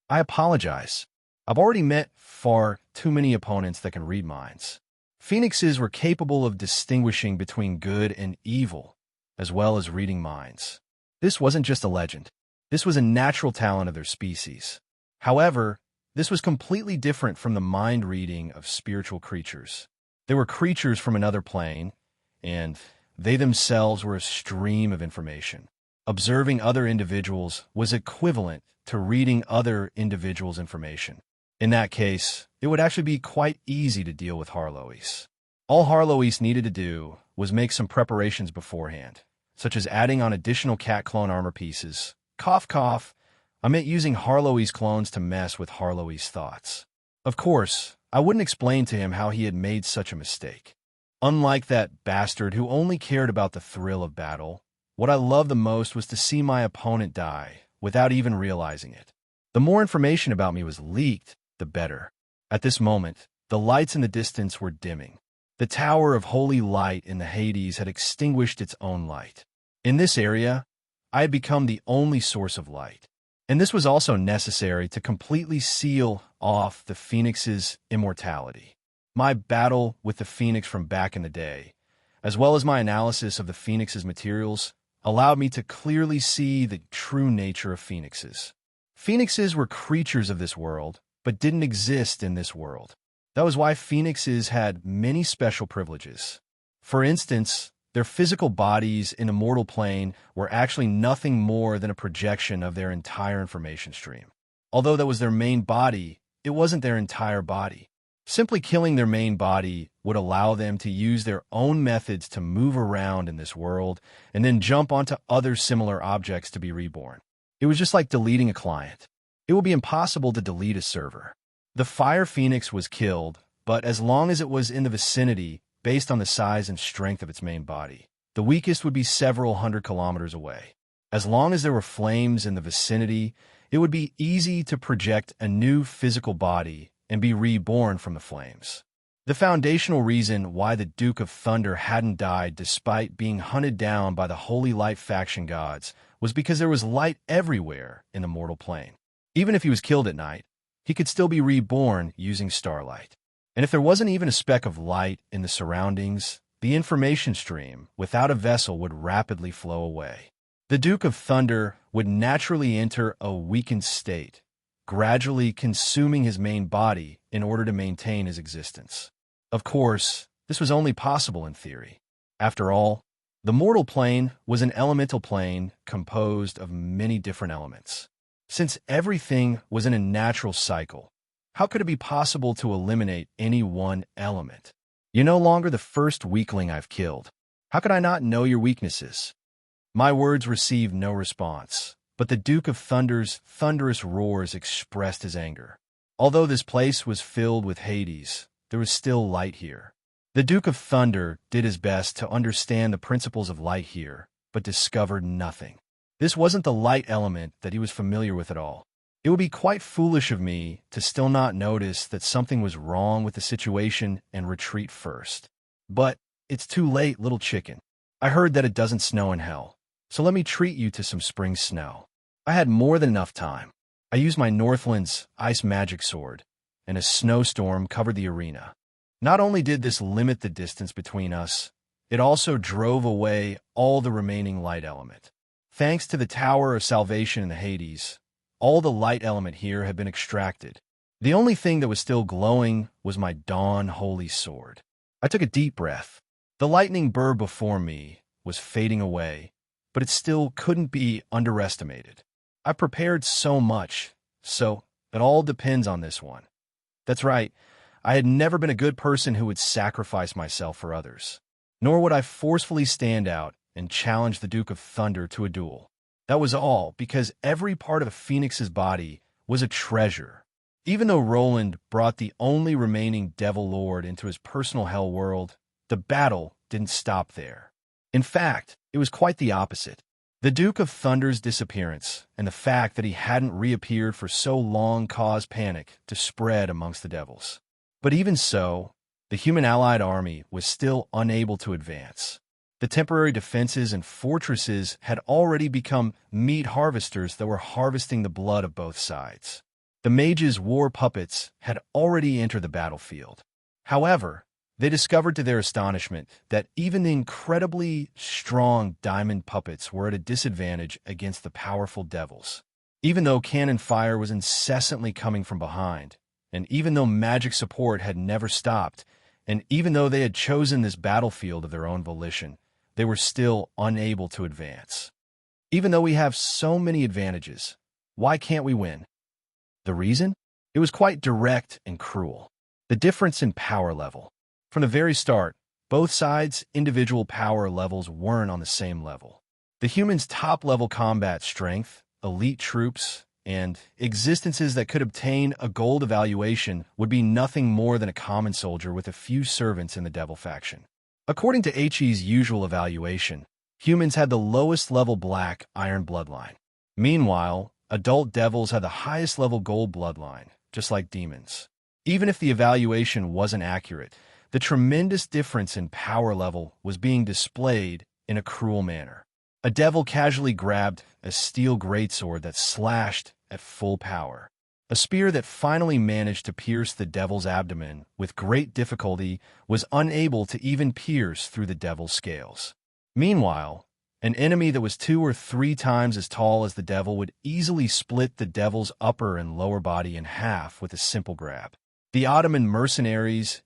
I apologize. I've already met far too many opponents that can read minds. Phoenixes were capable of distinguishing between good and evil, as well as reading minds. This wasn't just a legend. This was a natural talent of their species. However, this was completely different from the mind reading of spiritual creatures. They were creatures from another plane, and they themselves were a stream of information. Observing other individuals was equivalent to reading other individuals' information. In that case, it would actually be quite easy to deal with Harlois. All Harlois needed to do was make some preparations beforehand, such as adding on additional cat clone armor pieces. Cough, cough. I meant using Harlois clones to mess with Harlois thoughts. Of course, I wouldn't explain to him how he had made such a mistake. Unlike that bastard who only cared about the thrill of battle, what I loved the most was to see my opponent die without even realizing it. The more information about me was leaked, the better. At this moment, the lights in the distance were dimming. The Tower of Holy Light in the Hades had extinguished its own light. In this area, I had become the only source of light. And this was also necessary to completely seal off the Phoenix's immortality. My battle with the Phoenix from back in the day, as well as my analysis of the Phoenix's materials, allowed me to clearly see the true nature of Phoenixes. Phoenixes were creatures of this world, but didn't exist in this world. That was why Phoenixes had many special privileges. For instance, their physical bodies in a mortal plane were actually nothing more than a projection of their entire information stream. Although that was their main body, it wasn't their entire body. Simply killing their main body would allow them to use their own methods to move around in this world and then jump onto other similar objects to be reborn. It was just like deleting a client. It would be impossible to delete a server. The Fire Phoenix was killed, but as long as it was in the vicinity, based on the size and strength of its main body, the weakest would be several hundred kilometers away. As long as there were flames in the vicinity, it would be easy to project a new physical body and be reborn from the flames. The foundational reason why the Duke of Thunder hadn't died despite being hunted down by the Holy Light faction gods was because there was light everywhere in the mortal plane. Even if he was killed at night, he could still be reborn using starlight. And if there wasn't even a speck of light in the surroundings, the information stream without a vessel would rapidly flow away. The Duke of Thunder would naturally enter a weakened state, gradually consuming his main body in order to maintain his existence. Of course, this was only possible in theory. After all, the mortal plane was an elemental plane composed of many different elements. Since everything was in a natural cycle, how could it be possible to eliminate any one element? You're no longer the first weakling I've killed. How could I not know your weaknesses? My words received no response, but the Duke of Thunder's thunderous roars expressed his anger. Although this place was filled with Hades, there was still light here. The Duke of Thunder did his best to understand the principles of light here, but discovered nothing. This wasn't the light element that he was familiar with at all. It would be quite foolish of me to still not notice that something was wrong with the situation and retreat first. But it's too late, little chicken. I heard that it doesn't snow in hell, so let me treat you to some spring snow. I had more than enough time. I used my Northland's ice magic sword, and a snowstorm covered the arena. Not only did this limit the distance between us, it also drove away all the remaining light element. Thanks to the Tower of Salvation in the Hades, all the light element here had been extracted. The only thing that was still glowing was my Dawn Holy Sword. I took a deep breath. The lightning burr before me was fading away, but it still couldn't be underestimated. I prepared so much, so it all depends on this one. That's right, I had never been a good person who would sacrifice myself for others. Nor would I forcefully stand out and challenge the Duke of Thunder to a duel. That was all, because every part of a phoenix's body was a treasure. Even though Roland brought the only remaining Devil Lord into his personal hell world, the battle didn't stop there. In fact, it was quite the opposite. The Duke of Thunder's disappearance and the fact that he hadn't reappeared for so long caused panic to spread amongst the devils. But even so, the human allied army was still unable to advance. The temporary defenses and fortresses had already become meat harvesters that were harvesting the blood of both sides. The mages' war puppets had already entered the battlefield. However, they discovered to their astonishment that even the incredibly strong diamond puppets were at a disadvantage against the powerful devils. Even though cannon fire was incessantly coming from behind, and even though magic support had never stopped, and even though they had chosen this battlefield of their own volition, they were still unable to advance. Even though we have so many advantages, why can't we win? The reason? It was quite direct and cruel. The difference in power level. From the very start, both sides' individual power levels weren't on the same level. The humans' top-level combat strength, elite troops, and existences that could obtain a gold evaluation would be nothing more than a common soldier with a few servants in the Devil faction. According to HE's usual evaluation, humans had the lowest level black iron bloodline. Meanwhile, adult devils had the highest level gold bloodline, just like demons. Even if the evaluation wasn't accurate, the tremendous difference in power level was being displayed in a cruel manner. A devil casually grabbed a steel greatsword that slashed at full power. A spear that finally managed to pierce the devil's abdomen with great difficulty was unable to even pierce through the devil's scales. Meanwhile, an enemy that was 2 or 3 times as tall as the devil would easily split the devil's upper and lower body in half with a simple grab. The Ottoman mercenaries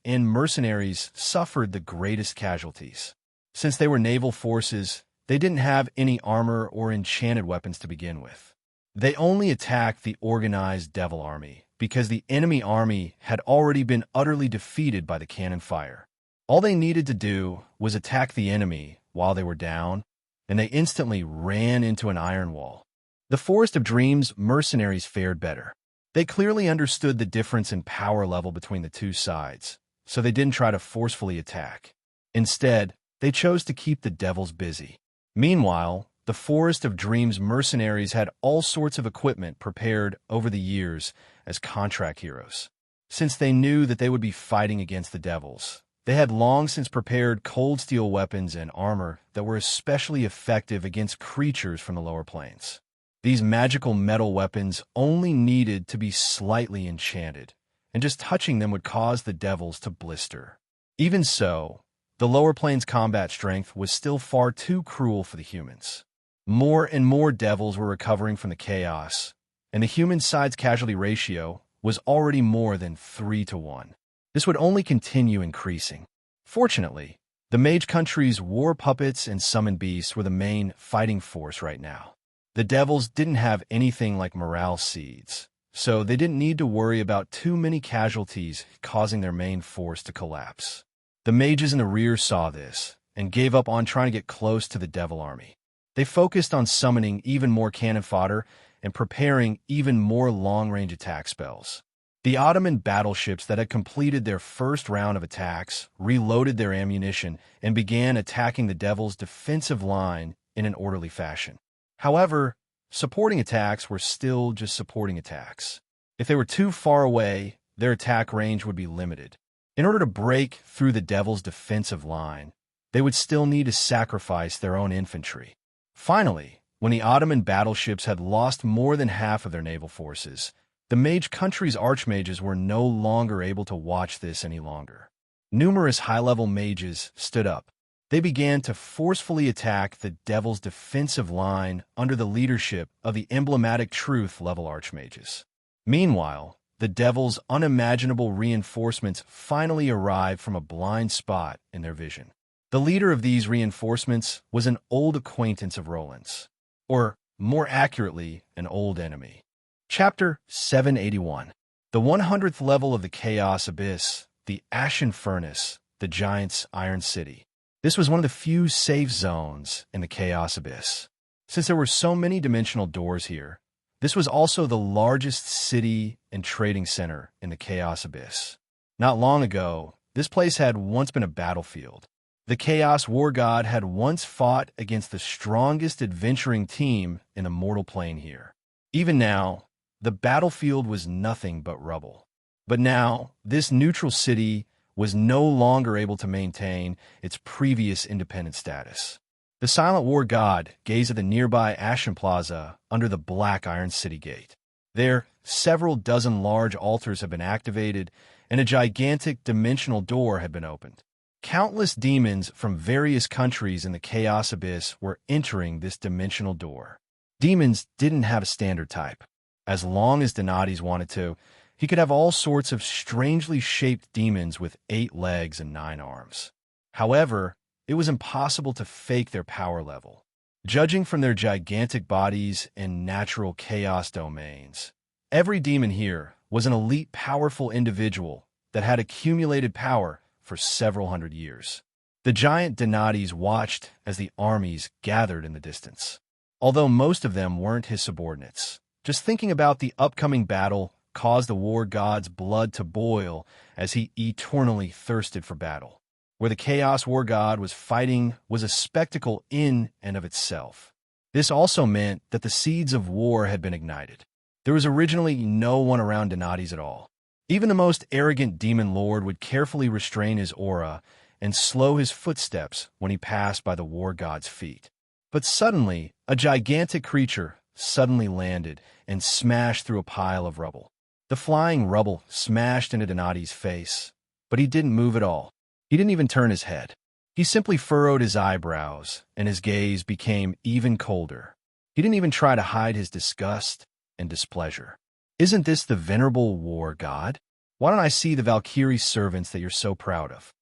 suffered the greatest casualties. Since they were naval forces, they didn't have any armor or enchanted weapons to begin with. They only attacked the organized devil army because the enemy army had already been utterly defeated by the cannon fire. All they needed to do was attack the enemy while they were down, and they instantly ran into an iron wall. The Forest of Dreams mercenaries fared better. They clearly understood the difference in power level between the two sides, so they didn't try to forcefully attack. Instead, they chose to keep the devils busy. Meanwhile, the Forest of Dreams mercenaries had all sorts of equipment prepared over the years as contract heroes. Since they knew that they would be fighting against the devils, they had long since prepared cold steel weapons and armor that were especially effective against creatures from the lower planes. These magical metal weapons only needed to be slightly enchanted, and just touching them would cause the devils to blister. Even so, the lower plane's combat strength was still far too cruel for the humans. More and more devils were recovering from the chaos, and the human side's casualty ratio was already more than 3-to-1. This would only continue increasing. Fortunately, the mage country's war puppets and summon beasts were the main fighting force right now. The devils didn't have anything like morale seeds, so they didn't need to worry about too many casualties causing their main force to collapse. The mages in the rear saw this and gave up on trying to get close to the devil army. They focused on summoning even more cannon fodder and preparing even more long-range attack spells. The Ottoman battleships that had completed their first round of attacks reloaded their ammunition and began attacking the Devil's defensive line in an orderly fashion. However, supporting attacks were still just supporting attacks. If they were too far away, their attack range would be limited. In order to break through the Devil's defensive line, they would still need to sacrifice their own infantry. Finally, when the Ottoman battleships had lost more than half of their naval forces, the mage country's archmages were no longer able to watch this any longer. Numerous high-level mages stood up. They began to forcefully attack the Devil's defensive line under the leadership of the emblematic truth-level archmages. Meanwhile, the Devil's unimaginable reinforcements finally arrived from a blind spot in their vision. The leader of these reinforcements was an old acquaintance of Roland's, or more accurately, an old enemy. Chapter 781. The 100th level of the Chaos Abyss, the Ashen Furnace, the Giant's Iron City. This was one of the few safe zones in the Chaos Abyss. Since there were so many dimensional doors here, this was also the largest city and trading center in the Chaos Abyss. Not long ago, this place had once been a battlefield. The Chaos War God had once fought against the strongest adventuring team in the mortal plane here. Even now, the battlefield was nothing but rubble. But now, this neutral city was no longer able to maintain its previous independent status. The Silent War God gazed at the nearby Ashen Plaza under the Black Iron City Gate. There, several dozen large altars had been activated, and a gigantic dimensional door had been opened. Countless demons from various countries in the Chaos Abyss were entering this dimensional door. Demons didn't have a standard type. As long as Donati's wanted to, he could have all sorts of strangely shaped demons with 8 legs and 9 arms. However, it was impossible to fake their power level. Judging from their gigantic bodies and natural chaos domains, every demon here was an elite, powerful individual that had accumulated power for several hundred years. The giant Donatis watched as the armies gathered in the distance. Although most of them weren't his subordinates, just thinking about the upcoming battle caused the war god's blood to boil as he eternally thirsted for battle. Where the Chaos War God was fighting was a spectacle in and of itself. This also meant that the seeds of war had been ignited. There was originally no one around Donatis at all. Even the most arrogant demon lord would carefully restrain his aura and slow his footsteps when he passed by the war god's feet. But suddenly, a gigantic creature suddenly landed and smashed through a pile of rubble. The flying rubble smashed into Donati's face, but he didn't move at all. He didn't even turn his head. He simply furrowed his eyebrows, and his gaze became even colder. He didn't even try to hide his disgust and displeasure. Isn't this the venerable war god? Why don't I see the Valkyrie servants that you're so proud of?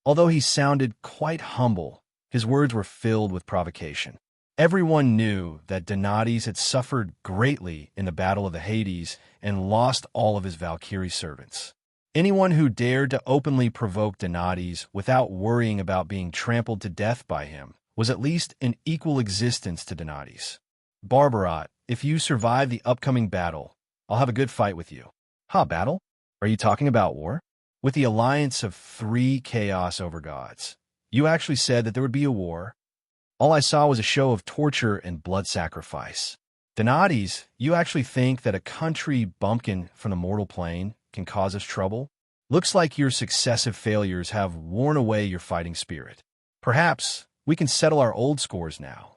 Although he sounded quite humble, his words were filled with provocation. Everyone knew that Donatis had suffered greatly in the Battle of the Hades and lost all of his Valkyrie servants. Anyone who dared to openly provoke Donatis without worrying about being trampled to death by him was at least an equal existence to Donatis. Barbarat, if you survive the upcoming battle, I'll have a good fight with you. Battle? Are you talking about war? With the alliance of 3 chaos overgods, you actually said that there would be a war. All I saw was a show of torture and blood sacrifice. Donatis, you actually think that a country bumpkin from the mortal plane can cause us trouble? Looks like your successive failures have worn away your fighting spirit. Perhaps we can settle our old scores now.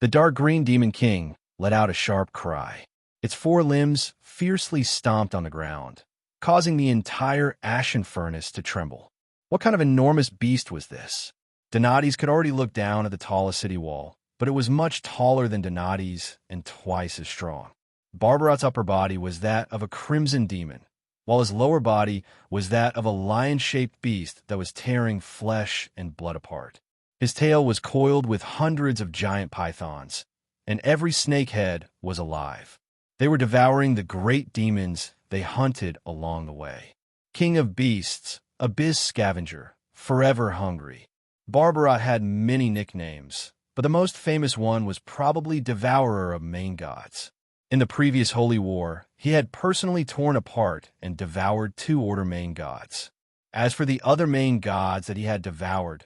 The dark green demon king let out a sharp cry. Its 4 limbs fiercely stomped on the ground, causing the entire ashen furnace to tremble. What kind of enormous beast was this? Donatis could already look down at the tallest city wall, but it was much taller than Donatis and twice as strong. Barbarat's upper body was that of a crimson demon, while his lower body was that of a lion-shaped beast that was tearing flesh and blood apart. His tail was coiled with hundreds of giant pythons, and every snake head was alive. They were devouring the great demons they hunted along the way. King of beasts, abyss scavenger, forever hungry. Barbarat had many nicknames, but the most famous one was probably Devourer of Main Gods. In the previous Holy War, he had personally torn apart and devoured 2 Order main gods. As for the other main gods that he had devoured,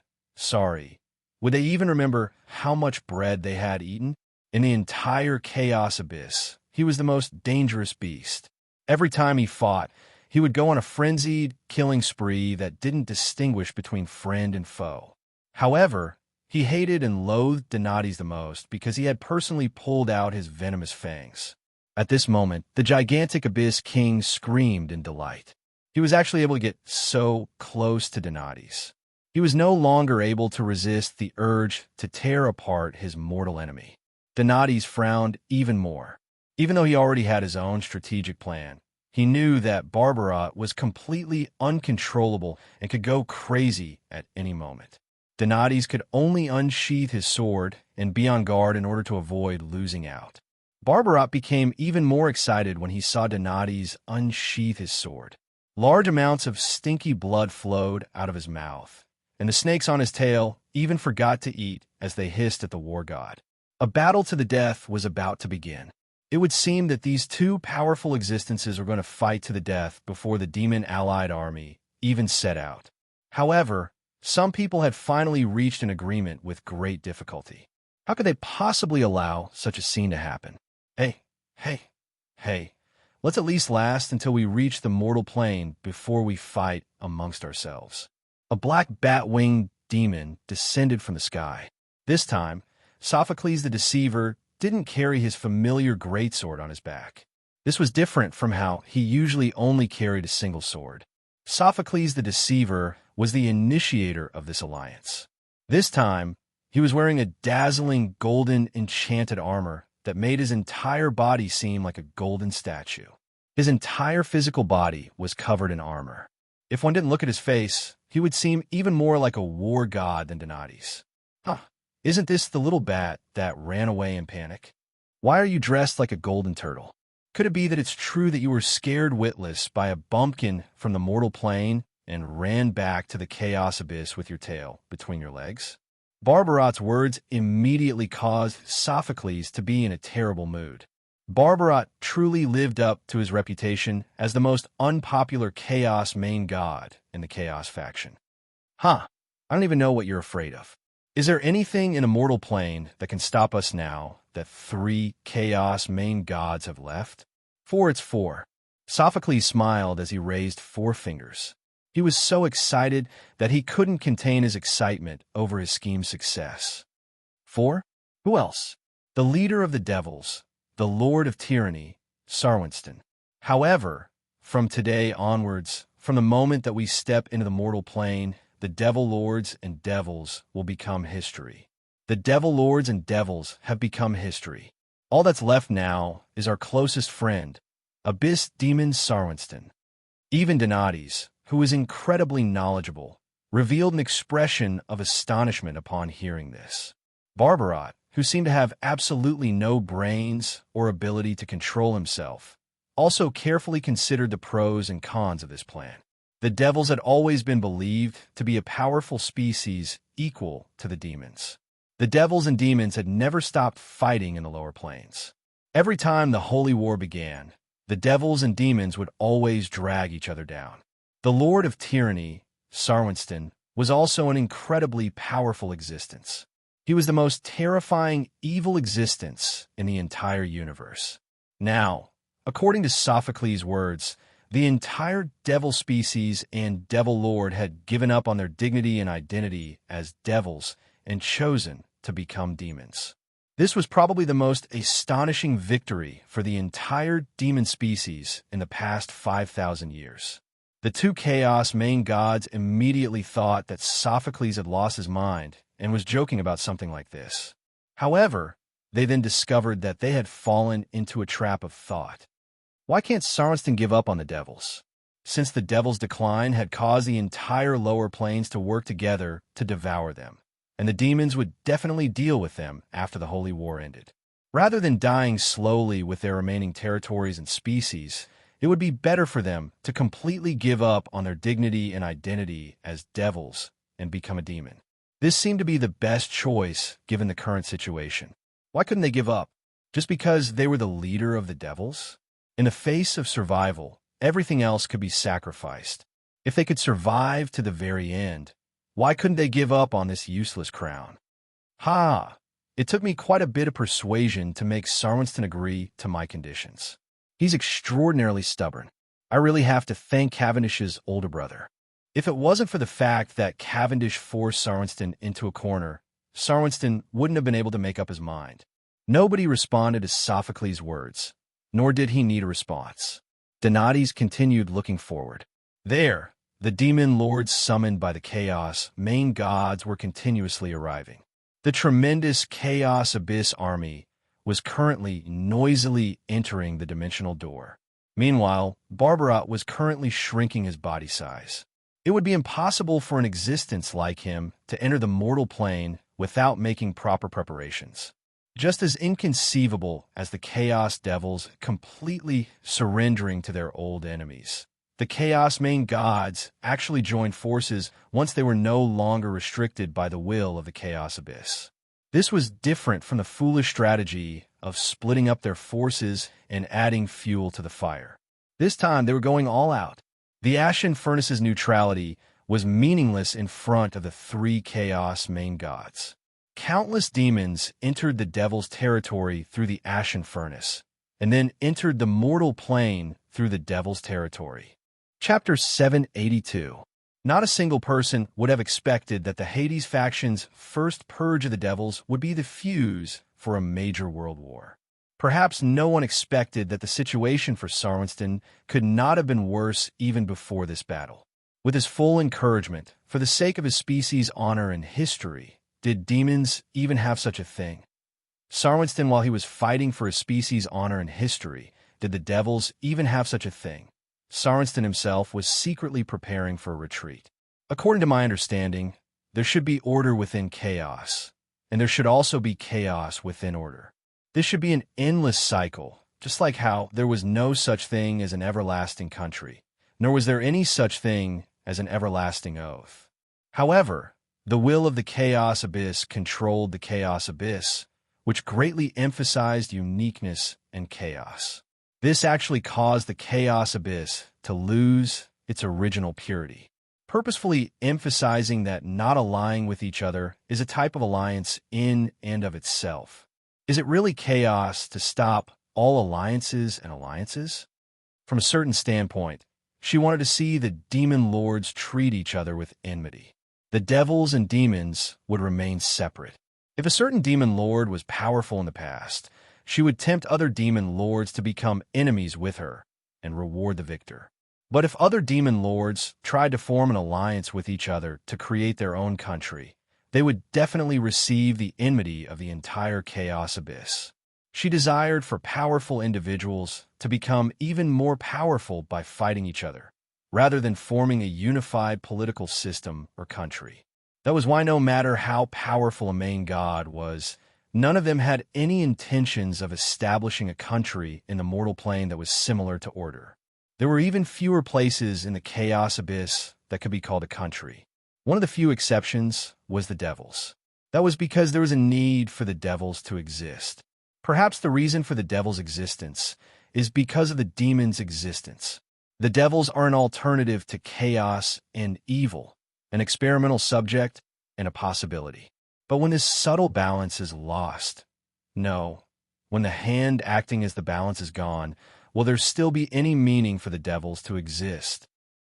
would they even remember how much bread they had eaten? In the entire Chaos Abyss, he was the most dangerous beast. Every time he fought, he would go on a frenzied killing spree that didn't distinguish between friend and foe. However, he hated and loathed Donati's the most because he had personally pulled out his venomous fangs. At this moment, the gigantic Abyss King screamed in delight. He was actually able to get so close to Donati's. He was no longer able to resist the urge to tear apart his mortal enemy. Donati's frowned even more. Even though he already had his own strategic plan, he knew that Barbarat was completely uncontrollable and could go crazy at any moment. Donati's could only unsheath his sword and be on guard in order to avoid losing out. Barbarat became even more excited when he saw Donati's unsheath his sword. Large amounts of stinky blood flowed out of his mouth, and the snakes on his tail even forgot to eat as they hissed at the war god. A battle to the death was about to begin. It would seem that these 2 powerful existences were going to fight to the death before the demon allied army even set out. However, some people had finally reached an agreement with great difficulty. How could they possibly allow such a scene to happen? Hey, let's at least last until we reach the mortal plane before we fight amongst ourselves. A black bat-winged demon descended from the sky. This time, Sophocles the Deceiver didn't carry his familiar greatsword on his back. This was different from how he usually only carried a single sword. Sophocles the Deceiver was the initiator of this alliance. This time, he was wearing a dazzling golden enchanted armor that made his entire body seem like a golden statue. His entire physical body was covered in armor. If one didn't look at his face, he would seem even more like a war god than Donati's. Isn't this the little bat that ran away in panic? Why are you dressed like a golden turtle? Could it be that it's true that you were scared witless by a bumpkin from the mortal plane and ran back to the chaos abyss with your tail between your legs? Barbarat's words immediately caused Sophocles to be in a terrible mood. Barbarat truly lived up to his reputation as the most unpopular Chaos main god in the Chaos faction. I don't even know what you're afraid of. Is there anything in a mortal plane that can stop us now that 3 Chaos main gods have left? 4, it's 4. Sophocles smiled as he raised 4 fingers. He was so excited that he couldn't contain his excitement over his scheme's success. 4? Who else? The leader of the devils, the lord of tyranny, Sarwinston. However, from today onwards, from the moment that we step into the mortal plane, the devil lords and devils will become history. The devil lords and devils have become history. All that's left now is our closest friend, Abyss Demon Sarwinston. Even Donati's, who was incredibly knowledgeable, revealed an expression of astonishment upon hearing this. Barbarat, who seemed to have absolutely no brains or ability to control himself, also carefully considered the pros and cons of this plan. The devils had always been believed to be a powerful species equal to the demons. The devils and demons had never stopped fighting in the lower planes. Every time the Holy War began, the devils and demons would always drag each other down. The Lord of Tyranny, Sarwinston, was also an incredibly powerful existence. He was the most terrifying evil existence in the entire universe. Now, according to Sophocles' words, the entire devil species and devil lord had given up on their dignity and identity as devils and chosen to become demons. This was probably the most astonishing victory for the entire demon species in the past 5,000 years. The 2 Chaos main gods immediately thought that Sophocles had lost his mind and was joking about something like this. However, they then discovered that they had fallen into a trap of thought. Why can't Sarwinston give up on the devils? Since the devils' decline had caused the entire lower planes to work together to devour them, and the demons would definitely deal with them after the Holy War ended. Rather than dying slowly with their remaining territories and species, it would be better for them to completely give up on their dignity and identity as devils and become a demon. This seemed to be the best choice given the current situation. Why couldn't they give up? Just because they were the leader of the devils? In the face of survival, everything else could be sacrificed. If they could survive to the very end, why couldn't they give up on this useless crown? Ha! It took me quite a bit of persuasion to make Sarwinston agree to my conditions. He's extraordinarily stubborn. I really have to thank Cavendish's older brother. If it wasn't for the fact that Cavendish forced Sarwinston into a corner, Sarwinston wouldn't have been able to make up his mind. Nobody responded to Sophocles' words, nor did he need a response. Donades continued looking forward. There, the demon lords summoned by the Chaos main gods were continuously arriving. The tremendous Chaos Abyss army was currently noisily entering the dimensional door. Meanwhile, Barbarat was currently shrinking his body size. It would be impossible for an existence like him to enter the mortal plane without making proper preparations. Just as inconceivable as the Chaos Devils completely surrendering to their old enemies, the Chaos main gods actually joined forces once they were no longer restricted by the will of the Chaos Abyss. This was different from the foolish strategy of splitting up their forces and adding fuel to the fire. This time they were going all out. The Ashen Furnace's neutrality was meaningless in front of the three Chaos main gods. Countless demons entered the Devil's territory through the Ashen Furnace, and then entered the mortal plane through the Devil's territory. Chapter 782. Not a single person would have expected that the Hades faction's first purge of the Devils would be the fuse for a major world war. Perhaps no one expected that the situation for Sarwinston could not have been worse even before this battle. With his full encouragement, for the sake of his species' honor and history, did demons even have such a thing? Sarwinston, while he was fighting for his species' honor and history, did the Devils even have such a thing? Sarwinston himself was secretly preparing for a retreat. According to my understanding, there should be order within chaos, and there should also be chaos within order. This should be an endless cycle, just like how there was no such thing as an everlasting country, nor was there any such thing as an everlasting oath. However, the will of the Chaos Abyss controlled the Chaos Abyss, which greatly emphasized uniqueness and chaos. This actually caused the Chaos Abyss to lose its original purity, purposefully emphasizing that not allying with each other is a type of alliance in and of itself. Is it really chaos to stop all alliances and alliances? From a certain standpoint, she wanted to see the demon lords treat each other with enmity. The devils and demons would remain separate. If a certain demon lord was powerful in the past, she would tempt other demon lords to become enemies with her and reward the victor. But if other demon lords tried to form an alliance with each other to create their own country, they would definitely receive the enmity of the entire Chaos Abyss. She desired for powerful individuals to become even more powerful by fighting each other, rather than forming a unified political system or country. That was why no matter how powerful a main god was, none of them had any intentions of establishing a country in the mortal plane that was similar to order. There were even fewer places in the Chaos Abyss that could be called a country. One of the few exceptions was the devils. That was because there was a need for the devils to exist. Perhaps the reason for the devils' existence is because of the demons' existence. The devils are an alternative to chaos and evil, an experimental subject and a possibility. But when this subtle balance is lost, no, when the hand acting as the balance is gone, will there still be any meaning for the devils to exist?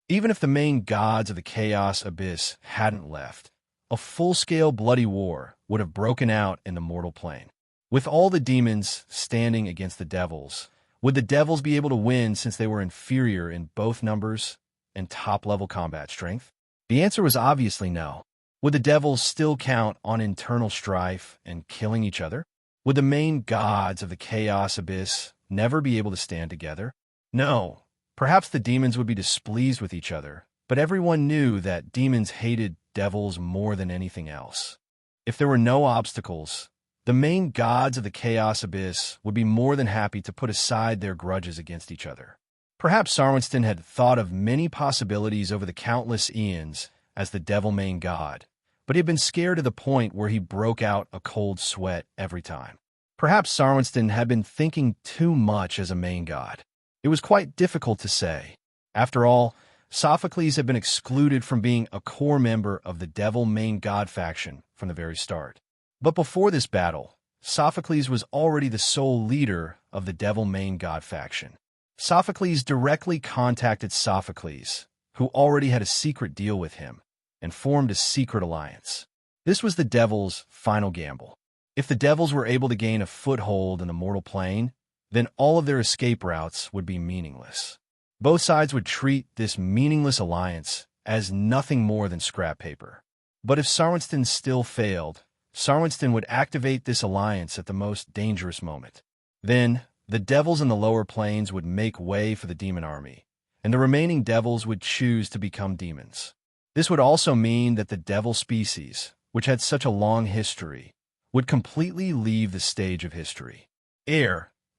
Even if the main gods of the Chaos Abyss hadn't left, a full-scale bloody war would have broken out in the mortal plane. With all the demons standing against the devils, would the devils be able to win since they were inferior in both numbers and top-level combat strength? The answer was obviously no. Would the devils still count on internal strife and killing each other? Would the main gods of the Chaos Abyss never be able to stand together? No. Perhaps the demons would be displeased with each other, but everyone knew that demons hated devils more than anything else. If there were no obstacles, the main gods of the Chaos Abyss would be more than happy to put aside their grudges against each other. Perhaps Sarwinston had thought of many possibilities over the countless eons as the devil main god, but he had been scared to the point where he broke out a cold sweat every time. Perhaps Sarwinston had been thinking too much as a main god. It was quite difficult to say. After all, Sophocles had been excluded from being a core member of the Devil main god faction from the very start. But before this battle, Sophocles was already the sole leader of the Devil main god faction. Sophocles directly contacted Sophocles, who already had a secret deal with him, and formed a secret alliance. This was the Devil's final gamble. If the Devils were able to gain a foothold in the mortal plane, then all of their escape routes would be meaningless. Both sides would treat this meaningless alliance as nothing more than scrap paper. But if Sarwinston still failed, Sarwinston would activate this alliance at the most dangerous moment. Then, the Devils in the lower planes would make way for the demon army, and the remaining Devils would choose to become demons. This would also mean that the Devil species, which had such a long history, would completely leave the stage of history.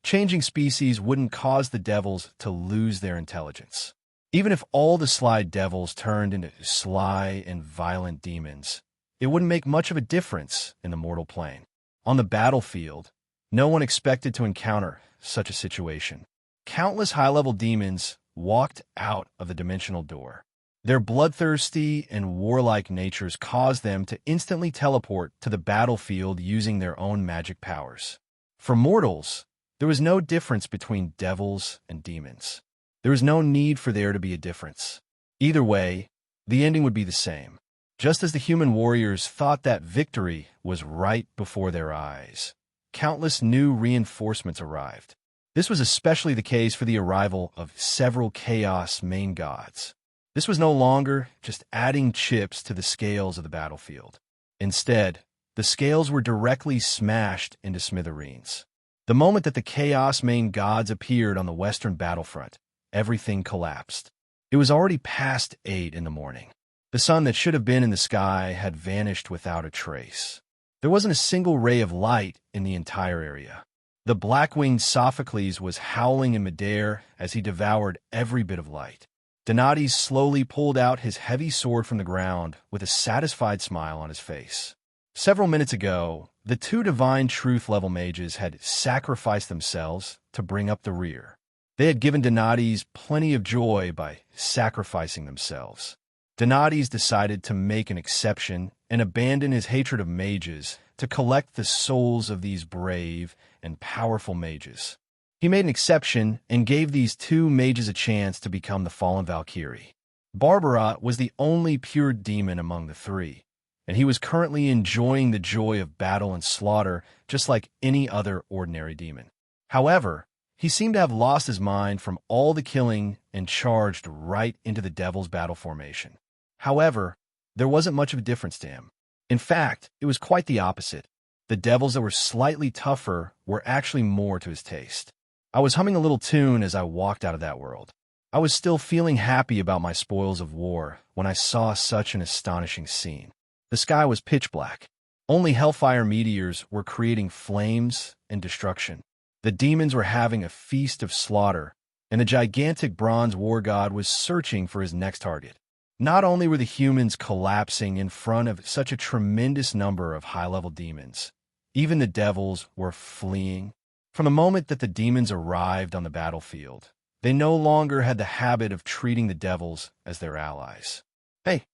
Changing species wouldn't cause the Devils to lose their intelligence. Even if all the sly Devils turned into sly and violent demons, it wouldn't make much of a difference in the mortal plane. On the battlefield, no one expected to encounter such a situation. Countless high-level demons walked out of the dimensional door. Their bloodthirsty and warlike natures caused them to instantly teleport to the battlefield using their own magic powers. For mortals, there was no difference between devils and demons. There was no need for there to be a difference. Either way, the ending would be the same. Just as the human warriors thought that victory was right before their eyes, countless new reinforcements arrived. This was especially the case for the arrival of several Chaos main gods. This was no longer just adding chips to the scales of the battlefield. Instead, the scales were directly smashed into smithereens. The moment that the Chaos main gods appeared on the western battlefront, everything collapsed. It was already past 8 in the morning. The sun that should have been in the sky had vanished without a trace. There wasn't a single ray of light in the entire area. The black-winged Sophocles was howling in midair as he devoured every bit of light. Donades slowly pulled out his heavy sword from the ground with a satisfied smile on his face. Several minutes ago, the two Divine Truth level mages had sacrificed themselves to bring up the rear. They had given Donades plenty of joy by sacrificing themselves. Donades decided to make an exception and abandon his hatred of mages to collect the souls of these brave and powerful mages. He made an exception and gave these two mages a chance to become the fallen Valkyrie. Barbara was the only pure demon among the three, and he was currently enjoying the joy of battle and slaughter just like any other ordinary demon. However, he seemed to have lost his mind from all the killing and charged right into the Devil's battle formation. However, there wasn't much of a difference to him. In fact, it was quite the opposite. The Devils that were slightly tougher were actually more to his taste. I was humming a little tune as I walked out of that world. I was still feeling happy about my spoils of war when I saw such an astonishing scene. The sky was pitch black. Only hellfire meteors were creating flames and destruction. The demons were having a feast of slaughter, and the gigantic bronze war god was searching for his next target. Not only were the humans collapsing in front of such a tremendous number of high-level demons, even the Devils were fleeing. From the moment that the demons arrived on the battlefield, they no longer had the habit of treating the Devils as their allies. Hey,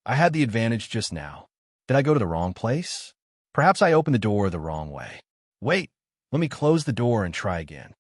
I had the advantage just now. Did I go to the wrong place? Perhaps I opened the door the wrong way. Wait, let me close the door and try again.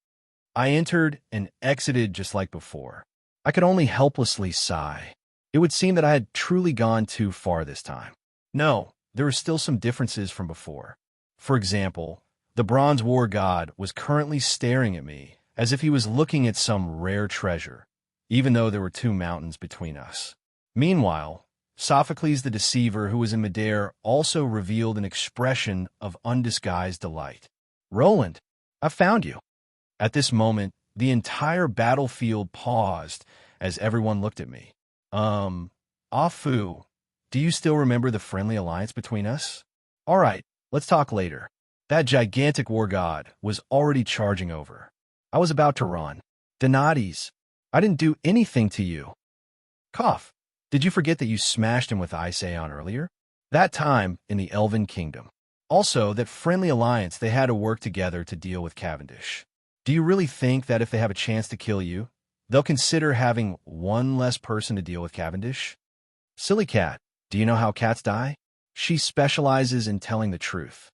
I entered and exited just like before. I could only helplessly sigh. It would seem that I had truly gone too far this time. No, there were still some differences from before. For example, the bronze war god was currently staring at me as if he was looking at some rare treasure, even though there were two mountains between us. Meanwhile, Sophocles the deceiver who was in midair also revealed an expression of undisguised delight. Roland, I found you. At this moment, the entire battlefield paused as everyone looked at me. Afu, do you still remember the friendly alliance between us? All right, let's talk later. That gigantic war god was already charging over. I was about to run. Donades, I didn't do anything to you. Cough, did you forget that you smashed him with Ice Aeon earlier? That time in the Elven Kingdom. Also, that friendly alliance they had to work together to deal with Cavendish. Do you really think that if they have a chance to kill you, they'll consider having one less person to deal with Cavendish? Silly cat, do you know how cats die? She specializes in telling the truth.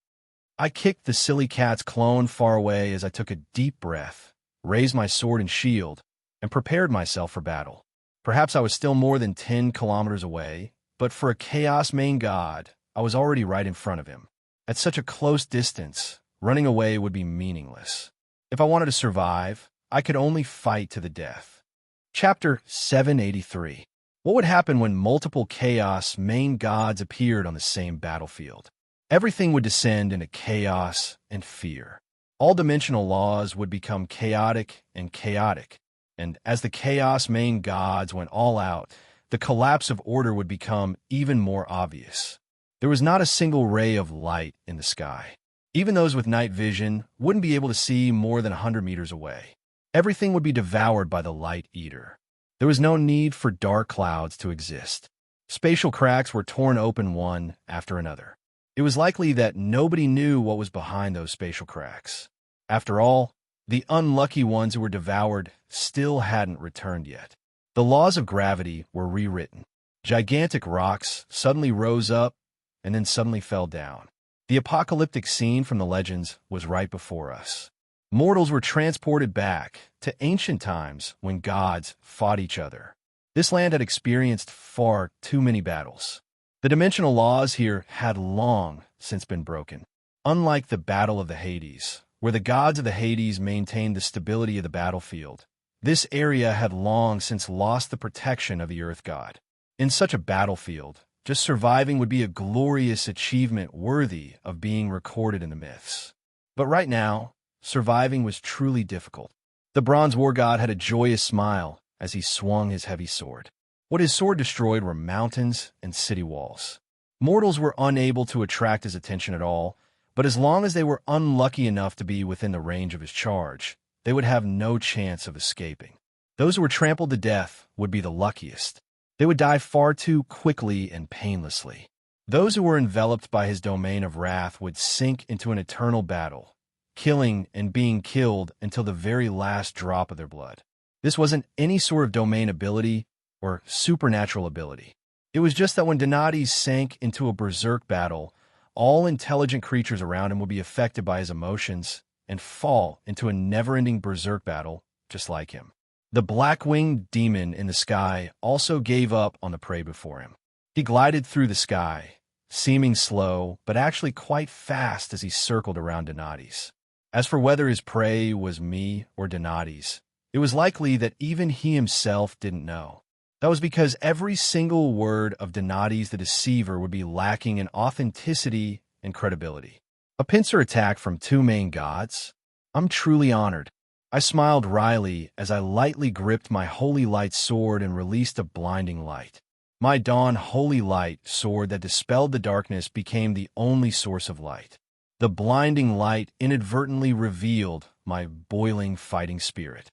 I kicked the silly cat's clone far away as I took a deep breath, raised my sword and shield, and prepared myself for battle. Perhaps I was still more than 10 kilometers away, but for a Chaos main god, I was already right in front of him. At such a close distance, running away would be meaningless. If I wanted to survive, I could only fight to the death. Chapter 783. What would happen when multiple Chaos main gods appeared on the same battlefield? Everything would descend into chaos and fear. All dimensional laws would become chaotic, and as the Chaos main gods went all out, the collapse of order would become even more obvious. There was not a single ray of light in the sky. Even those with night vision wouldn't be able to see more than 100 meters away. Everything would be devoured by the Light Eater. There was no need for dark clouds to exist. Spatial cracks were torn open one after another. It was likely that nobody knew what was behind those spatial cracks. After all, the unlucky ones who were devoured still hadn't returned yet. The laws of gravity were rewritten. Gigantic rocks suddenly rose up and then suddenly fell down. The apocalyptic scene from the legends was right before us. Mortals were transported back to ancient times when gods fought each other. This land had experienced far too many battles. The dimensional laws here had long since been broken. Unlike the Battle of the Hades, where the gods of the Hades maintained the stability of the battlefield, this area had long since lost the protection of the Earth God. In such a battlefield, just surviving would be a glorious achievement worthy of being recorded in the myths. But right now, surviving was truly difficult. The Bronze War God had a joyous smile as he swung his heavy sword. What his sword destroyed were mountains and city walls. Mortals were unable to attract his attention at all, but as long as they were unlucky enough to be within the range of his charge, they would have no chance of escaping. Those who were trampled to death would be the luckiest. They would die far too quickly and painlessly. Those who were enveloped by his domain of wrath would sink into an eternal battle, killing and being killed until the very last drop of their blood. This wasn't any sort of domain ability or supernatural ability. It was just that when Donati's sank into a berserk battle, all intelligent creatures around him would be affected by his emotions and fall into a never-ending berserk battle just like him. The black-winged demon in the sky also gave up on the prey before him. He glided through the sky, seeming slow, but actually quite fast as he circled around Donatis. As for whether his prey was me or Donatis, it was likely that even he himself didn't know. That was because every single word of Donatis the Deceiver would be lacking in authenticity and credibility. A pincer attack from two main gods? I'm truly honored. I smiled wryly as I lightly gripped my Holy Light sword and released a blinding light. My Dawn Holy Light sword that dispelled the darkness became the only source of light. The blinding light inadvertently revealed my boiling fighting spirit.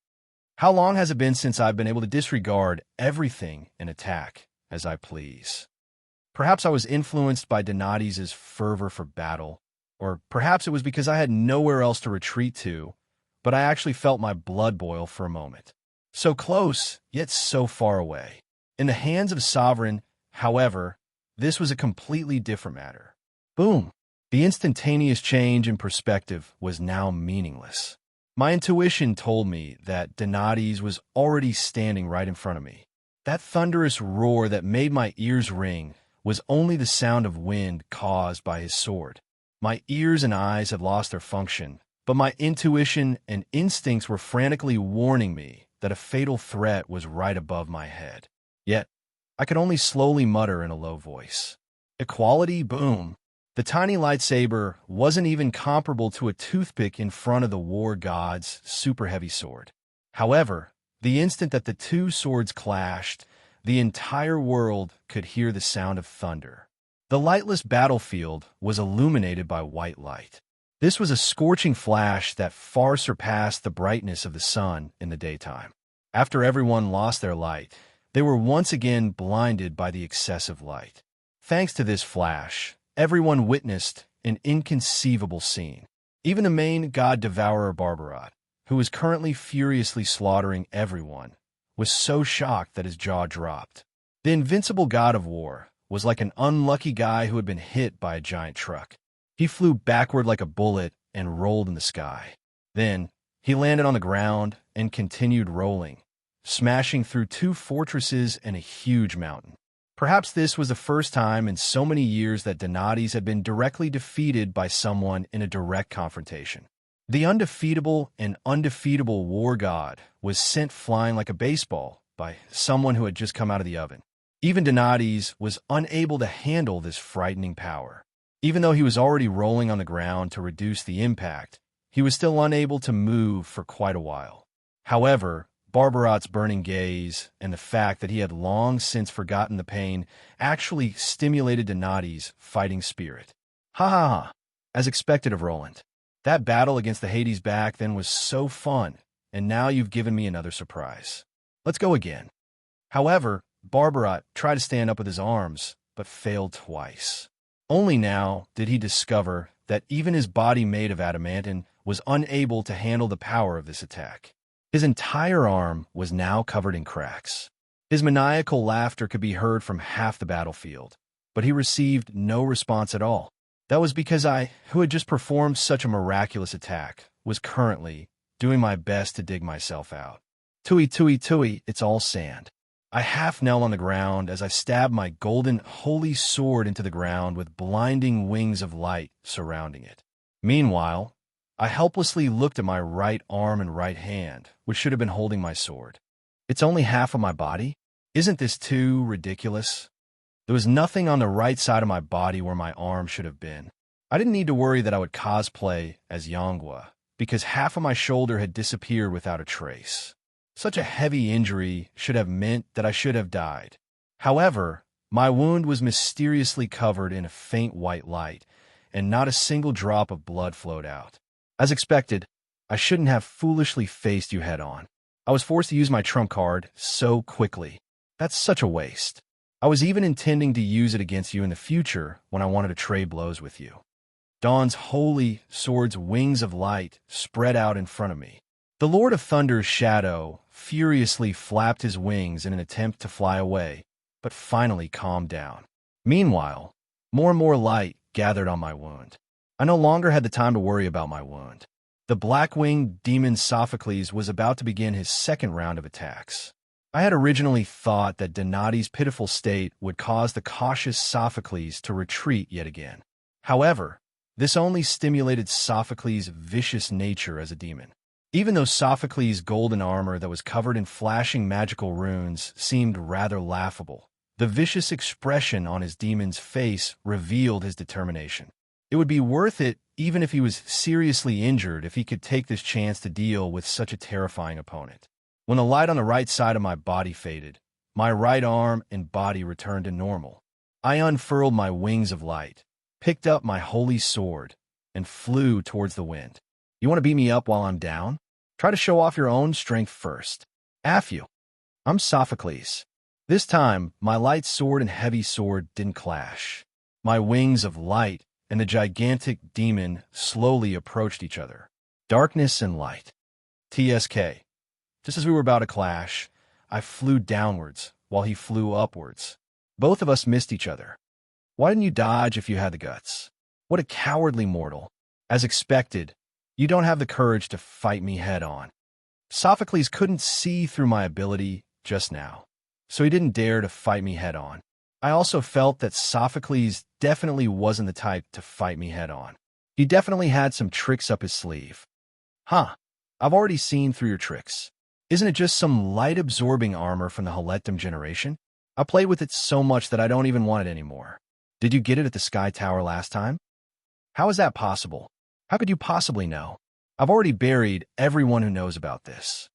How long has it been since I've been able to disregard everything and attack as I please? Perhaps I was influenced by Donatis' fervor for battle, or perhaps it was because I had nowhere else to retreat to, but I actually felt my blood boil for a moment. So close, yet so far away. In the hands of Sovereign, however, this was a completely different matter. Boom! The instantaneous change in perspective was now meaningless. My intuition told me that Donatis was already standing right in front of me. That thunderous roar that made my ears ring was only the sound of wind caused by his sword. My ears and eyes had lost their function, but my intuition and instincts were frantically warning me that a fatal threat was right above my head. Yet, I could only slowly mutter in a low voice. Equality? Boom! The tiny lightsaber wasn't even comparable to a toothpick in front of the war god's super heavy sword. However, the instant that the two swords clashed, the entire world could hear the sound of thunder. The lightless battlefield was illuminated by white light. This was a scorching flash that far surpassed the brightness of the sun in the daytime. After everyone lost their light, they were once again blinded by the excessive light. Thanks to this flash, everyone witnessed an inconceivable scene. Even the main god-devourer Barbarat, who was currently furiously slaughtering everyone, was so shocked that his jaw dropped. The invincible god of war was like an unlucky guy who had been hit by a giant truck. He flew backward like a bullet and rolled in the sky. Then, he landed on the ground and continued rolling, smashing through 2 fortresses and a huge mountain. Perhaps this was the first time in so many years that Donati's had been directly defeated by someone in a direct confrontation. The undefeatable and undefeatable war god was sent flying like a baseball by someone who had just come out of the oven. Even Donati's was unable to handle this frightening power. Even though he was already rolling on the ground to reduce the impact, he was still unable to move for quite a while. However, Barbarat's burning gaze and the fact that he had long since forgotten the pain actually stimulated Donati's fighting spirit. Ha ha ha, as expected of Roland. That battle against the Hades back then was so fun, and now you've given me another surprise. Let's go again. However, Barbarat tried to stand up with his arms, but failed twice. Only now did he discover that even his body made of adamantine was unable to handle the power of this attack. His entire arm was now covered in cracks. His maniacal laughter could be heard from half the battlefield, but he received no response at all. That was because I, who had just performed such a miraculous attack, was currently doing my best to dig myself out. Tui, tui, tui, it's all sand. I half knelt on the ground as I stabbed my golden holy sword into the ground with blinding wings of light surrounding it. Meanwhile, I helplessly looked at my right arm and right hand, which should have been holding my sword. It's only half of my body? Isn't this too ridiculous? There was nothing on the right side of my body where my arm should have been. I didn't need to worry that I would cosplay as Yonghua, because half of my shoulder had disappeared without a trace. Such a heavy injury should have meant that I should have died. However, my wound was mysteriously covered in a faint white light, and not a single drop of blood flowed out. As expected, I shouldn't have foolishly faced you head-on. I was forced to use my trump card so quickly. That's such a waste. I was even intending to use it against you in the future when I wanted to trade blows with you. Dawn's holy sword's wings of light spread out in front of me. The Lord of Thunder's shadow furiously flapped his wings in an attempt to fly away, but finally calmed down. Meanwhile, more and more light gathered on my wound. I no longer had the time to worry about my wound. The black-winged demon Sophocles was about to begin his second round of attacks. I had originally thought that Donati's pitiful state would cause the cautious Sophocles to retreat yet again. However, this only stimulated Sophocles' vicious nature as a demon. Even though Sophocles' golden armor that was covered in flashing magical runes seemed rather laughable, the vicious expression on his demon's face revealed his determination. It would be worth it even if he was seriously injured if he could take this chance to deal with such a terrifying opponent. When the light on the right side of my body faded, my right arm and body returned to normal. I unfurled my wings of light, picked up my holy sword, and flew towards the wind. You want to beat me up while I'm down? Try to show off your own strength first. Aff you. I'm Sophocles. This time, my light sword and heavy sword didn't clash. My wings of light and the gigantic demon slowly approached each other. Darkness and light. TSK. Just as we were about to clash, I flew downwards while he flew upwards. Both of us missed each other. Why didn't you dodge if you had the guts? What a cowardly mortal. As expected, you don't have the courage to fight me head-on. Sophocles couldn't see through my ability just now, so he didn't dare to fight me head-on. I also felt that Sophocles definitely wasn't the type to fight me head-on. He definitely had some tricks up his sleeve. Huh, I've already seen through your tricks. Isn't it just some light-absorbing armor from the Halettum generation? I played with it so much that I don't even want it anymore. Did you get it at the Sky Tower last time? How is that possible? How could you possibly know? I've already buried everyone who knows about this.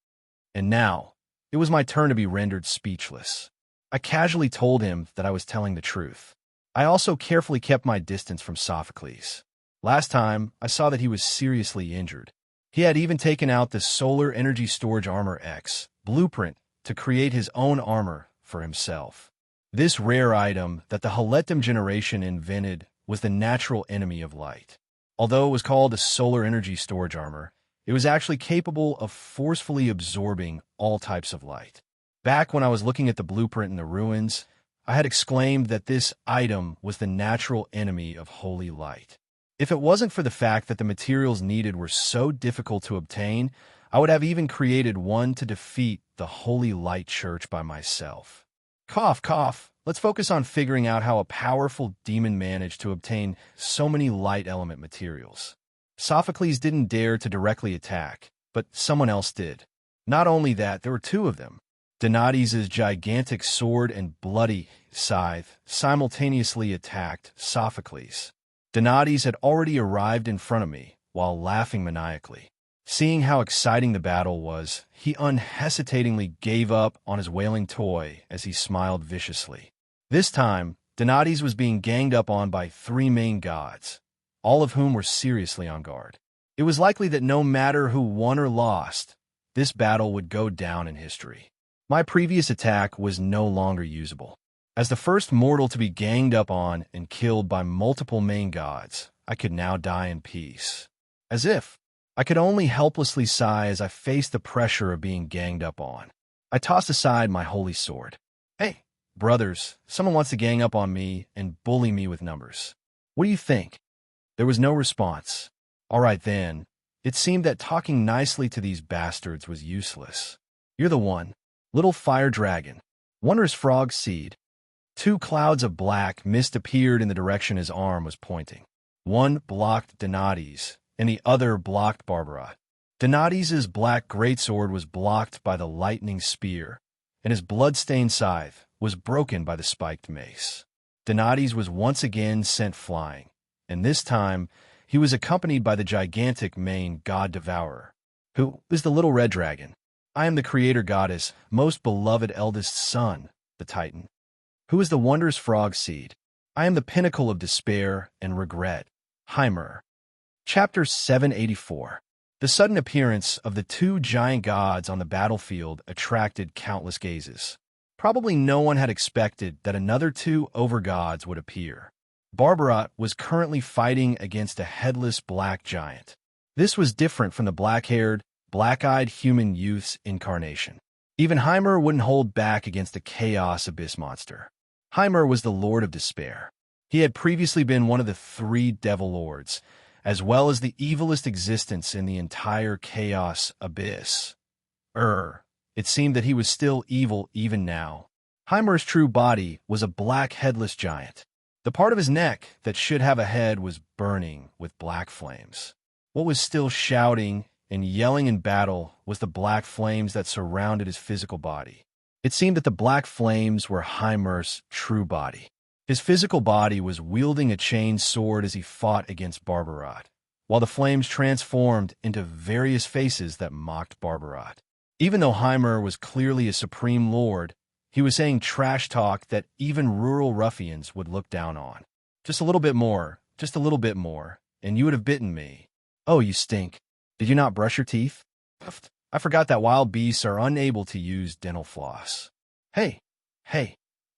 And now, it was my turn to be rendered speechless. I casually told him that I was telling the truth. I also carefully kept my distance from Sophocles. Last time, I saw that he was seriously injured. He had even taken out the Solar Energy Storage Armor X blueprint to create his own armor for himself. This rare item that the Halettum generation invented was the natural enemy of light. Although it was called a solar energy storage armor, it was actually capable of forcefully absorbing all types of light. Back when I was looking at the blueprint in the ruins, I had exclaimed that this item was the natural enemy of holy light. If it wasn't for the fact that the materials needed were so difficult to obtain, I would have even created one to defeat the Holy Light Church by myself. Cough, cough. Let's focus on figuring out how a powerful demon managed to obtain so many light element materials. Sophocles didn't dare to directly attack, but someone else did. Not only that, there were two of them. Donati's gigantic sword and bloody scythe simultaneously attacked Sophocles. Donatis had already arrived in front of me, while laughing maniacally. Seeing how exciting the battle was, he unhesitatingly gave up on his wailing toy as he smiled viciously. This time, Donatis was being ganged up on by three main gods, all of whom were seriously on guard. It was likely that no matter who won or lost, this battle would go down in history. My previous attack was no longer usable. As the first mortal to be ganged up on and killed by multiple main gods, I could now die in peace. As if I could only helplessly sigh as I faced the pressure of being ganged up on. I tossed aside my holy sword. Hey, brothers, someone wants to gang up on me and bully me with numbers. What do you think? There was no response. All right then. It seemed that talking nicely to these bastards was useless. You're the one. Little fire dragon. Wondrous frog seed. Two clouds of black mist appeared in the direction his arm was pointing. One blocked Donatis, and the other blocked Barbarat. Donatis' black greatsword was blocked by the lightning spear, and his blood-stained scythe was broken by the spiked mace. Donatis was once again sent flying, and this time he was accompanied by the gigantic main god Devourer, who is the little red dragon. I am the creator goddess, most beloved eldest son, the Titan, who is the wondrous frog seed. I am the pinnacle of despair and regret, Hymer. Chapter 784. The sudden appearance of the two giant gods on the battlefield attracted countless gazes. Probably no one had expected that another two overgods would appear. Barbarat was currently fighting against a headless black giant. This was different from the black-haired, black-eyed human youth's incarnation. Even Hymer wouldn't hold back against the chaos abyss monster. Hymer was the Lord of Despair. He had previously been one of the three Devil Lords, as well as the evilest existence in the entire chaos abyss. It seemed that he was still evil even now. Hymer's true body was a black headless giant. The part of his neck that should have a head was burning with black flames. What was still shouting and yelling in battle was the black flames that surrounded his physical body. It seemed that the black flames were Hymer's true body. His physical body was wielding a chained sword as he fought against Barbarat, while the flames transformed into various faces that mocked Barbarat. Even though Hymer was clearly a supreme lord, he was saying trash talk that even rural ruffians would look down on. Just a little bit more, and you would have bitten me. Oh, you stink. Did you not brush your teeth? I forgot that wild beasts are unable to use dental floss. Hey,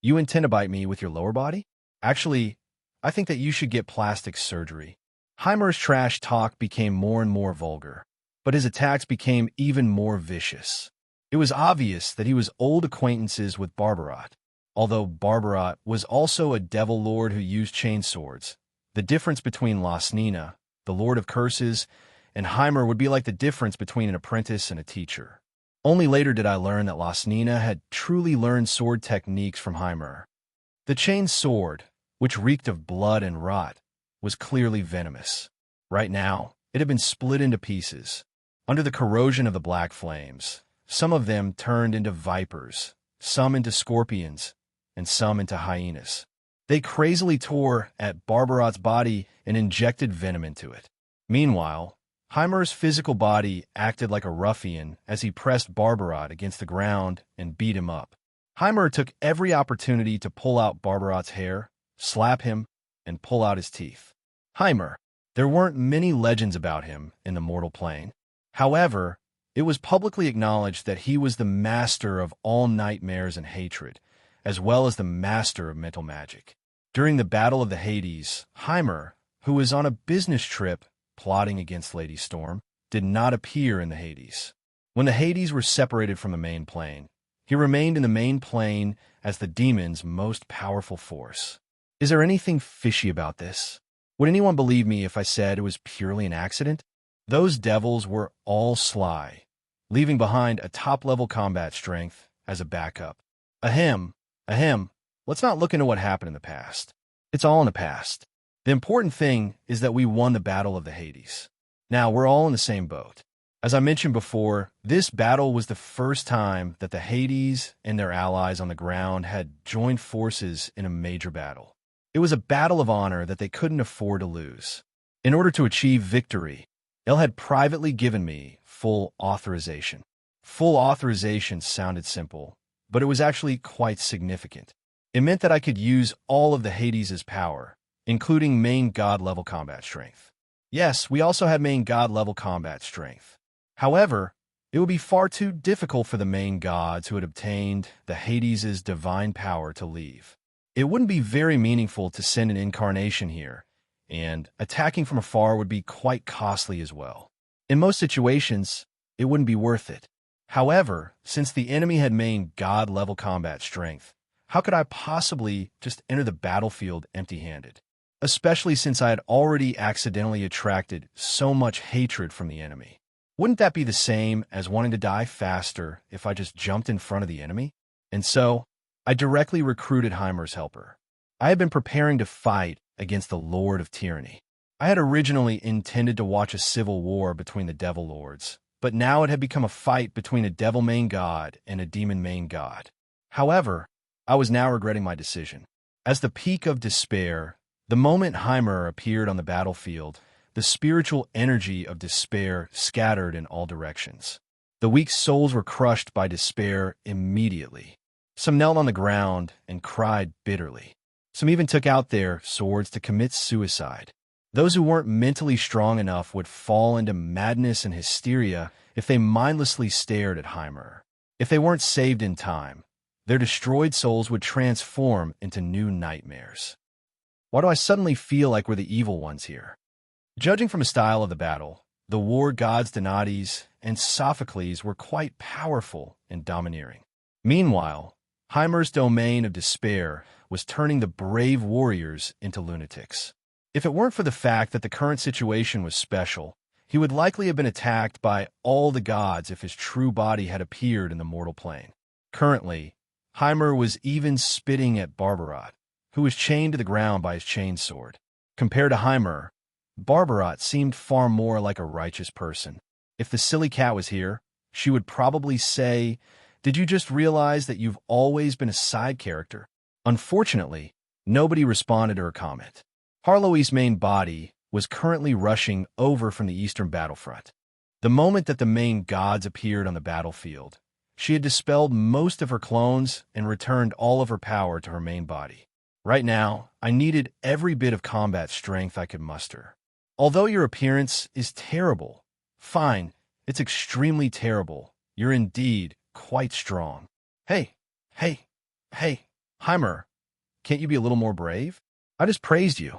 you intend to bite me with your lower body? Actually, I think that you should get plastic surgery. Hymer's trash talk became more and more vulgar, but his attacks became even more vicious. It was obvious that he was old acquaintances with Barbarat. Although Barbarat was also a devil lord who used chainswords, the difference between Lasnina, the Lord of Curses, and Hymer would be like the difference between an apprentice and a teacher. Only later did I learn that Lasnina had truly learned sword techniques from Hymer. The chained sword, which reeked of blood and rot, was clearly venomous. Right now, it had been split into pieces. Under the corrosion of the black flames, some of them turned into vipers, some into scorpions, and some into hyenas. They crazily tore at Barbarat's body and injected venom into it. Meanwhile, Hymer's physical body acted like a ruffian as he pressed Barbarat against the ground and beat him up. Hymer took every opportunity to pull out Barbarat's hair, slap him, and pull out his teeth. Hymer. There weren't many legends about him in the mortal plane. However, it was publicly acknowledged that he was the master of all nightmares and hatred, as well as the master of mental magic. During the Battle of the Hades, Heimer, who was on a business trip plotting against Lady Storm, did not appear in the Hades. When the Hades were separated from the main plane, he remained in the main plane as the demon's most powerful force. Is there anything fishy about this? Would anyone believe me if I said it was purely an accident? Those devils were all sly, leaving behind a top-level combat strength as a backup. Ahem, let's not look into what happened in the past. It's all in the past. The important thing is that we won the Battle of the Hades. Now, we're all in the same boat. As I mentioned before, this battle was the first time that the Hades and their allies on the ground had joined forces in a major battle. It was a battle of honor that they couldn't afford to lose. In order to achieve victory, El had privately given me full authorization. Full authorization sounded simple, but it was actually quite significant. It meant that I could use all of the Hades' power, including main god-level combat strength. Yes, we also had main god-level combat strength. However, it would be far too difficult for the main gods who had obtained the Hades' divine power to leave. It wouldn't be very meaningful to send an incarnation here, and attacking from afar would be quite costly as well. In most situations, it wouldn't be worth it. However, since the enemy had main god-level combat strength, how could I possibly just enter the battlefield empty-handed? Especially since I had already accidentally attracted so much hatred from the enemy. Wouldn't that be the same as wanting to die faster if I just jumped in front of the enemy? And so, I directly recruited Heimer's helper. I had been preparing to fight against the Lord of Tyranny. I had originally intended to watch a civil war between the Devil Lords, but now it had become a fight between a Devil main god and a Demon main god. However, I was now regretting my decision. As the peak of despair, the moment Heimer appeared on the battlefield, the spiritual energy of despair scattered in all directions. The weak souls were crushed by despair immediately. Some knelt on the ground and cried bitterly. Some even took out their swords to commit suicide. Those who weren't mentally strong enough would fall into madness and hysteria if they mindlessly stared at Heimer. If they weren't saved in time, their destroyed souls would transform into new nightmares. Why do I suddenly feel like we're the evil ones here? Judging from the style of the battle, the war gods Donades and Sophocles were quite powerful and domineering. Meanwhile, Heimer's domain of despair was turning the brave warriors into lunatics. If it weren't for the fact that the current situation was special, he would likely have been attacked by all the gods if his true body had appeared in the mortal plane. Currently, Heimer was even spitting at Barbarat, who was chained to the ground by his chain sword. Compared to Heimer, Barbarat seemed far more like a righteous person. If the silly cat was here, she would probably say, "Did you just realize that you've always been a side character?" Unfortunately, nobody responded to her comment. Harlow's main body was currently rushing over from the eastern battlefront. The moment that the main gods appeared on the battlefield, she had dispelled most of her clones and returned all of her power to her main body. Right now, I needed every bit of combat strength I could muster. Although your appearance is terrible, fine, it's extremely terrible, you're indeed quite strong. Hey, Heimer, can't you be a little more brave? I just praised you.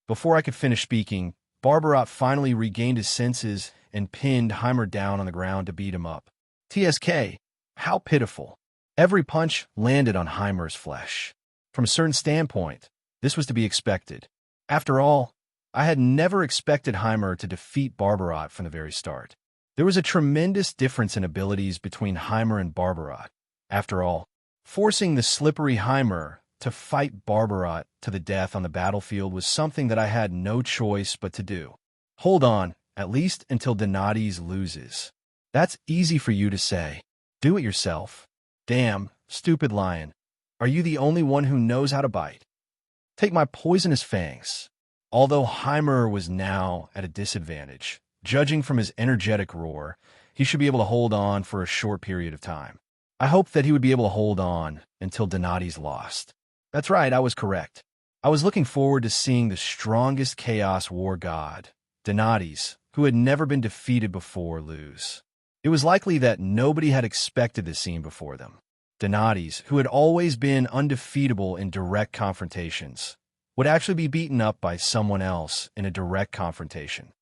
Before I could finish speaking, Barbarat finally regained his senses and pinned Heimer down on the ground to beat him up. TSK, how pitiful. Every punch landed on Heimer's flesh. From a certain standpoint, this was to be expected. After all, I had never expected Heimer to defeat Barbarat from the very start. There was a tremendous difference in abilities between Heimer and Barbarat. After all, forcing the slippery Heimer to fight Barbarat to the death on the battlefield was something that I had no choice but to do. Hold on, at least until Donades loses. That's easy for you to say. Do it yourself. Damn, stupid lion. Are you the only one who knows how to bite? Take my poisonous fangs. Although Heimer was now at a disadvantage, judging from his energetic roar, he should be able to hold on for a short period of time. I hoped that he would be able to hold on until Donades lost. That's right, I was correct. I was looking forward to seeing the strongest Chaos War god, Donades, who had never been defeated before, lose. It was likely that nobody had expected this scene before them. Donades, who had always been undefeatable in direct confrontations, would actually be beaten up by someone else in a direct confrontation.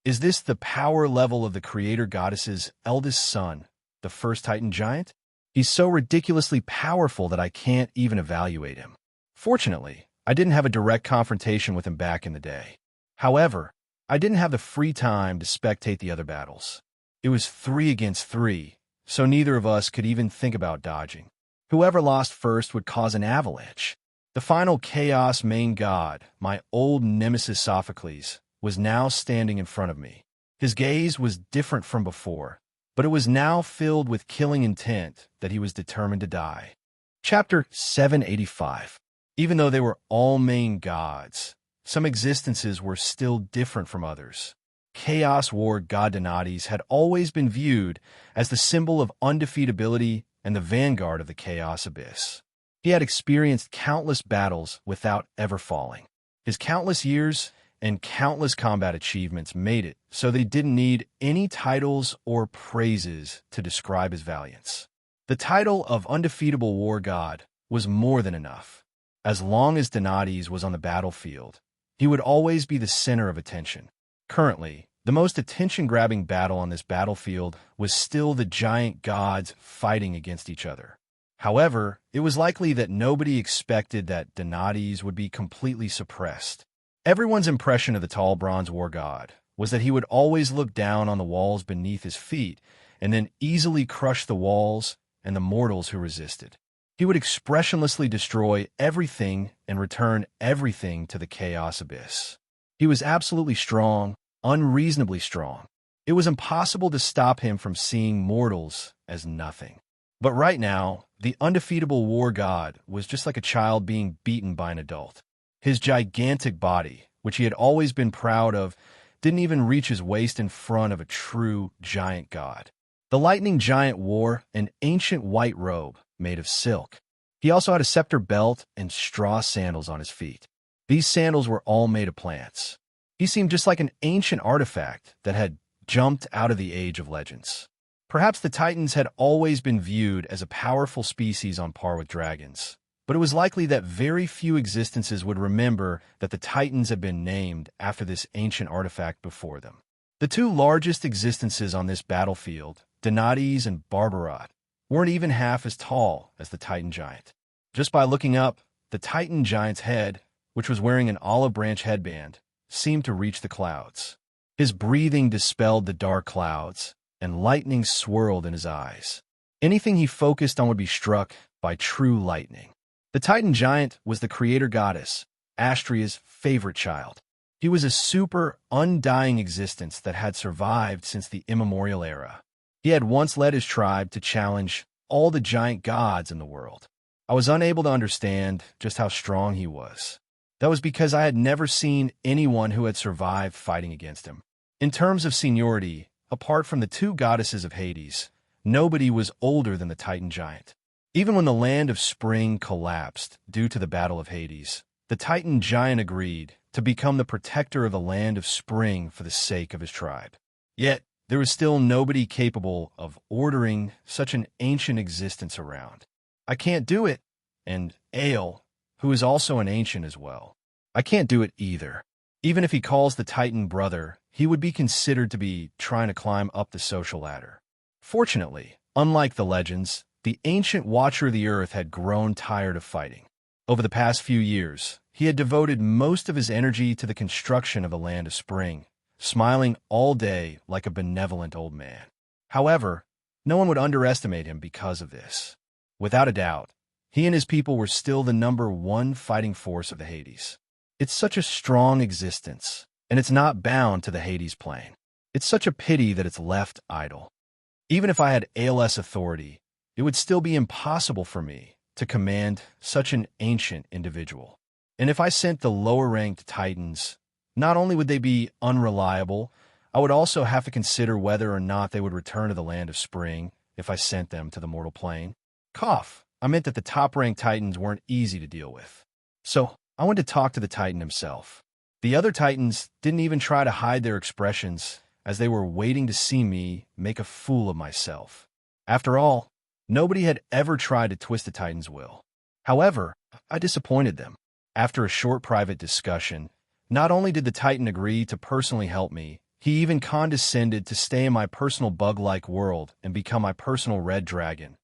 Is this the power level of the creator goddess's eldest son, the first Titan giant? He's so ridiculously powerful that I can't even evaluate him. Fortunately, I didn't have a direct confrontation with him back in the day. However, I didn't have the free time to spectate the other battles. It was 3 against 3, so neither of us could even think about dodging. Whoever lost first would cause an avalanche. The final Chaos main god, my old nemesis Sophocles, was now standing in front of me. His gaze was different from before, but it was now filled with killing intent that he was determined to die. Chapter 785. Even though they were all main gods, some existences were still different from others. Chaos War god Donades had always been viewed as the symbol of undefeatability and the vanguard of the Chaos Abyss. He had experienced countless battles without ever falling. His countless years and countless combat achievements made it so that he didn't need any titles or praises to describe his valiance. The title of undefeatable war god was more than enough. As long as Donades was on the battlefield, he would always be the center of attention. Currently, the most attention-grabbing battle on this battlefield was still the giant gods fighting against each other. However, it was likely that nobody expected that Donades would be completely suppressed. Everyone's impression of the tall bronze war god was that he would always look down on the walls beneath his feet and then easily crush the walls and the mortals who resisted. He would expressionlessly destroy everything and return everything to the Chaos Abyss. He was absolutely strong, unreasonably strong. It was impossible to stop him from seeing mortals as nothing. But right now, the undefeatable war god was just like a child being beaten by an adult. His gigantic body, which he had always been proud of, didn't even reach his waist in front of a true giant god. The lightning giant wore an ancient white robe made of silk. He also had a scepter belt and straw sandals on his feet. These sandals were all made of plants. He seemed just like an ancient artifact that had jumped out of the Age of Legends. Perhaps the Titans had always been viewed as a powerful species on par with dragons, but it was likely that very few existences would remember that the Titans had been named after this ancient artifact before them. The two largest existences on this battlefield, Donades and Barbarat, weren't even half as tall as the Titan Giant. Just by looking up, the Titan Giant's head, which was wearing an olive branch headband, seemed to reach the clouds. His breathing dispelled the dark clouds, and lightning swirled in his eyes. Anything he focused on would be struck by true lightning. The Titan Giant was the creator goddess, Astria's favorite child. He was a super, undying existence that had survived since the immemorial era. He had once led his tribe to challenge all the giant gods in the world. I was unable to understand just how strong he was. That was because I had never seen anyone who had survived fighting against him. In terms of seniority, apart from the two goddesses of Hades, nobody was older than the Titan Giant. Even when the land of spring collapsed due to the Battle of Hades, the Titan Giant agreed to become the protector of the land of spring for the sake of his tribe. Yet, there was still nobody capable of ordering such an ancient existence around. I can't do it, and Ale, who is also an ancient as well, I can't do it either. Even if he calls the Titan brother, he would be considered to be trying to climb up the social ladder. Fortunately, unlike the legends, the ancient Watcher of the Earth had grown tired of fighting. Over the past few years, he had devoted most of his energy to the construction of the Land of Spring, smiling all day like a benevolent old man. However, no one would underestimate him because of this. Without a doubt, he and his people were still the #1 fighting force of the Hades. It's such a strong existence, and it's not bound to the Hades plane. It's such a pity that it's left idle. Even if I had ALS authority, it would still be impossible for me to command such an ancient individual. And if I sent the lower-ranked Titans, not only would they be unreliable, I would also have to consider whether or not they would return to the Land of Spring if I sent them to the mortal plane. Cough. I meant that the top-ranked Titans weren't easy to deal with. So I went to talk to the Titan himself. The other Titans didn't even try to hide their expressions, as they were waiting to see me make a fool of myself. After all, nobody had ever tried to twist the Titan's will. However, I disappointed them. After a short private discussion, not only did the Titan agree to personally help me, he even condescended to stay in my personal bug-like world and become my personal red dragon.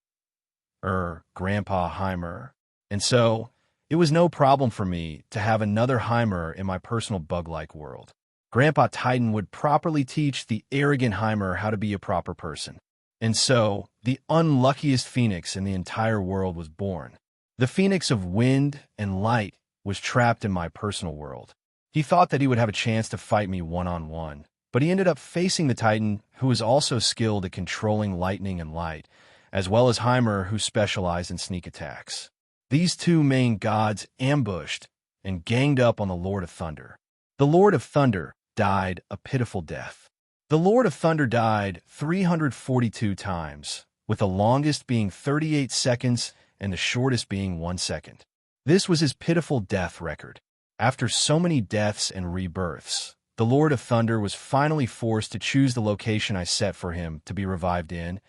Grandpa Heimer. And so, it was no problem for me to have another Heimer in my personal bug-like world. Grandpa Titan would properly teach the arrogant Heimer how to be a proper person. And so, the unluckiest phoenix in the entire world was born. The phoenix of wind and light was trapped in my personal world. He thought that he would have a chance to fight me one-on-one, but he ended up facing the Titan, who was also skilled at controlling lightning and light, as well as Heimer, who specialized in sneak attacks. These two main gods ambushed and ganged up on the Lord of Thunder. The Lord of Thunder died a pitiful death. The Lord of Thunder died 342 times, with the longest being 38 seconds and the shortest being 1 second. This was his pitiful death record. After so many deaths and rebirths, the Lord of Thunder was finally forced to choose the location I set for him to be revived in,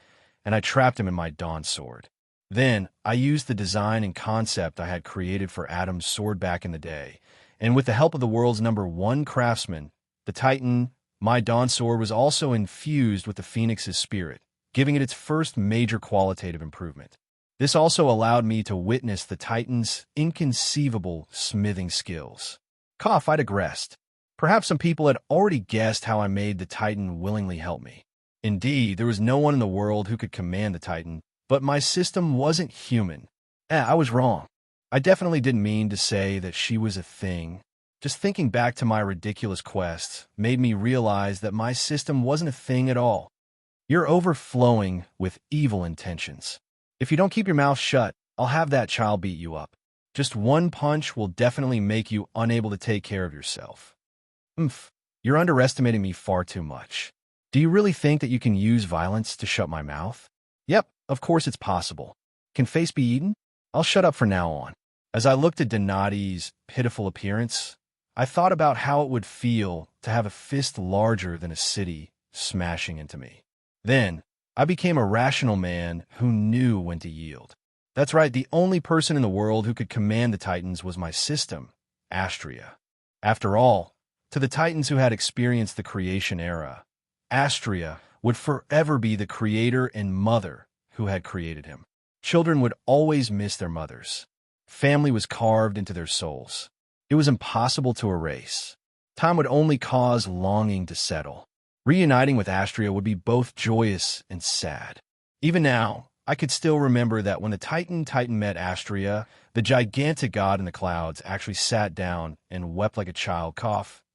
and I trapped him in my Dawn Sword. Then, I used the design and concept I had created for Adam's sword back in the day, and with the help of the world's #1 craftsman, the Titan, my Dawn Sword was also infused with the Phoenix's spirit, giving it its first major qualitative improvement. This also allowed me to witness the Titan's inconceivable smithing skills. I digressed. Perhaps some people had already guessed how I made the Titan willingly help me. Indeed, there was no one in the world who could command the Titan, but my system wasn't human. I was wrong. I definitely didn't mean to say that she was a thing. Just thinking back to my ridiculous quests made me realize that my system wasn't a thing at all. You're overflowing with evil intentions. If you don't keep your mouth shut, I'll have that child beat you up. Just one punch will definitely make you unable to take care of yourself. You're underestimating me far too much. Do you really think that you can use violence to shut my mouth? Yep, of course it's possible. Can face be eaten? I'll shut up from now on. As I looked at Donati's pitiful appearance, I thought about how it would feel to have a fist larger than a city smashing into me. Then, I became a rational man who knew when to yield. That's right, the only person in the world who could command the Titans was my system, Astria. After all, to the Titans who had experienced the creation era, Astria would forever be the creator and mother who had created him. Children would always miss their mothers. Family was carved into their souls. It was impossible to erase. Time would only cause longing to settle. Reuniting with Astria would be both joyous and sad. Even now, I could still remember that when the Titan met Astria, the gigantic god in the clouds actually sat down and wept like a child.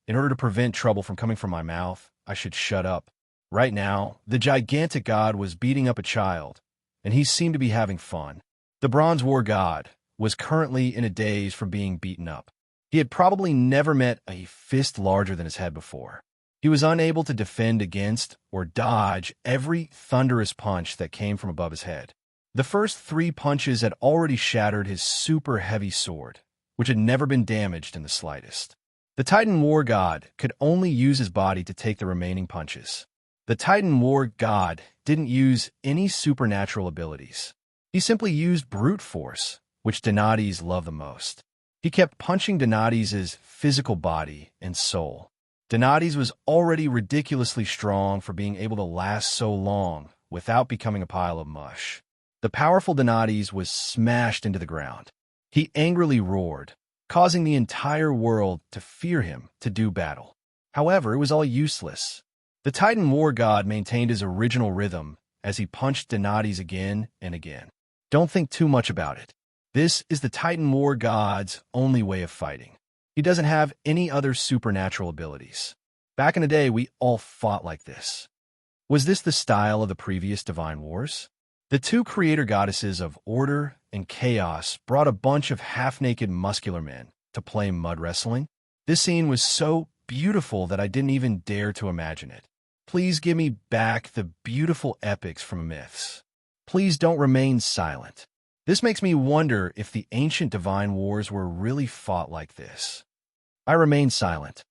In order to prevent trouble from coming from my mouth, I should shut up. Right now, the gigantic god was beating up a child, and he seemed to be having fun. The Bronze War god was currently in a daze from being beaten up. He had probably never met a fist larger than his head before. He was unable to defend against or dodge every thunderous punch that came from above his head. The first 3 punches had already shattered his super heavy sword, which had never been damaged in the slightest. The Titan War God could only use his body to take the remaining punches. The Titan War God didn't use any supernatural abilities. He simply used brute force, which Donatis love the most. He kept punching Donatis' physical body and soul. Donatis was already ridiculously strong for being able to last so long without becoming a pile of mush. The powerful Donatis was smashed into the ground. He angrily roared, causing the entire world to fear him to do battle. However, it was all useless. The Titan War God maintained his original rhythm as he punched Donatis again and again. Don't think too much about it. This is the Titan War God's only way of fighting. He doesn't have any other supernatural abilities. Back in the day, we all fought like this. Was this the style of the previous Divine Wars? The 2 creator goddesses of order and chaos brought a bunch of half-naked muscular men to play mud wrestling. This scene was so beautiful that I didn't even dare to imagine it. Please give me back the beautiful epics from myths. Please don't remain silent. This makes me wonder if the ancient Divine Wars were really fought like this. I remain silent.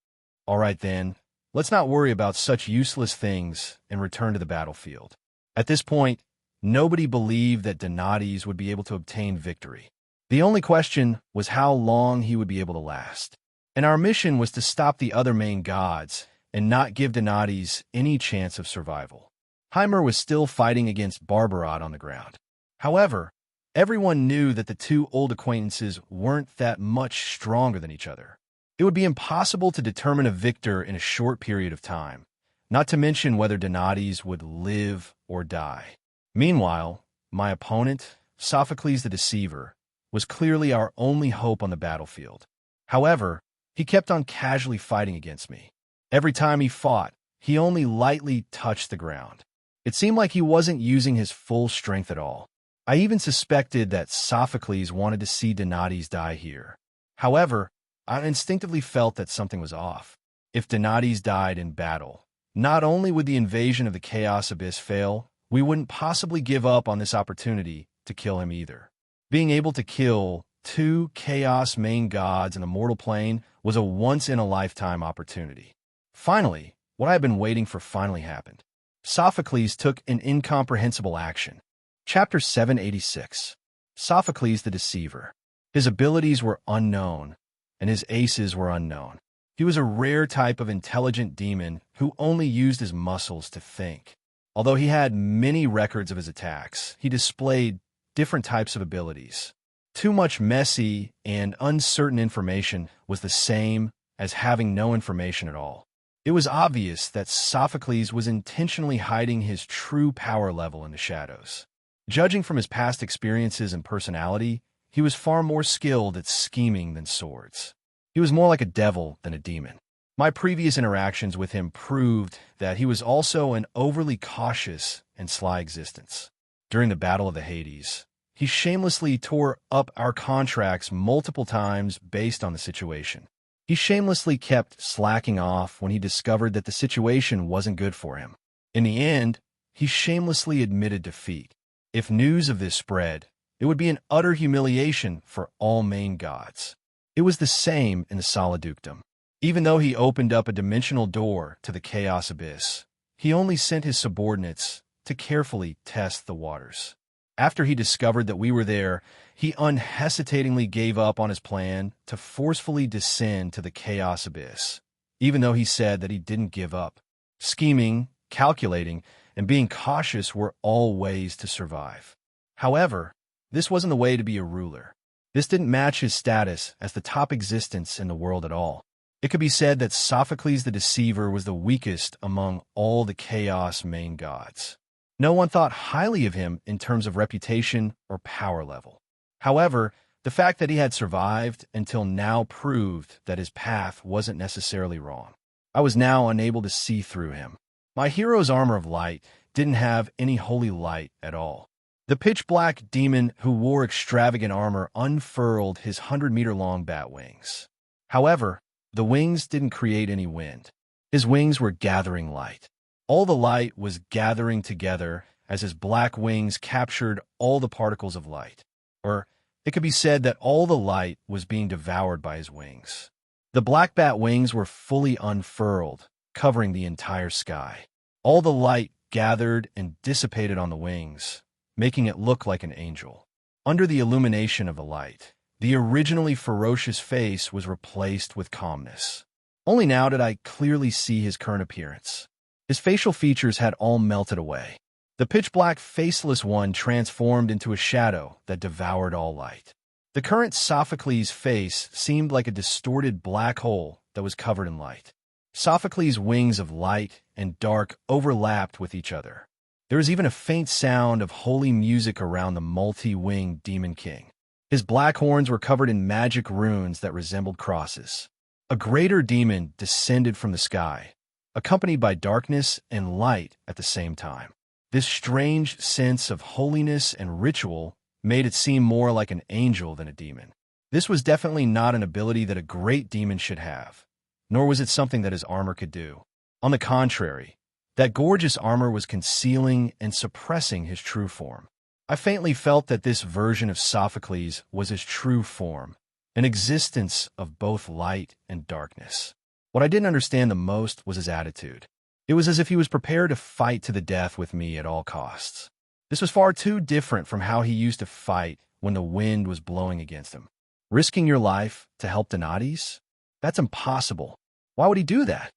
All right then, let's not worry about such useless things and return to the battlefield. At this point, nobody believed that Donatis would be able to obtain victory. The only question was how long he would be able to last. And our mission was to stop the other main gods and not give Donati's any chance of survival. Heimer was still fighting against Barbarot on the ground. However, everyone knew that the two old acquaintances weren't that much stronger than each other. It would be impossible to determine a victor in a short period of time, not to mention whether Donatis would live or die. Meanwhile, my opponent, Sophocles the Deceiver, was clearly our only hope on the battlefield. However, he kept on casually fighting against me. Every time he fought, he only lightly touched the ground. It seemed like he wasn't using his full strength at all. I even suspected that Sophocles wanted to see Donatis die here. However, I instinctively felt that something was off. If Donatis died in battle, not only would the invasion of the Chaos Abyss fail, we wouldn't possibly give up on this opportunity to kill him either. Being able to kill two Chaos main gods in the mortal plane was a once-in-a-lifetime opportunity. Finally, what I had been waiting for finally happened. Sophocles took an incomprehensible action. Chapter 786. Sophocles the Deceiver. His abilities were unknown, and his aces were unknown. He was a rare type of intelligent demon who only used his muscles to think. Although he had many records of his attacks, he displayed different types of abilities. Too much messy and uncertain information was the same as having no information at all. It was obvious that Sophocles was intentionally hiding his true power level in the shadows. Judging from his past experiences and personality, he was far more skilled at scheming than swords. He was more like a devil than a demon. My previous interactions with him proved that he was also an overly cautious and sly existence. During the Battle of the Hades, he shamelessly tore up our contracts multiple times based on the situation. He shamelessly kept slacking off when he discovered that the situation wasn't good for him. In the end, he shamelessly admitted defeat. If news of this spread, it would be an utter humiliation for all main gods. It was the same in the Solidukedom. Even though he opened up a dimensional door to the Chaos Abyss, he only sent his subordinates to carefully test the waters. After he discovered that we were there, he unhesitatingly gave up on his plan to forcefully descend to the Chaos Abyss, even though he said that he didn't give up. Scheming, calculating, and being cautious were all ways to survive. However, this wasn't the way to be a ruler. This didn't match his status as the top existence in the world at all. It could be said that Sophocles the Deceiver was the weakest among all the Chaos main gods. No one thought highly of him in terms of reputation or power level. However, the fact that he had survived until now proved that his path wasn't necessarily wrong. I was now unable to see through him. My hero's armor of light didn't have any holy light at all. The pitch-black demon who wore extravagant armor unfurled his 100-meter-long bat wings. However, the wings didn't create any wind. His wings were gathering light. All the light was gathering together as his black wings captured all the particles of light. Or it could be said that all the light was being devoured by his wings. The black bat wings were fully unfurled, covering the entire sky. All the light gathered and dissipated on the wings, making it look like an angel. Under the illumination of the light, the originally ferocious face was replaced with calmness. Only now did I clearly see his current appearance. His facial features had all melted away. The pitch-black faceless one transformed into a shadow that devoured all light. The current Sophocles' face seemed like a distorted black hole that was covered in light. Sophocles' wings of light and dark overlapped with each other. There was even a faint sound of holy music around the multi-winged Demon King. His black horns were covered in magic runes that resembled crosses. A greater demon descended from the sky, accompanied by darkness and light at the same time. This strange sense of holiness and ritual made it seem more like an angel than a demon. This was definitely not an ability that a great demon should have, nor was it something that his armor could do. On the contrary, that gorgeous armor was concealing and suppressing his true form. I faintly felt that this version of Sophocles was his true form, an existence of both light and darkness. What I didn't understand the most was his attitude. It was as if he was prepared to fight to the death with me at all costs. This was far too different from how he used to fight when the wind was blowing against him. Risking your life to help Donati's? That's impossible. Why would he do that?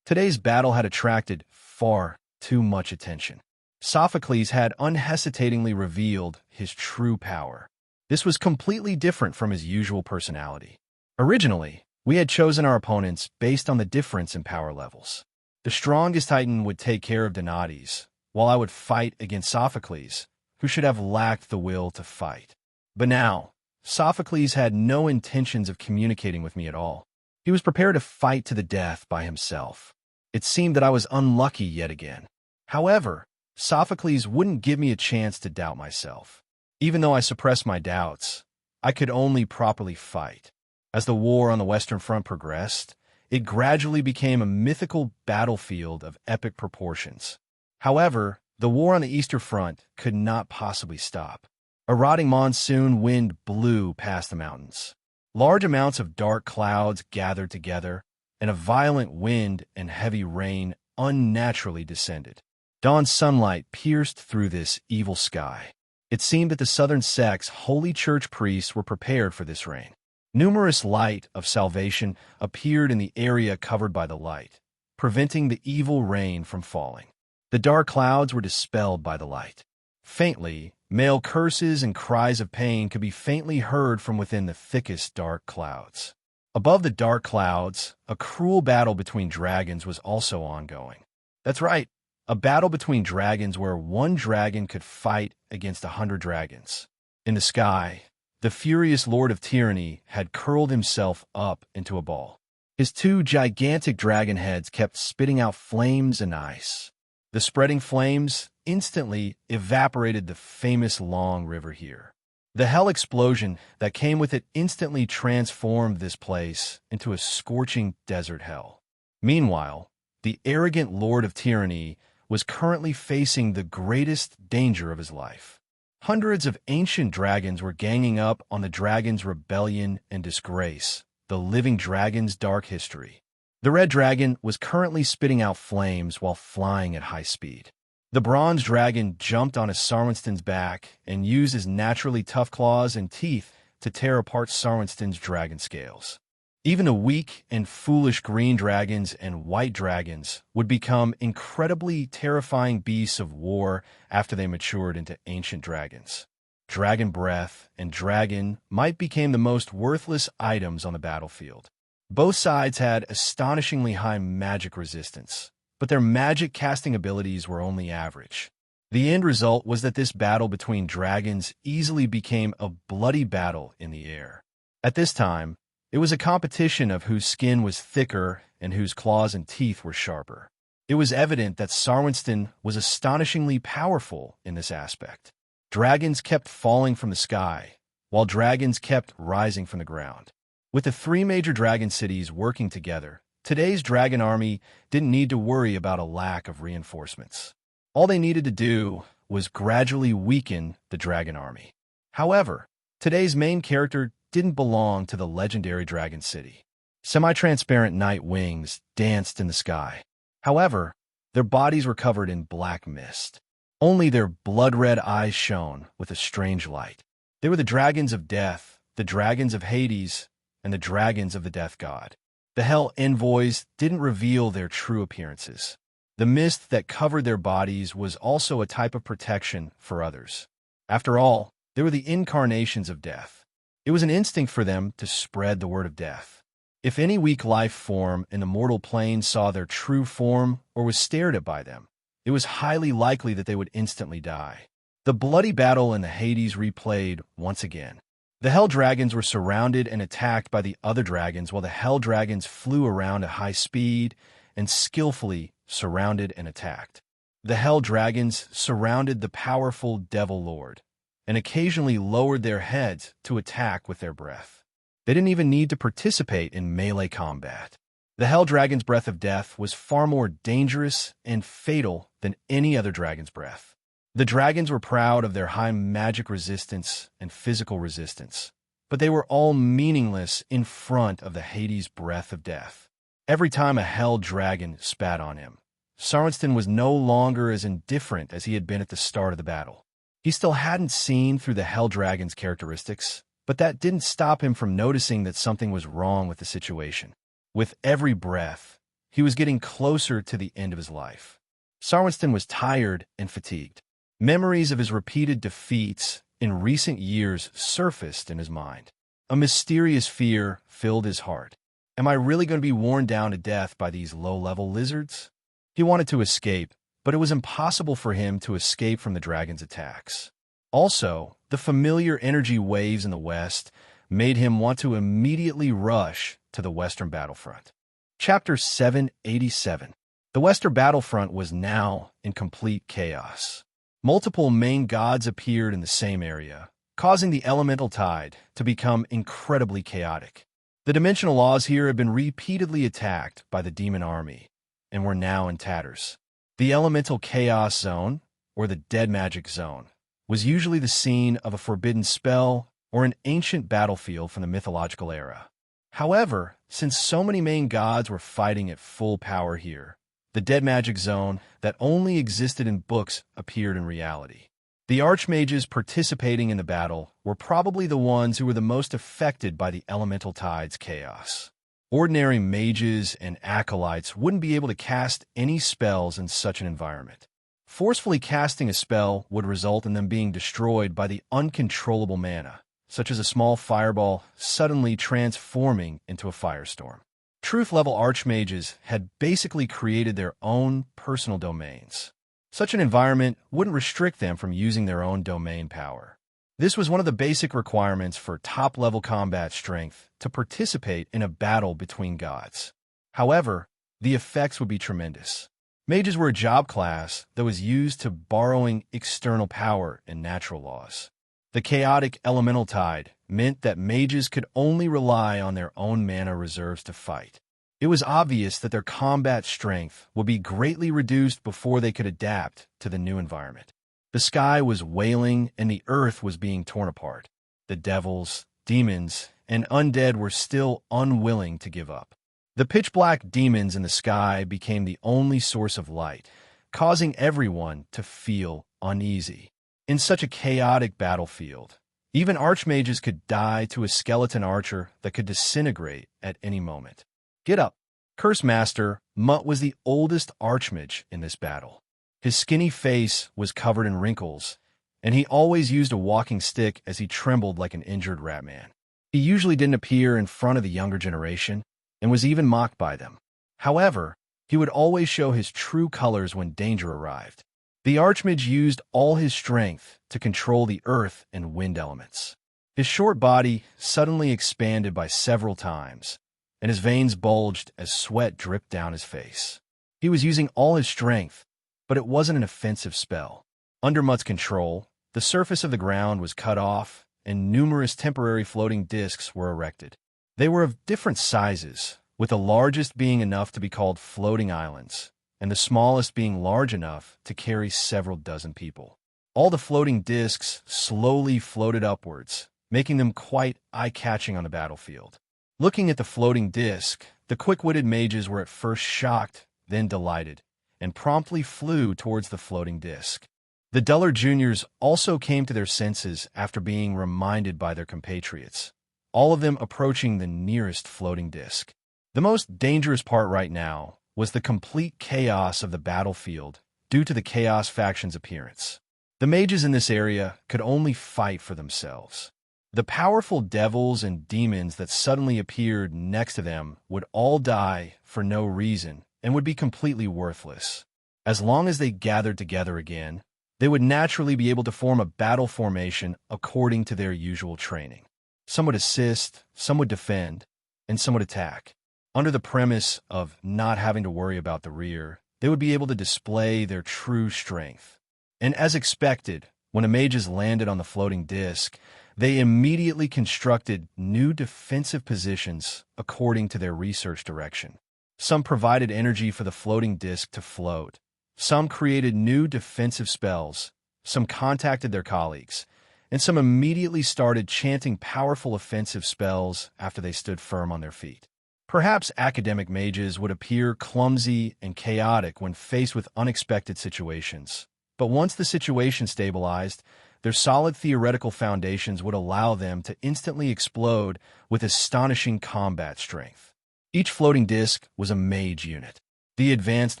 Today's battle had attracted far too much attention. Sophocles had unhesitatingly revealed his true power. This was completely different from his usual personality. Originally, we had chosen our opponents based on the difference in power levels. The strongest Titan would take care of Donati's, while I would fight against Sophocles, who should have lacked the will to fight. But now, Sophocles had no intentions of communicating with me at all. He was prepared to fight to the death by himself. It seemed that I was unlucky yet again. However, Sophocles wouldn't give me a chance to doubt myself. Even though I suppressed my doubts, I could only properly fight. As the war on the Western Front progressed, it gradually became a mythical battlefield of epic proportions. However, the war on the Eastern Front could not possibly stop. A rotting monsoon wind blew past the mountains. Large amounts of dark clouds gathered together, and a violent wind and heavy rain unnaturally descended. Dawn's sunlight pierced through this evil sky. It seemed that the Southern sect's holy church priests were prepared for this rain. Numerous light of salvation appeared in the area covered by the light, preventing the evil rain from falling. The dark clouds were dispelled by the light. Faintly, male curses and cries of pain could be faintly heard from within the thickest dark clouds. Above the dark clouds, a cruel battle between dragons was also ongoing. That's right, a battle between dragons where one dragon could fight against 100 dragons. In the sky, the furious Lord of Tyranny had curled himself up into a ball. His two gigantic dragon heads kept spitting out flames and ice. The spreading flames instantly evaporated the famous long river here. The hell explosion that came with it instantly transformed this place into a scorching desert hell. Meanwhile, the arrogant Lord of Tyranny was currently facing the greatest danger of his life. Hundreds of ancient dragons were ganging up on the dragon's rebellion and disgrace, the living dragon's dark history. The red dragon was currently spitting out flames while flying at high speed. The bronze dragon jumped on Sarwinston's back and used his naturally tough claws and teeth to tear apart Sarwinston's dragon scales. Even the weak and foolish green dragons and white dragons would become incredibly terrifying beasts of war after they matured into ancient dragons. Dragon breath and dragon might become the most worthless items on the battlefield. Both sides had astonishingly high magic resistance, but their magic casting abilities were only average. The end result was that this battle between dragons easily became a bloody battle in the air. At this time, it was a competition of whose skin was thicker and whose claws and teeth were sharper. It was evident that Sarwinston was astonishingly powerful in this aspect. Dragons kept falling from the sky, while dragons kept rising from the ground. With the three major dragon cities working together, today's dragon army didn't need to worry about a lack of reinforcements. All they needed to do was gradually weaken the dragon army. However, today's main character didn't belong to the legendary dragon city. Semi-transparent night wings danced in the sky. However, their bodies were covered in black mist. Only their blood-red eyes shone with a strange light. They were the dragons of death, the dragons of Hades, and the dragons of the death god. The hell envoys didn't reveal their true appearances. The mist that covered their bodies was also a type of protection for others. After all, they were the incarnations of death. It was an instinct for them to spread the word of death. If any weak life form in the mortal plane saw their true form or was stared at by them, it was highly likely that they would instantly die. The bloody battle in the Hades replayed once again. The Hell Dragons were surrounded and attacked by the other dragons while the Hell Dragons flew around at high speed and skillfully surrounded and attacked. The Hell Dragons surrounded the powerful Devil Lord and occasionally lowered their heads to attack with their breath. They didn't even need to participate in melee combat. The Hell Dragon's breath of death was far more dangerous and fatal than any other dragon's breath. The dragons were proud of their high magic resistance and physical resistance, but they were all meaningless in front of the Hades breath of death. Every time a Hell Dragon spat on him, Sarwinston was no longer as indifferent as he had been at the start of the battle. He still hadn't seen through the Hell Dragon's characteristics, but that didn't stop him from noticing that something was wrong with the situation. With every breath, he was getting closer to the end of his life. Sarwinston was tired and fatigued. Memories of his repeated defeats in recent years surfaced in his mind. A mysterious fear filled his heart. Am I really going to be worn down to death by these low-level lizards? He wanted to escape, but it was impossible for him to escape from the dragon's attacks. Also, the familiar energy waves in the west made him want to immediately rush to the western battlefront. Chapter 787. The western battlefront was now in complete chaos. Multiple main gods appeared in the same area, causing the elemental tide to become incredibly chaotic. The dimensional laws here had been repeatedly attacked by the demon army, and were now in tatters. The elemental chaos zone, or the dead magic zone, was usually the scene of a forbidden spell or an ancient battlefield from the mythological era. However, since so many main gods were fighting at full power here, the dead magic zone that only existed in books appeared in reality. The archmages participating in the battle were probably the ones who were the most affected by the elemental tide's chaos. Ordinary mages and acolytes wouldn't be able to cast any spells in such an environment. Forcefully casting a spell would result in them being destroyed by the uncontrollable mana, such as a small fireball suddenly transforming into a firestorm. Truth-level archmages had basically created their own personal domains. Such an environment wouldn't restrict them from using their own domain power. This was one of the basic requirements for top-level combat strength to participate in a battle between gods. However, the effects would be tremendous. Mages were a job class that was used to borrowing external power and natural laws. The chaotic elemental tide meant that mages could only rely on their own mana reserves to fight. It was obvious that their combat strength would be greatly reduced before they could adapt to the new environment. The sky was wailing and the earth was being torn apart. The devils, demons, and undead were still unwilling to give up. The pitch-black demons in the sky became the only source of light, causing everyone to feel uneasy. In such a chaotic battlefield, even archmages could die to a skeleton archer that could disintegrate at any moment. Get up. Curse Master Mutt was the oldest archmage in this battle. His skinny face was covered in wrinkles, and he always used a walking stick as he trembled like an injured rat man. He usually didn't appear in front of the younger generation, and was even mocked by them. However, he would always show his true colors when danger arrived. The archmage used all his strength to control the earth and wind elements. His short body suddenly expanded by several times, and his veins bulged as sweat dripped down his face. He was using all his strength, but it wasn't an offensive spell. Under Mutt's control, the surface of the ground was cut off, and numerous temporary floating discs were erected. They were of different sizes, with the largest being enough to be called floating islands, and the smallest being large enough to carry several dozen people. All the floating discs slowly floated upwards, making them quite eye-catching on the battlefield. Looking at the floating disc, the quick-witted mages were at first shocked, then delighted, and promptly flew towards the floating disc. The duller juniors also came to their senses after being reminded by their compatriots, all of them approaching the nearest floating disc. The most dangerous part right now was the complete chaos of the battlefield due to the Chaos faction's appearance. The mages in this area could only fight for themselves. The powerful devils and demons that suddenly appeared next to them would all die for no reason and would be completely worthless. As long as they gathered together again, they would naturally be able to form a battle formation according to their usual training. Some would assist, some would defend, and some would attack. Under the premise of not having to worry about the rear, they would be able to display their true strength. And as expected, when the mages landed on the floating disc, they immediately constructed new defensive positions according to their research direction. Some provided energy for the floating disc to float. Some created new defensive spells. Some contacted their colleagues. And some immediately started chanting powerful offensive spells after they stood firm on their feet. Perhaps academic mages would appear clumsy and chaotic when faced with unexpected situations. But once the situation stabilized, their solid theoretical foundations would allow them to instantly explode with astonishing combat strength. Each floating disc was a mage unit. The advanced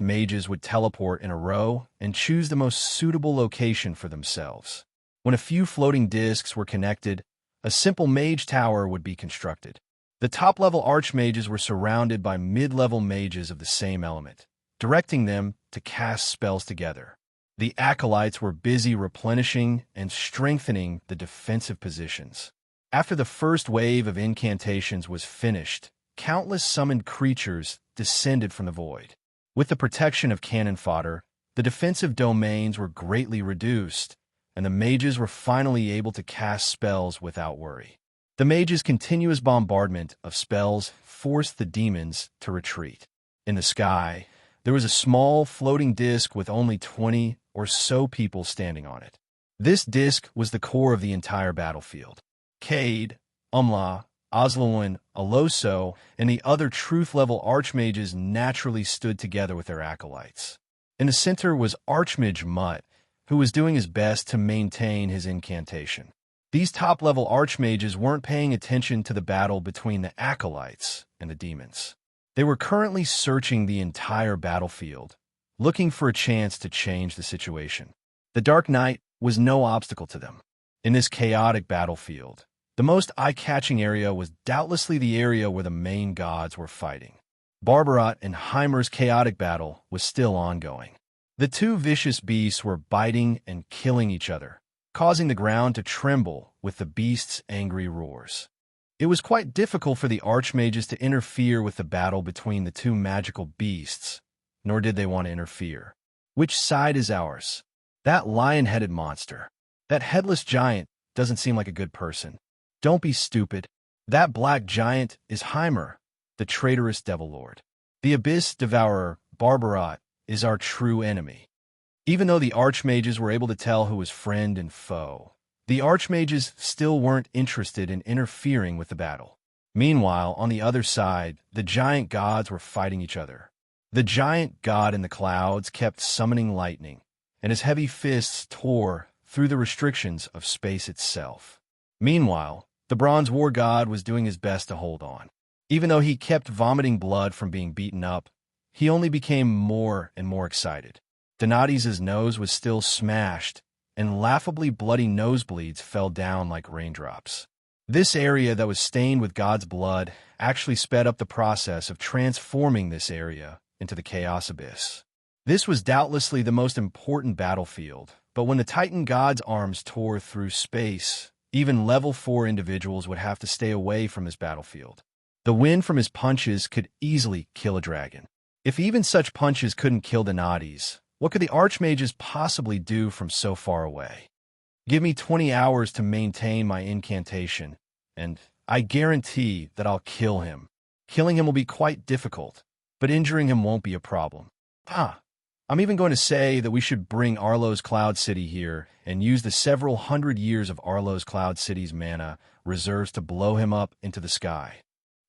mages would teleport in a row and choose the most suitable location for themselves. When a few floating discs were connected, a simple mage tower would be constructed. The top-level archmages were surrounded by mid-level mages of the same element, directing them to cast spells together. The acolytes were busy replenishing and strengthening the defensive positions. After the first wave of incantations was finished, countless summoned creatures descended from the void. With the protection of cannon fodder, the defensive domains were greatly reduced, and the mages were finally able to cast spells without worry. The mages' continuous bombardment of spells forced the demons to retreat. In the sky, there was a small floating disc with only 20 or so people standing on it. This disc was the core of the entire battlefield. Cade, Umla, Oslawin, Aloso, and the other truth-level archmages naturally stood together with their acolytes. In the center was Archmage Mutt, who was doing his best to maintain his incantation. These top-level archmages weren't paying attention to the battle between the acolytes and the demons. They were currently searching the entire battlefield, looking for a chance to change the situation. The Dark Night was no obstacle to them. In this chaotic battlefield, the most eye-catching area was doubtlessly the area where the main gods were fighting. Barbarat and Heimer's chaotic battle was still ongoing. The two vicious beasts were biting and killing each other, causing the ground to tremble with the beasts' angry roars. It was quite difficult for the archmages to interfere with the battle between the two magical beasts, nor did they want to interfere. Which side is ours? That lion-headed monster. That headless giant doesn't seem like a good person. Don't be stupid. That black giant is Heimer, the traitorous devil lord. The abyss devourer, Barbarat, is our true enemy. Even though the archmages were able to tell who was friend and foe, the archmages still weren't interested in interfering with the battle. Meanwhile, on the other side, the giant gods were fighting each other. The giant god in the clouds kept summoning lightning, and his heavy fists tore through the restrictions of space itself. Meanwhile, the bronze war god was doing his best to hold on. Even though he kept vomiting blood from being beaten up, he only became more and more excited. Donati's nose was still smashed, and laughably bloody nosebleeds fell down like raindrops. This area that was stained with God's blood actually sped up the process of transforming this area into the Chaos Abyss. This was doubtlessly the most important battlefield, but when the Titan God's arms tore through space, even level 4 individuals would have to stay away from this battlefield. The wind from his punches could easily kill a dragon. If even such punches couldn't kill Donatis, what could the archmages possibly do from so far away? Give me 20 hours to maintain my incantation, and I guarantee that I'll kill him. Killing him will be quite difficult, but injuring him won't be a problem. I'm even going to say that we should bring Arlo's Cloud City here and use the several hundred years of Arlo's Cloud City's mana reserves to blow him up into the sky.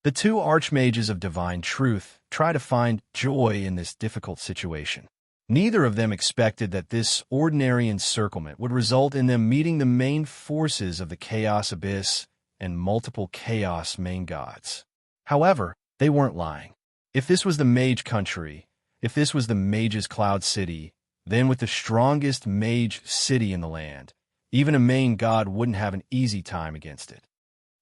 The two archmages of divine truth try to find joy in this difficult situation. Neither of them expected that this ordinary encirclement would result in them meeting the main forces of the Chaos Abyss and multiple Chaos main gods. However, they weren't lying. If this was the Mage Country, if this was the Mage's Cloud City, then with the strongest Mage city in the land, even a main god wouldn't have an easy time against it.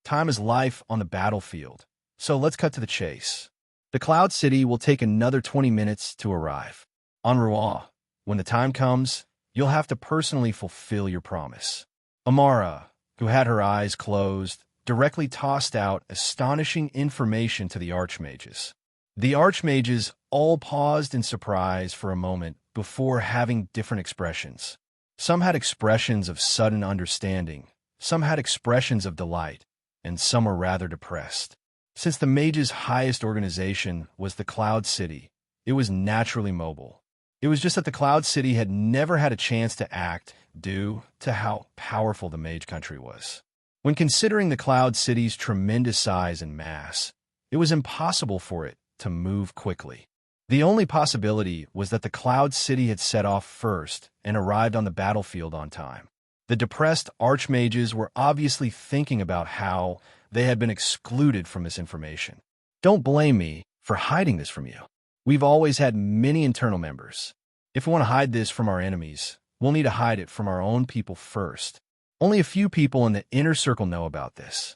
Time is life on the battlefield, so let's cut to the chase. The Cloud City will take another 20 minutes to arrive. En route, when the time comes, you'll have to personally fulfill your promise. Amara, who had her eyes closed, directly tossed out astonishing information to the archmages. The archmages all paused in surprise for a moment before having different expressions. Some had expressions of sudden understanding, some had expressions of delight, and some were rather depressed. Since the mages' highest organization was the Cloud City, it was naturally mobile. It was just that the Cloud City had never had a chance to act due to how powerful the Mage Country was. When considering the Cloud City's tremendous size and mass, it was impossible for it to move quickly. The only possibility was that the Cloud City had set off first and arrived on the battlefield on time. The depressed archmages were obviously thinking about how they had been excluded from this information. Don't blame me for hiding this from you. We've always had many internal members. If we want to hide this from our enemies, we'll need to hide it from our own people first. Only a few people in the inner circle know about this.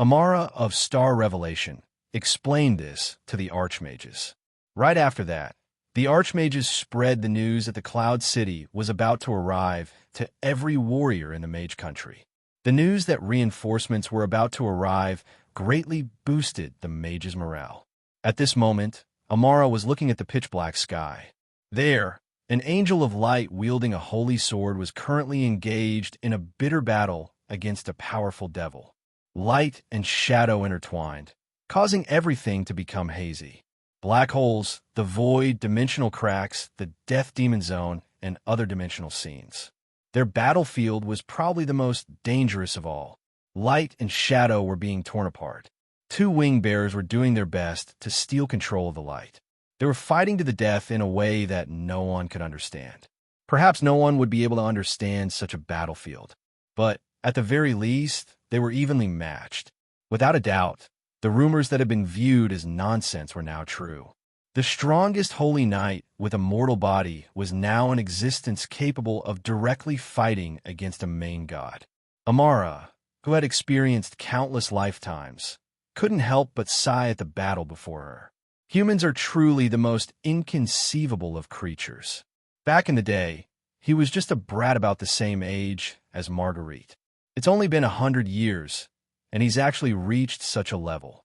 Amara of Star Revelation explained this to the archmages. Right after that, the archmages spread the news that the Cloud City was about to arrive to every warrior in the mage country. The news that reinforcements were about to arrive greatly boosted the mages' morale. At this moment, Amara was looking at the pitch-black sky. There, an angel of light wielding a holy sword was currently engaged in a bitter battle against a powerful devil. Light and shadow intertwined, causing everything to become hazy. Black holes, the void, dimensional cracks, the death demon zone, and other dimensional scenes. Their battlefield was probably the most dangerous of all. Light and shadow were being torn apart. Two wing bearers were doing their best to steal control of the light. They were fighting to the death in a way that no one could understand. Perhaps no one would be able to understand such a battlefield, but at the very least, they were evenly matched. Without a doubt, the rumors that had been viewed as nonsense were now true. The strongest holy knight with a mortal body was now in existence capable of directly fighting against a main god. Amara, who had experienced countless lifetimes, couldn't help but sigh at the battle before her. Humans are truly the most inconceivable of creatures. Back in the day, he was just a brat about the same age as Marguerite. It's only been 100 years, and he's actually reached such a level.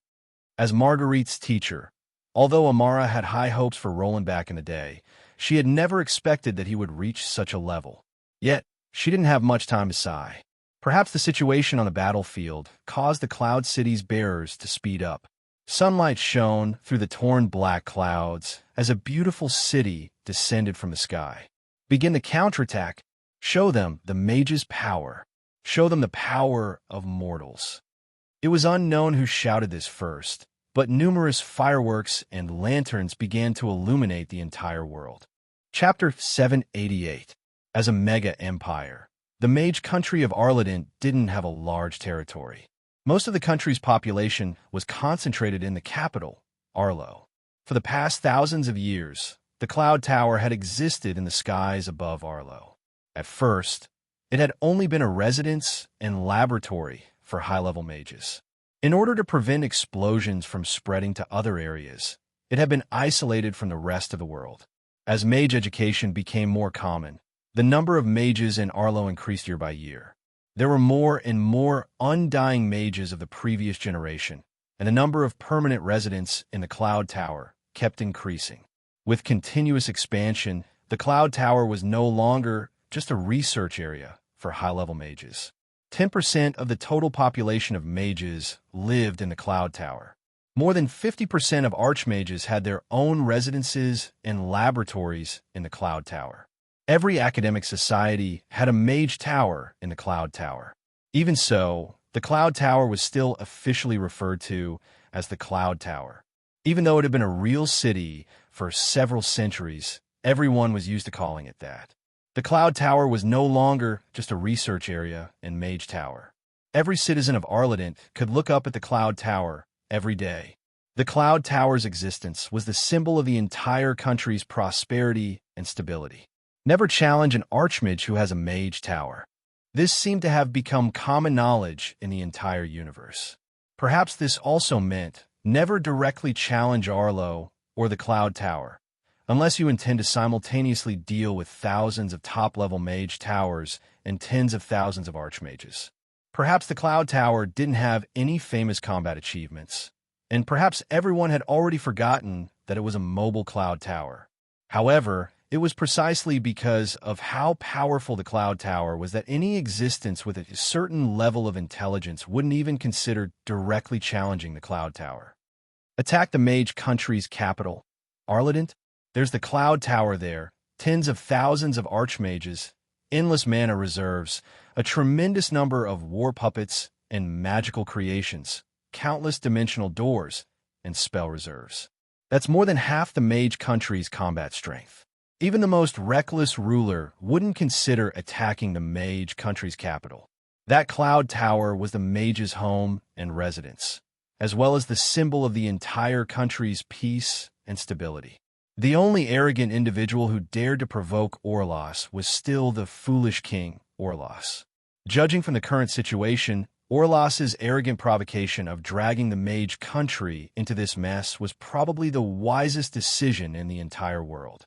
As Marguerite's teacher, although Amara had high hopes for Roland back in the day, she had never expected that he would reach such a level. Yet, she didn't have much time to sigh. Perhaps the situation on the battlefield caused the Cloud City's bearers to speed up. Sunlight shone through the torn black clouds as a beautiful city descended from the sky. Begin the counterattack. Show them the mage's power. Show them the power of mortals. It was unknown who shouted this first, but numerous fireworks and lanterns began to illuminate the entire world. Chapter 788. As a mega empire, the mage country of Arleden didn't have a large territory. Most of the country's population was concentrated in the capital, Arlo. For the past thousands of years, the Cloud Tower had existed in the skies above Arlo. At first, it had only been a residence and laboratory for high-level mages. In order to prevent explosions from spreading to other areas, it had been isolated from the rest of the world. As mage education became more common, the number of mages in Arlo increased year by year. There were more and more undying mages of the previous generation, and the number of permanent residents in the Cloud Tower kept increasing. With continuous expansion, the Cloud Tower was no longer just a research area for high-level mages. 10% of the total population of mages lived in the Cloud Tower. More than 50% of archmages had their own residences and laboratories in the Cloud Tower. Every academic society had a mage tower in the Cloud Tower. Even so, the Cloud Tower was still officially referred to as the Cloud Tower. Even though it had been a real city for several centuries, everyone was used to calling it that. The Cloud Tower was no longer just a research area and mage tower. Every citizen of Arleden could look up at the Cloud Tower every day. The Cloud Tower's existence was the symbol of the entire country's prosperity and stability. Never challenge an archmage who has a mage tower. This seemed to have become common knowledge in the entire universe. Perhaps this also meant never directly challenge Arlo or the Cloud Tower, unless you intend to simultaneously deal with thousands of top-level mage towers and tens of thousands of archmages. Perhaps the Cloud Tower didn't have any famous combat achievements, and perhaps everyone had already forgotten that it was a mobile Cloud Tower. However, it was precisely because of how powerful the Cloud Tower was that any existence with a certain level of intelligence wouldn't even consider directly challenging the Cloud Tower. Attack the mage country's capital, Arleden. There's the Cloud Tower there, tens of thousands of archmages, endless mana reserves, a tremendous number of war puppets and magical creations, countless dimensional doors, and spell reserves. That's more than half the mage country's combat strength. Even the most reckless ruler wouldn't consider attacking the mage country's capital. That cloud tower was the mage's home and residence, as well as the symbol of the entire country's peace and stability. The only arrogant individual who dared to provoke Orlos was still the foolish king, Orlos. Judging from the current situation, Orlos's arrogant provocation of dragging the mage country into this mess was probably the wisest decision in the entire world.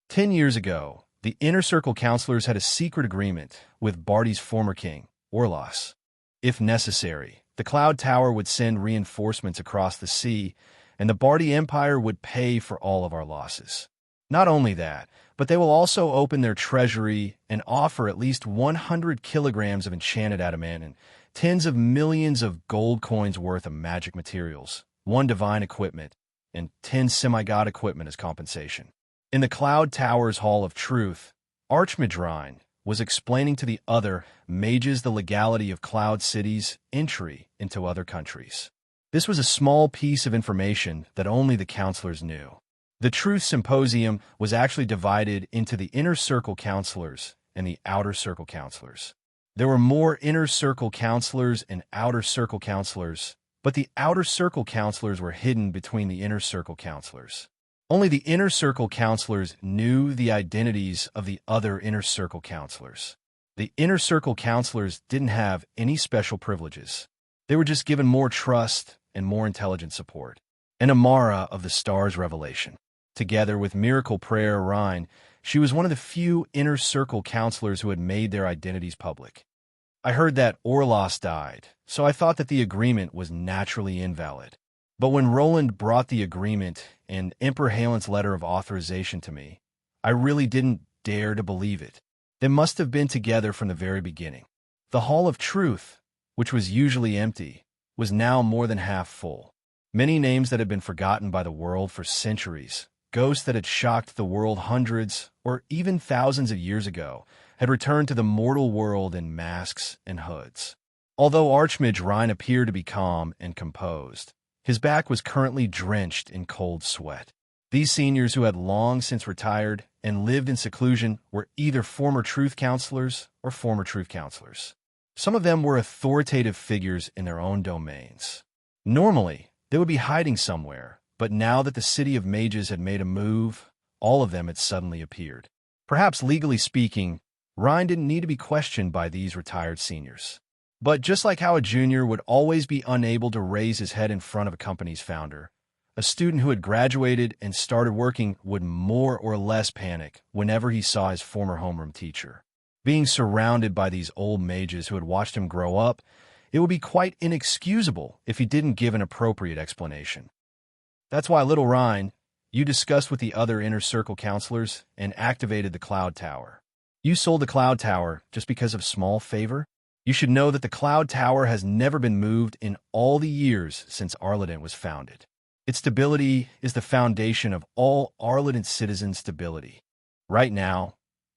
10 years ago, the Inner Circle counselors had a secret agreement with Barty's former king, Orlos. If necessary, the Cloud Tower would send reinforcements across the sea, and the Barty Empire would pay for all of our losses. Not only that, but they will also open their treasury and offer at least 100 kilograms of enchanted adamant, tens of millions of gold coins worth of magic materials, 1 divine equipment, and 10 semi-god equipment as compensation. In the Cloud Tower's Hall of Truth, Archmage was explaining to the other mages the legality of Cloud City's entry into other countries. This was a small piece of information that only the counselors knew. The Truth Symposium was actually divided into the Inner Circle counselors and the Outer Circle counselors. There were more Inner Circle counselors and Outer Circle counselors, but the Outer Circle counselors were hidden between the Inner Circle counselors. Only the Inner Circle counselors knew the identities of the other Inner Circle counselors. The Inner Circle counselors didn't have any special privileges. They were just given more trust and more intelligent support. And Amara of the Stars Revelation. Together with Miracle Prayer Rhine, she was one of the few Inner Circle counselors who had made their identities public. I heard that Orlos died, so I thought that the agreement was naturally invalid. But when Roland brought the agreement and Emperor Halen's letter of authorization to me, I really didn't dare to believe it. They must have been together from the very beginning. The Hall of Truth, which was usually empty, was now more than half full. Many names that had been forgotten by the world for centuries, ghosts that had shocked the world hundreds or even thousands of years ago, had returned to the mortal world in masks and hoods. Although Archmage Rhine appeared to be calm and composed, his back was currently drenched in cold sweat. These seniors who had long since retired and lived in seclusion were either former truth counselors or former truth counselors. Some of them were authoritative figures in their own domains. Normally, they would be hiding somewhere, but now that the City of Mages had made a move, all of them had suddenly appeared. Perhaps legally speaking, Rhine didn't need to be questioned by these retired seniors. But just like how a junior would always be unable to raise his head in front of a company's founder, a student who had graduated and started working would more or less panic whenever he saw his former homeroom teacher. Being surrounded by these old mages who had watched him grow up, it would be quite inexcusable if he didn't give an appropriate explanation. That's why, little Rhine, you discussed with the other Inner Circle counselors and activated the Cloud Tower. You sold the Cloud Tower just because of small favor? You should know that the Cloud Tower has never been moved in all the years since Arleden was founded. Its stability is the foundation of all Arleden citizens' stability. Right now,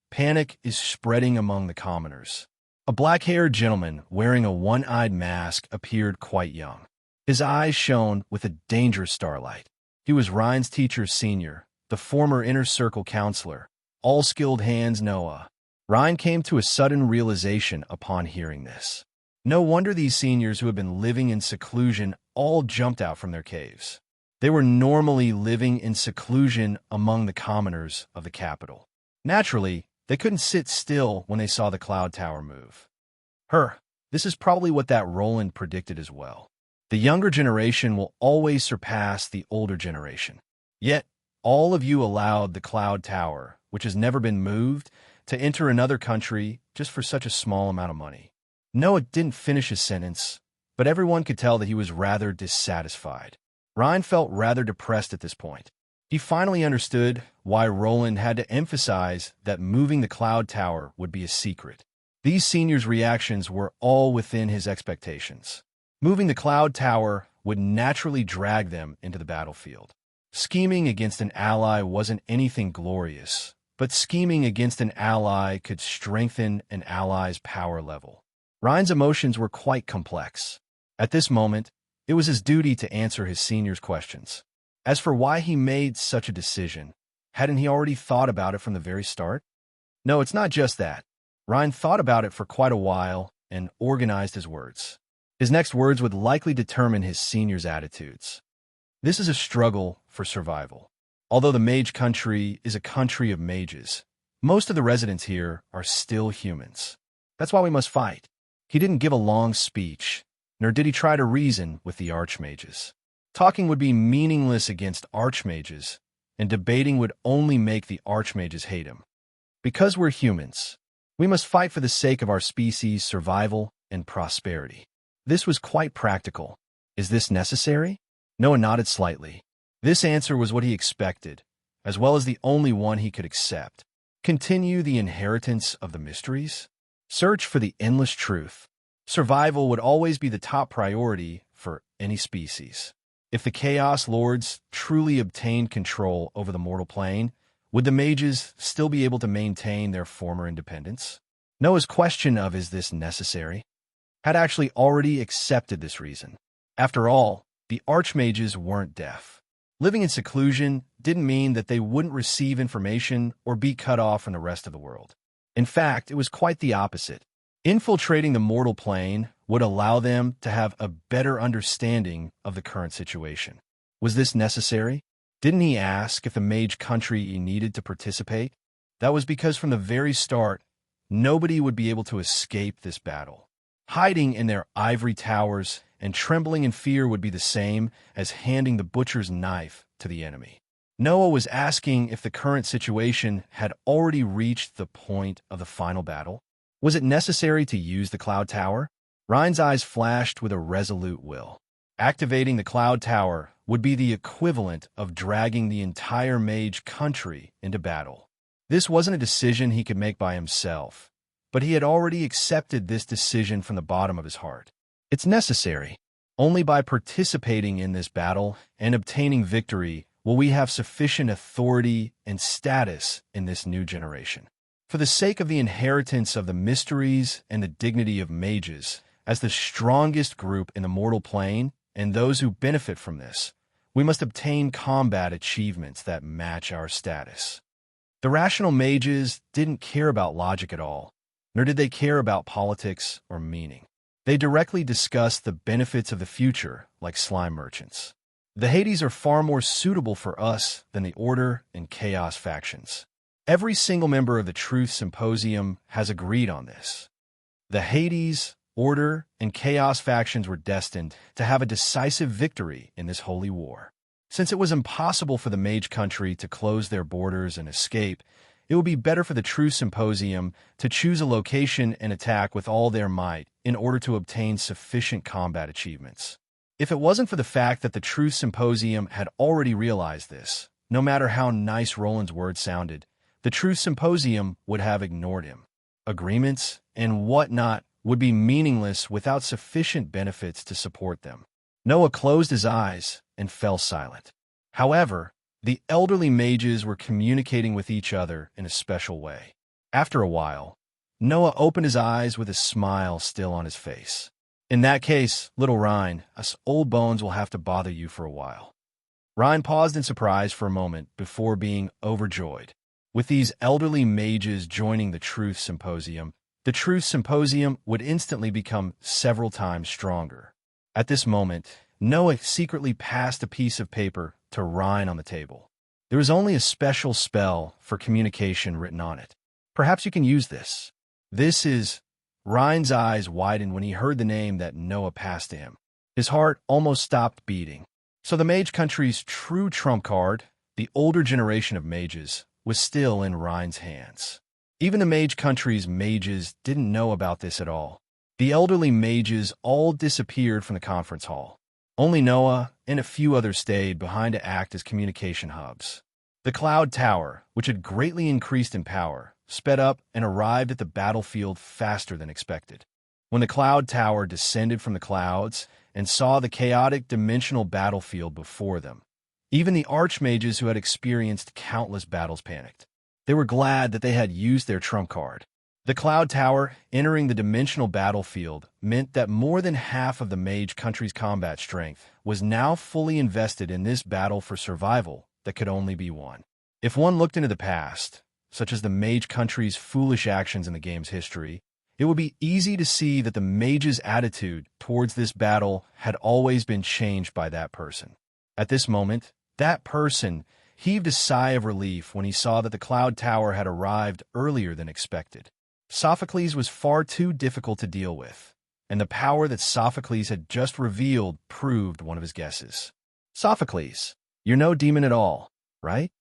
panic is spreading among the commoners. A black-haired gentleman wearing a one-eyed mask appeared quite young. His eyes shone with a dangerous starlight. He was Rhine's teacher's senior, the former Inner Circle counselor, all-skilled hands Noah. Rhine came to a sudden realization upon hearing this. No wonder these seniors who had been living in seclusion all jumped out from their caves. They were normally living in seclusion among the commoners of the capital. Naturally, they couldn't sit still when they saw the Cloud Tower move. This is probably what that Roland predicted as well. The younger generation will always surpass the older generation. Yet, all of you allowed the Cloud Tower, which has never been moved, to enter another country just for such a small amount of money. Noah didn't finish his sentence, but everyone could tell that he was rather dissatisfied. Rhine felt rather depressed at this point. He finally understood why Roland had to emphasize that moving the Cloud Tower would be a secret. These seniors' reactions were all within his expectations. Moving the Cloud Tower would naturally drag them into the battlefield. Scheming against an ally wasn't anything glorious, but scheming against an ally could strengthen an ally's power level. Rhine's emotions were quite complex. At this moment, it was his duty to answer his seniors' questions. As for why he made such a decision, Hadn't he already thought about it from the very start? No, it's not just that. Ryan thought about it for quite a while and organized his words. His next words would likely determine his senior's attitudes. This is a struggle for survival. Although the mage country is a country of mages, most of the residents here are still humans. That's why we must fight. He didn't give a long speech, nor did he try to reason with the archmages. Talking would be meaningless against archmages, and debating would only make the archmages hate him. Because we're humans, we must fight for the sake of our species' survival and prosperity. This was quite practical. Is this necessary? Noah nodded slightly. This answer was what he expected, as well as the only one he could accept. Continue the inheritance of the mysteries? Search for the endless truth. Survival would always be the top priority for any species. If the Chaos Lords truly obtained control over the mortal plane, would the mages still be able to maintain their former independence? Noah's question of "is this necessary?" had actually already accepted this reason. After all, the archmages weren't deaf. Living in seclusion didn't mean that they wouldn't receive information or be cut off from the rest of the world. In fact, it was quite the opposite. Infiltrating the mortal plane would allow them to have a better understanding of the current situation. Was this necessary? Didn't he ask if the mage country needed to participate? That was because from the very start, nobody would be able to escape this battle. Hiding in their ivory towers and trembling in fear would be the same as handing the butcher's knife to the enemy. Noah was asking if the current situation had already reached the point of the final battle. Was it necessary to use the Cloud Tower? Ryan's eyes flashed with a resolute will. Activating the Cloud Tower would be the equivalent of dragging the entire mage country into battle. This wasn't a decision he could make by himself, but he had already accepted this decision from the bottom of his heart. It's necessary. Only by participating in this battle and obtaining victory will we have sufficient authority and status in this new generation. For the sake of the inheritance of the mysteries and the dignity of mages, as the strongest group in the mortal plane and those who benefit from this, we must obtain combat achievements that match our status. The rational mages didn't care about logic at all, nor did they care about politics or meaning. They directly discussed the benefits of the future like slime merchants. The Hades are far more suitable for us than the Order and Chaos factions. Every single member of the Truth Symposium has agreed on this. The Hades, Order, and Chaos factions were destined to have a decisive victory in this holy war. Since it was impossible for the mage country to close their borders and escape, it would be better for the Truth Symposium to choose a location and attack with all their might in order to obtain sufficient combat achievements. If it wasn't for the fact that the Truth Symposium had already realized this, no matter how nice Roland's words sounded, the Truth Symposium would have ignored him. Agreements and whatnot would be meaningless without sufficient benefits to support them. Noah closed his eyes and fell silent. However, the elderly mages were communicating with each other in a special way. After a while, Noah opened his eyes with a smile still on his face. In that case, little Ryan, us old bones will have to bother you for a while. Ryan paused in surprise for a moment before being overjoyed. With these elderly mages joining the Truth Symposium, the Truth Symposium would instantly become several times stronger. At this moment, Noah secretly passed a piece of paper to Ryan on the table. There was only a special spell for communication written on it. Perhaps you can use this. This is... Ryan's eyes widened when he heard the name that Noah passed to him. His heart almost stopped beating. So the mage country's true trump card, the older generation of mages, was still in Ryan's hands. Even the mage country's mages didn't know about this at all. The elderly mages all disappeared from the conference hall. Only Noah and a few others stayed behind to act as communication hubs. The Cloud Tower, which had greatly increased in power, sped up and arrived at the battlefield faster than expected. When the Cloud Tower descended from the clouds and saw the chaotic dimensional battlefield before them, even the archmages who had experienced countless battles panicked. They were glad that they had used their trump card. The Cloud Tower entering the dimensional battlefield meant that more than half of the mage country's combat strength was now fully invested in this battle for survival that could only be won. If one looked into the past, such as the mage country's foolish actions in the game's history, it would be easy to see that the mage's attitude towards this battle had always been changed by that person. At this moment, that person heaved a sigh of relief when he saw that the Cloud Tower had arrived earlier than expected. Sophocles was far too difficult to deal with, and the power that Sophocles had just revealed proved one of his guesses. Sophocles, you're no demon at all, right?